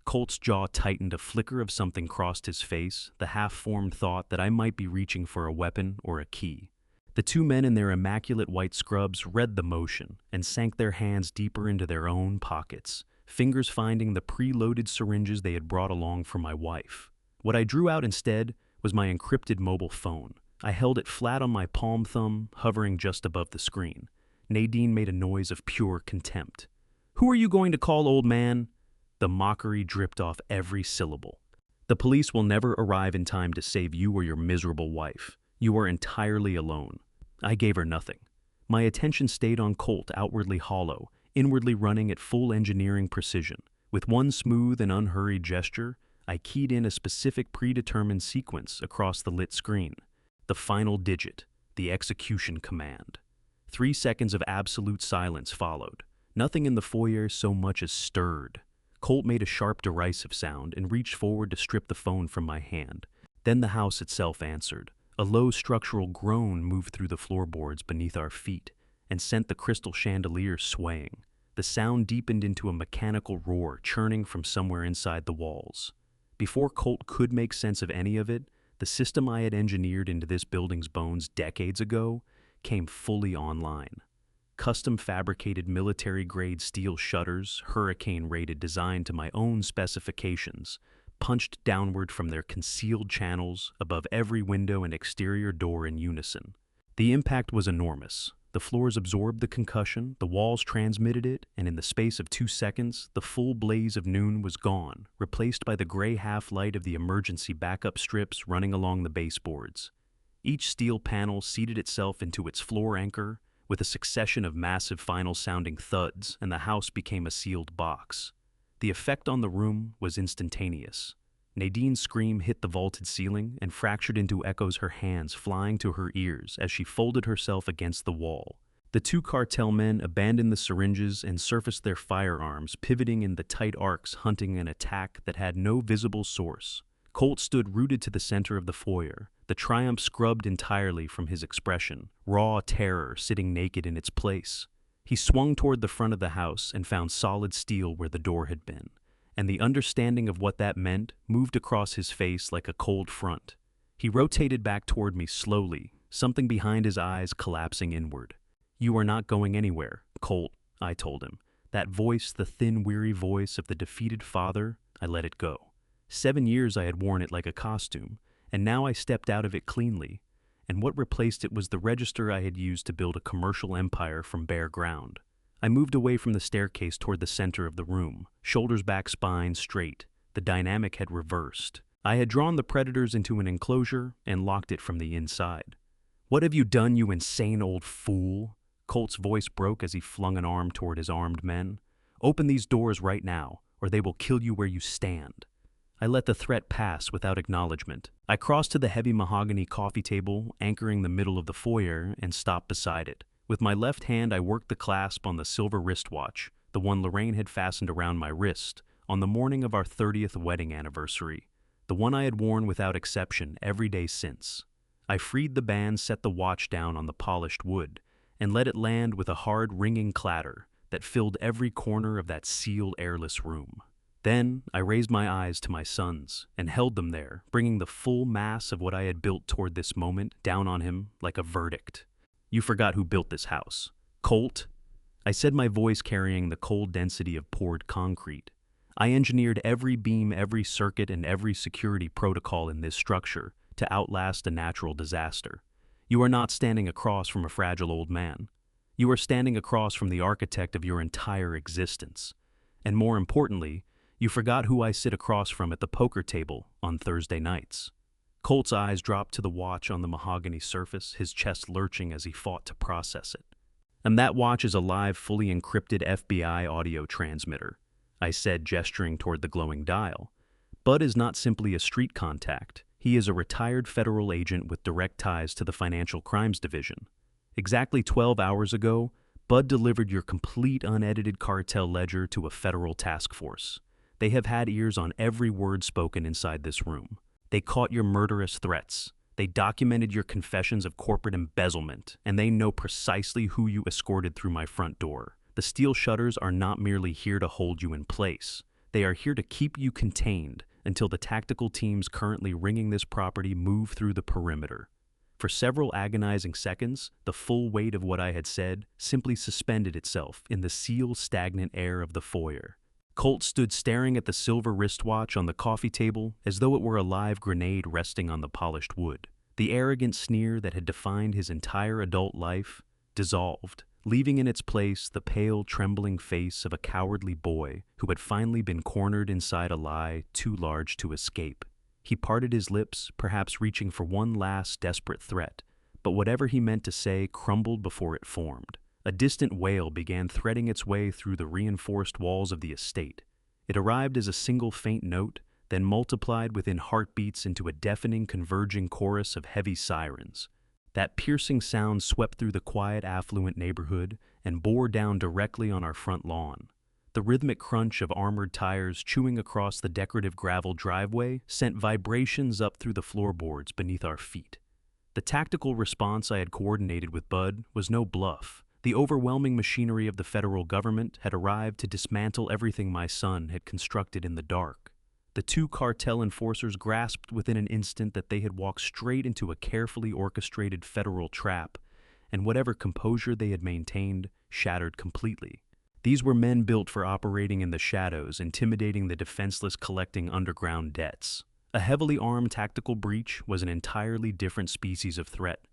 Colt's jaw tightened, a flicker of something crossed his face, the half-formed thought that I might be reaching for a weapon or a key. The two men in their immaculate white scrubs read the motion and sank their hands deeper into their own pockets, fingers finding the preloaded syringes they had brought along for my wife. What I drew out instead was my encrypted mobile phone. I held it flat on my palm thumb, hovering just above the screen. Nadine made a noise of pure contempt. "Who are you going to call, old man?" The mockery dripped off every syllable. "The police will never arrive in time to save you or your miserable wife. You are entirely alone." I gave her nothing. My attention stayed on Colt, outwardly hollow, inwardly running at full engineering precision. With one smooth and unhurried gesture, I keyed in a specific predetermined sequence across the lit screen. The final digit, the execution command. 3 seconds of absolute silence followed. Nothing in the foyer so much as stirred. Colt made a sharp, derisive sound and reached forward to strip the phone from my hand. Then the house itself answered. A low structural groan moved through the floorboards beneath our feet and sent the crystal chandelier swaying. The sound deepened into a mechanical roar churning from somewhere inside the walls. Before Colt could make sense of any of it, the system I had engineered into this building's bones decades ago came fully online. Custom-fabricated military-grade steel shutters, hurricane-rated designed to my own specifications, punched downward from their concealed channels above every window and exterior door in unison. The impact was enormous. The floors absorbed the concussion, the walls transmitted it, and in the space of 2 seconds, the full blaze of noon was gone, replaced by the gray half-light of the emergency backup strips running along the baseboards. Each steel panel seated itself into its floor anchor, with a succession of massive final-sounding thuds, and the house became a sealed box. The effect on the room was instantaneous. Nadine's scream hit the vaulted ceiling and fractured into echoes, her hands flying to her ears as she folded herself against the wall. The two cartel men abandoned the syringes and surfaced their firearms, pivoting in the tight arcs, hunting an attack that had no visible source. Colt stood rooted to the center of the foyer, the triumph scrubbed entirely from his expression, raw terror sitting naked in its place. He swung toward the front of the house and found solid steel where the door had been, and the understanding of what that meant moved across his face like a cold front. He rotated back toward me slowly, something behind his eyes collapsing inward. "You are not going anywhere, Colt," I told him. That voice, the thin, weary voice of the defeated father, I let it go. 7 years I had worn it like a costume, and now I stepped out of it cleanly, and what replaced it was the register I had used to build a commercial empire from bare ground. I moved away from the staircase toward the center of the room, shoulders back, spine straight. The dynamic had reversed. I had drawn the predators into an enclosure and locked it from the inside. "What have you done, you insane old fool?" Colt's voice broke as he flung an arm toward his armed men. "Open these doors right now, or they will kill you where you stand." I let the threat pass without acknowledgement. I crossed to the heavy mahogany coffee table, anchoring the middle of the foyer, and stopped beside it. With my left hand, I worked the clasp on the silver wristwatch, the one Lorraine had fastened around my wrist, on the morning of our 30th wedding anniversary, the one I had worn without exception every day since. I freed the band, set the watch down on the polished wood, and let it land with a hard, ringing clatter, that filled every corner of that sealed, airless room. Then I raised my eyes to my son's and held them there, bringing the full mass of what I had built toward this moment down on him like a verdict. "You forgot who built this house. Colt?" I said, my voice carrying the cold density of poured concrete. "I engineered every beam, every circuit, and every security protocol in this structure to outlast a natural disaster. You are not standing across from a fragile old man. You are standing across from the architect of your entire existence. And more importantly, you forgot who I sit across from at the poker table on Thursday nights." Colt's eyes dropped to the watch on the mahogany surface, his chest lurching as he fought to process it. "And that watch is a live, fully encrypted FBI audio transmitter," I said, gesturing toward the glowing dial. "Bud is not simply a street contact. He is a retired federal agent with direct ties to the Financial Crimes Division. Exactly 12 hours ago, Bud delivered your complete unedited cartel ledger to a federal task force. They have had ears on every word spoken inside this room. They caught your murderous threats. They documented your confessions of corporate embezzlement, and they know precisely who you escorted through my front door. The steel shutters are not merely here to hold you in place. They are here to keep you contained until the tactical teams currently ringing this property move through the perimeter." For several agonizing seconds, the full weight of what I had said simply suspended itself in the sealed, stagnant air of the foyer. Colt stood staring at the silver wristwatch on the coffee table as though it were a live grenade resting on the polished wood. The arrogant sneer that had defined his entire adult life dissolved, leaving in its place the pale, trembling face of a cowardly boy who had finally been cornered inside a lie too large to escape. He parted his lips, perhaps reaching for one last desperate threat, but whatever he meant to say crumbled before it formed. A distant wail began threading its way through the reinforced walls of the estate. It arrived as a single faint note, then multiplied within heartbeats into a deafening, converging chorus of heavy sirens. That piercing sound swept through the quiet, affluent neighborhood and bore down directly on our front lawn. The rhythmic crunch of armored tires chewing across the decorative gravel driveway sent vibrations up through the floorboards beneath our feet. The tactical response I had coordinated with Bud was no bluff. The overwhelming machinery of the federal government had arrived to dismantle everything my son had constructed in the dark. The two cartel enforcers grasped within an instant that they had walked straight into a carefully orchestrated federal trap, and whatever composure they had maintained shattered completely. These were men built for operating in the shadows, intimidating the defenseless, collecting underground debts. A heavily armed tactical breach was an entirely different species of threat.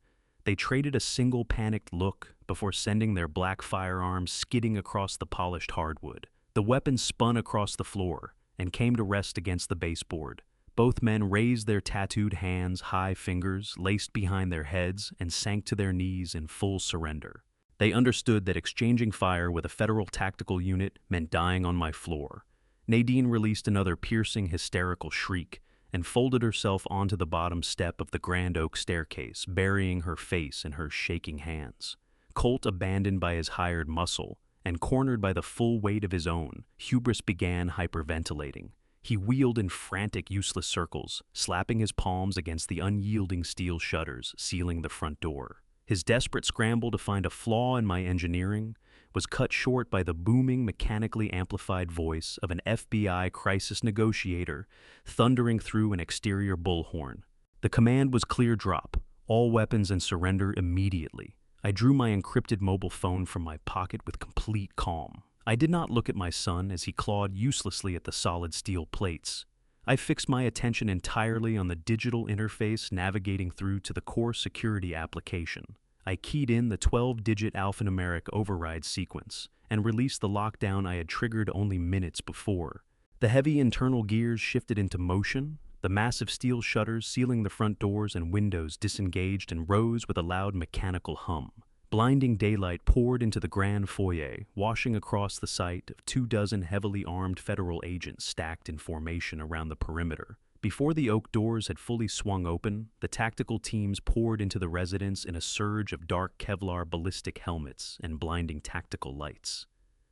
They traded a single panicked look before sending their black firearms skidding across the polished hardwood. The weapons spun across the floor and came to rest against the baseboard. Both men raised their tattooed hands, high fingers laced behind their heads, and sank to their knees in full surrender. They understood that exchanging fire with a federal tactical unit meant dying on my floor. Nadine released another piercing, hysterical shriek and folded herself onto the bottom step of the grand oak staircase, burying her face in her shaking hands. Colt, abandoned by his hired muscle and cornered by the full weight of his own, hubris began hyperventilating. He wheeled in frantic, useless circles, slapping his palms against the unyielding steel shutters sealing the front door. His desperate scramble to find a flaw in my engineering was cut short by the booming, mechanically amplified voice of an FBI crisis negotiator thundering through an exterior bullhorn. The command was clear drop, all weapons and surrender immediately. I drew my encrypted mobile phone from my pocket with complete calm. I did not look at my son as he clawed uselessly at the solid steel plates. I fixed my attention entirely on the digital interface navigating through to the core security application. I keyed in the 12-digit alphanumeric override sequence and released the lockdown I had triggered only minutes before. The heavy internal gears shifted into motion, the massive steel shutters sealing the front doors and windows disengaged and rose with a loud mechanical hum. Blinding daylight poured into the grand foyer, washing across the site of 24 heavily armed federal agents stacked in formation around the perimeter. Before the oak doors had fully swung open, the tactical teams poured into the residence in a surge of dark Kevlar ballistic helmets and blinding tactical lights.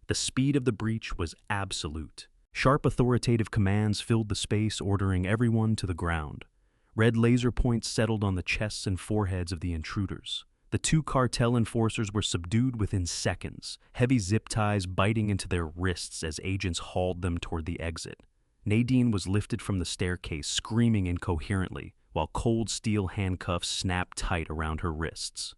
The speed of the breach was absolute. Sharp authoritative commands filled the space, ordering everyone to the ground. Red laser points settled on the chests and foreheads of the intruders. The two cartel enforcers were subdued within seconds, heavy zip ties biting into their wrists as agents hauled them toward the exit. Nadine was lifted from the staircase, screaming incoherently, while cold steel handcuffs snapped tight around her wrists.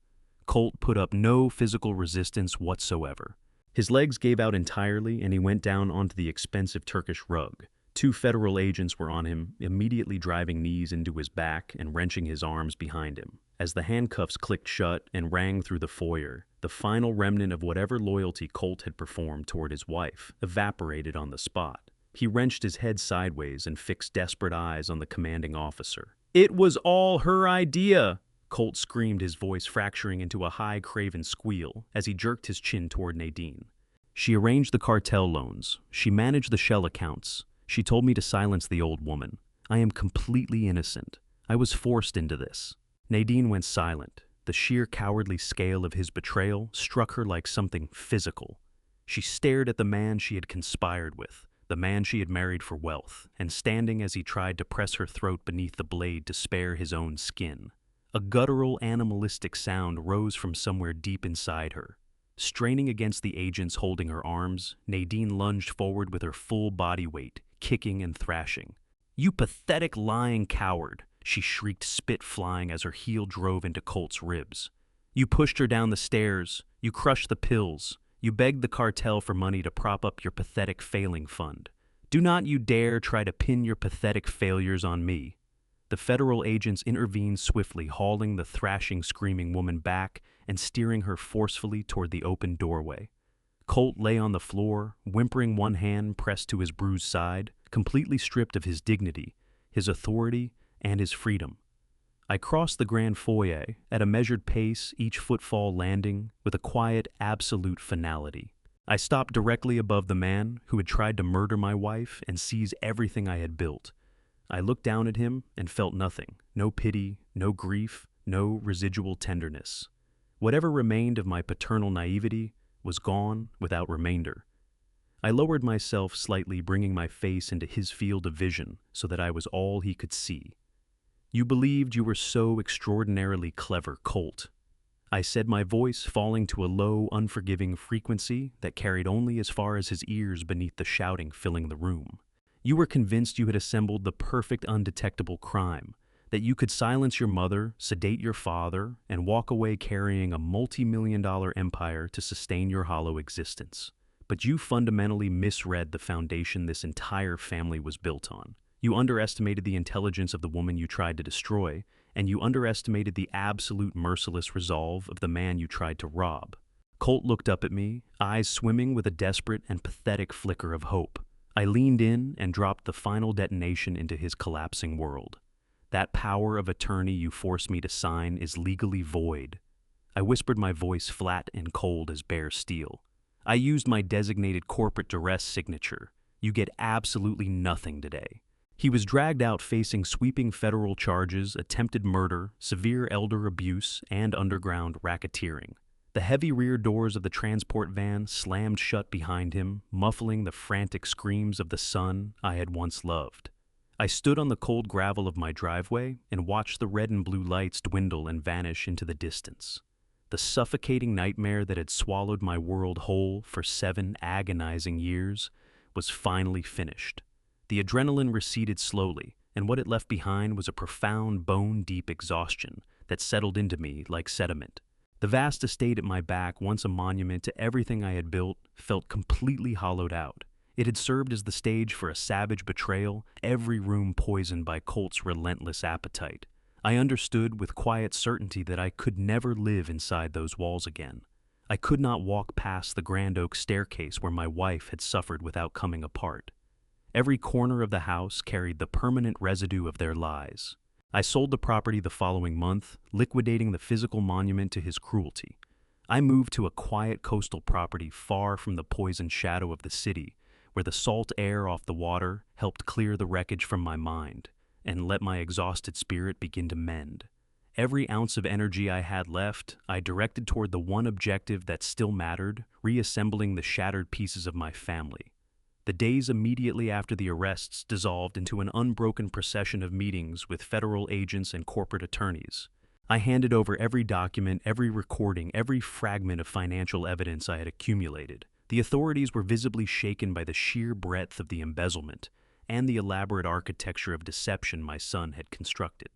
Colt put up no physical resistance whatsoever. His legs gave out entirely, and he went down onto the expensive Turkish rug. Two federal agents were on him, immediately driving knees into his back and wrenching his arms behind him. As the handcuffs clicked shut and rang through the foyer, the final remnant of whatever loyalty Colt had performed toward his wife evaporated on the spot. He wrenched his head sideways and fixed desperate eyes on the commanding officer. "It was all her idea!" Colt screamed, his voice fracturing into a high, craven squeal as he jerked his chin toward Nadine. "She arranged the cartel loans. She managed the shell accounts. She told me to silence the old woman. I am completely innocent. I was forced into this." Nadine went silent. The sheer cowardly scale of his betrayal struck her like something physical. She stared at the man she had conspired with, the man she had married for wealth, and standing as he tried to press her throat beneath the blade to spare his own skin. A guttural, animalistic sound rose from somewhere deep inside her. Straining against the agents holding her arms, Nadine lunged forward with her full body weight, kicking and thrashing. "You pathetic, lying coward!" she shrieked, spit flying as her heel drove into Colt's ribs. "You pushed her down the stairs. You crushed the pills. You begged the cartel for money to prop up your pathetic failing fund. Do not you dare try to pin your pathetic failures on me." The federal agents intervened swiftly, hauling the thrashing, screaming woman back and steering her forcefully toward the open doorway. Colt lay on the floor, whimpering, one hand pressed to his bruised side, completely stripped of his dignity, his authority, and his freedom. I crossed the grand foyer at a measured pace, each footfall landing with a quiet, absolute finality. I stopped directly above the man who had tried to murder my wife and seize everything I had built. I looked down at him and felt nothing, no pity, no grief, no residual tenderness. Whatever remained of my paternal naivety was gone without remainder. I lowered myself slightly, bringing my face into his field of vision so that I was all he could see. "You believed you were so extraordinarily clever, Colt," I said, my voice falling to a low, unforgiving frequency that carried only as far as his ears beneath the shouting filling the room. "You were convinced you had assembled the perfect undetectable crime, that you could silence your mother, sedate your father, and walk away carrying a multi-million-dollar empire to sustain your hollow existence. But you fundamentally misread the foundation this entire family was built on. You underestimated the intelligence of the woman you tried to destroy, and you underestimated the absolute merciless resolve of the man you tried to rob." Colt looked up at me, eyes swimming with a desperate and pathetic flicker of hope. I leaned in and dropped the final detonation into his collapsing world. "That power of attorney you forced me to sign is legally void." I whispered, my voice flat and cold as bare steel. "I used my designated corporate duress signature. You get absolutely nothing today." He was dragged out facing sweeping federal charges, attempted murder, severe elder abuse, and underground racketeering. The heavy rear doors of the transport van slammed shut behind him, muffling the frantic screams of the son I had once loved. I stood on the cold gravel of my driveway and watched the red and blue lights dwindle and vanish into the distance. The suffocating nightmare that had swallowed my world whole for 7 agonizing years was finally finished. The adrenaline receded slowly, and what it left behind was a profound, bone-deep exhaustion that settled into me like sediment. The vast estate at my back, once a monument to everything I had built, felt completely hollowed out. It had served as the stage for a savage betrayal, every room poisoned by Colt's relentless appetite. I understood with quiet certainty that I could never live inside those walls again. I could not walk past the grand oak staircase where my wife had suffered without coming apart. Every corner of the house carried the permanent residue of their lies. I sold the property the following month, liquidating the physical monument to his cruelty. I moved to a quiet coastal property far from the poisoned shadow of the city, where the salt air off the water helped clear the wreckage from my mind and let my exhausted spirit begin to mend. Every ounce of energy I had left, I directed toward the one objective that still mattered, reassembling the shattered pieces of my family. The days immediately after the arrests dissolved into an unbroken procession of meetings with federal agents and corporate attorneys. I handed over every document, every recording, every fragment of financial evidence I had accumulated. The authorities were visibly shaken by the sheer breadth of the embezzlement and the elaborate architecture of deception my son had constructed.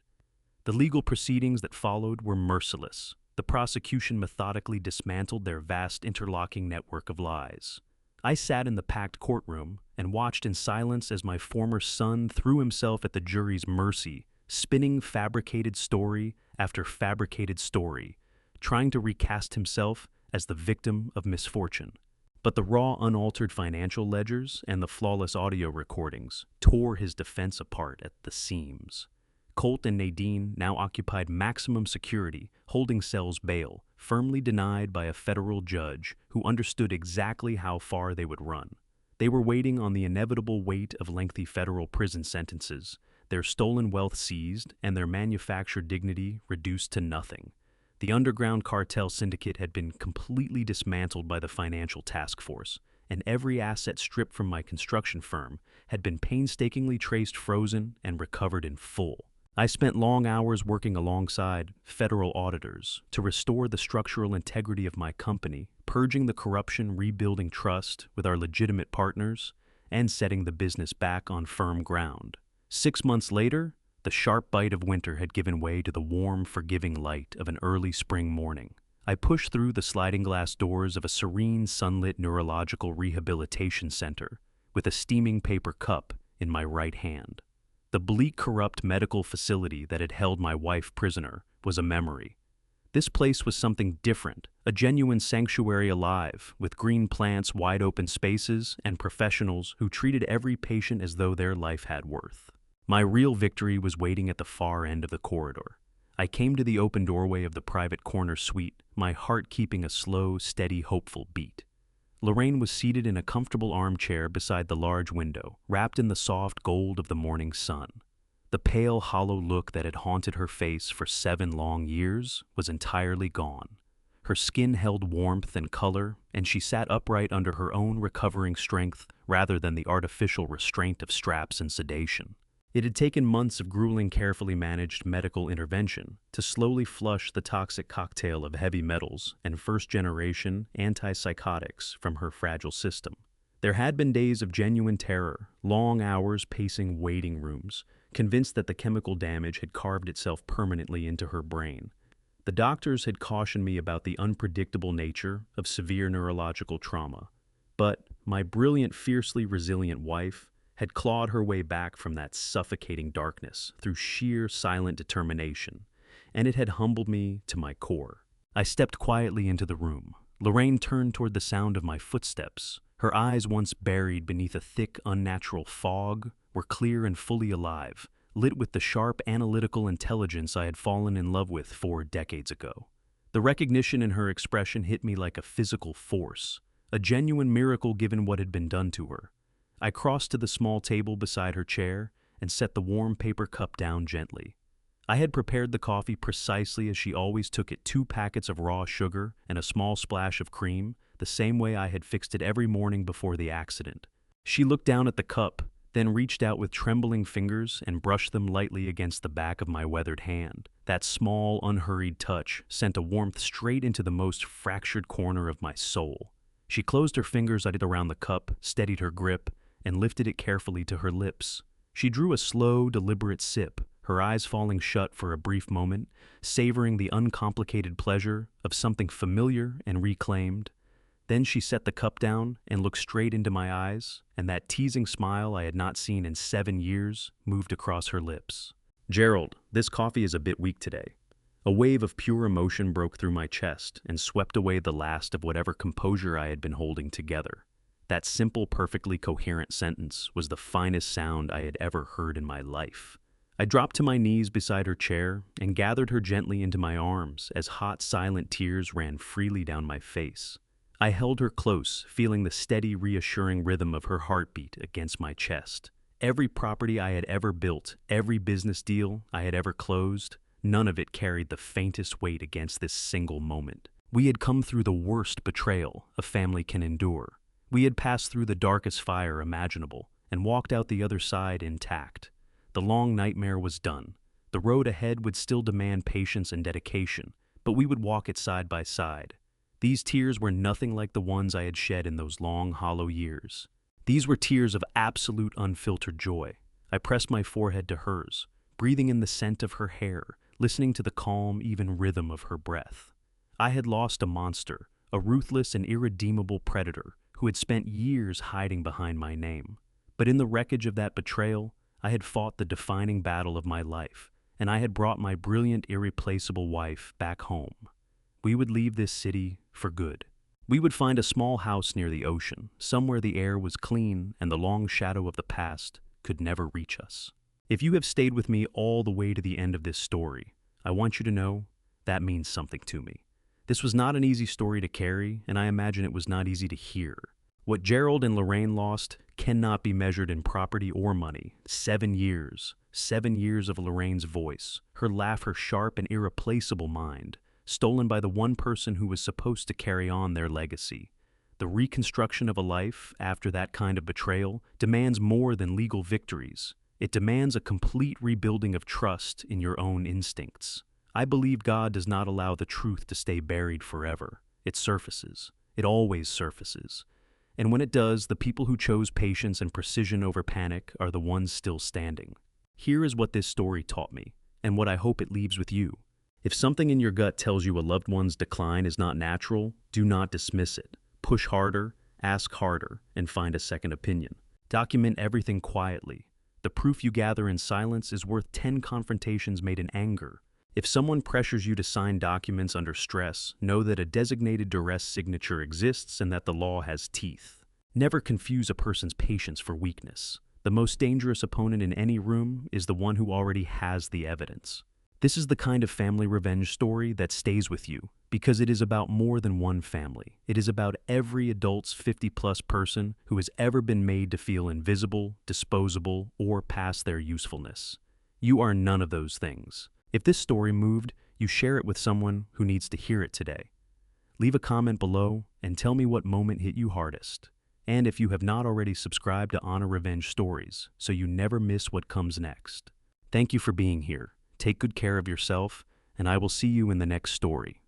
The legal proceedings that followed were merciless. The prosecution methodically dismantled their vast interlocking network of lies. I sat in the packed courtroom and watched in silence as my former son threw himself at the jury's mercy, spinning fabricated story after fabricated story, trying to recast himself as the victim of misfortune. But the raw, unaltered financial ledgers and the flawless audio recordings tore his defense apart at the seams. Colt and Nadine now occupied maximum security, holding cells bail, firmly denied by a federal judge who understood exactly how far they would run. They were waiting on the inevitable weight of lengthy federal prison sentences, their stolen wealth seized, and their manufactured dignity reduced to nothing. The underground cartel syndicate had been completely dismantled by the financial task force, and every asset stripped from my construction firm had been painstakingly traced, frozen, and recovered in full. I spent long hours working alongside federal auditors to restore the structural integrity of my company, purging the corruption, rebuilding trust with our legitimate partners, and setting the business back on firm ground. 6 months later, the sharp bite of winter had given way to the warm, forgiving light of an early spring morning. I pushed through the sliding glass doors of a serene, sunlit neurological rehabilitation center with a steaming paper cup in my right hand. The bleak, corrupt medical facility that had held my wife prisoner was a memory. This place was something different, a genuine sanctuary alive, with green plants, wide open spaces, and professionals who treated every patient as though their life had worth. My real victory was waiting at the far end of the corridor. I came to the open doorway of the private corner suite, my heart keeping a slow, steady, hopeful beat. Lorraine was seated in a comfortable armchair beside the large window, wrapped in the soft gold of the morning sun. The pale, hollow look that had haunted her face for 7 long years was entirely gone. Her skin held warmth and color, and she sat upright under her own recovering strength rather than the artificial restraint of straps and sedation. It had taken months of grueling, carefully managed medical intervention to slowly flush the toxic cocktail of heavy metals and first-generation antipsychotics from her fragile system. There had been days of genuine terror, long hours pacing waiting rooms, convinced that the chemical damage had carved itself permanently into her brain. The doctors had cautioned me about the unpredictable nature of severe neurological trauma, but my brilliant, fiercely resilient wife had clawed her way back from that suffocating darkness through sheer, silent determination, and it had humbled me to my core. I stepped quietly into the room. Lorraine turned toward the sound of my footsteps. Her eyes, once buried beneath a thick, unnatural fog, were clear and fully alive, lit with the sharp, analytical intelligence I had fallen in love with 4 decades ago. The recognition in her expression hit me like a physical force, a genuine miracle given what had been done to her. I crossed to the small table beside her chair and set the warm paper cup down gently. I had prepared the coffee precisely as she always took it, 2 packets of raw sugar and a small splash of cream, the same way I had fixed it every morning before the accident. She looked down at the cup, then reached out with trembling fingers and brushed them lightly against the back of my weathered hand. That small, unhurried touch sent a warmth straight into the most fractured corner of my soul. She closed her fingers around the cup, steadied her grip, and lifted it carefully to her lips. She drew a slow, deliberate sip, her eyes falling shut for a brief moment, savoring the uncomplicated pleasure of something familiar and reclaimed. Then she set the cup down and looked straight into my eyes, and that teasing smile I had not seen in 7 years moved across her lips. "Gerald, this coffee is a bit weak today." A wave of pure emotion broke through my chest and swept away the last of whatever composure I had been holding together. That simple, perfectly coherent sentence was the finest sound I had ever heard in my life. I dropped to my knees beside her chair and gathered her gently into my arms as hot, silent tears ran freely down my face. I held her close, feeling the steady, reassuring rhythm of her heartbeat against my chest. Every property I had ever built, every business deal I had ever closed, none of it carried the faintest weight against this single moment. We had come through the worst betrayal a family can endure. We had passed through the darkest fire imaginable and walked out the other side intact. The long nightmare was done. The road ahead would still demand patience and dedication, but we would walk it side by side. These tears were nothing like the ones I had shed in those long, hollow years. These were tears of absolute unfiltered joy. I pressed my forehead to hers, breathing in the scent of her hair, listening to the calm, even rhythm of her breath. I had lost a monster, a ruthless and irredeemable predator who had spent years hiding behind my name. But in the wreckage of that betrayal, I had fought the defining battle of my life, and I had brought my brilliant, irreplaceable wife back home. We would leave this city for good. We would find a small house near the ocean, somewhere the air was clean and the long shadow of the past could never reach us. If you have stayed with me all the way to the end of this story, I want you to know that means something to me. This was not an easy story to carry, and I imagine it was not easy to hear. What Gerald and Lorraine lost cannot be measured in property or money. 7 years. 7 years of Lorraine's voice, her laugh, her sharp and irreplaceable mind, stolen by the one person who was supposed to carry on their legacy. The reconstruction of a life after that kind of betrayal demands more than legal victories. It demands a complete rebuilding of trust in your own instincts. I believe God does not allow the truth to stay buried forever. It surfaces. It always surfaces. And when it does, the people who chose patience and precision over panic are the ones still standing. Here is what this story taught me, and what I hope it leaves with you. If something in your gut tells you a loved one's decline is not natural, do not dismiss it. Push harder, ask harder, and find a second opinion. Document everything quietly. The proof you gather in silence is worth 10 confrontations made in anger. If someone pressures you to sign documents under stress, know that a designated duress signature exists and that the law has teeth. Never confuse a person's patience for weakness. The most dangerous opponent in any room is the one who already has the evidence. This is the kind of family revenge story that stays with you, because it is about more than one family. It is about every adult's 50-plus person who has ever been made to feel invisible, disposable, or past their usefulness. You are none of those things. If this story moved, you share it with someone who needs to hear it today. Leave a comment below and tell me what moment hit you hardest. And if you have not already, subscribe to Honor Revenge Stories so you never miss what comes next. Thank you for being here. Take good care of yourself, and I will see you in the next story.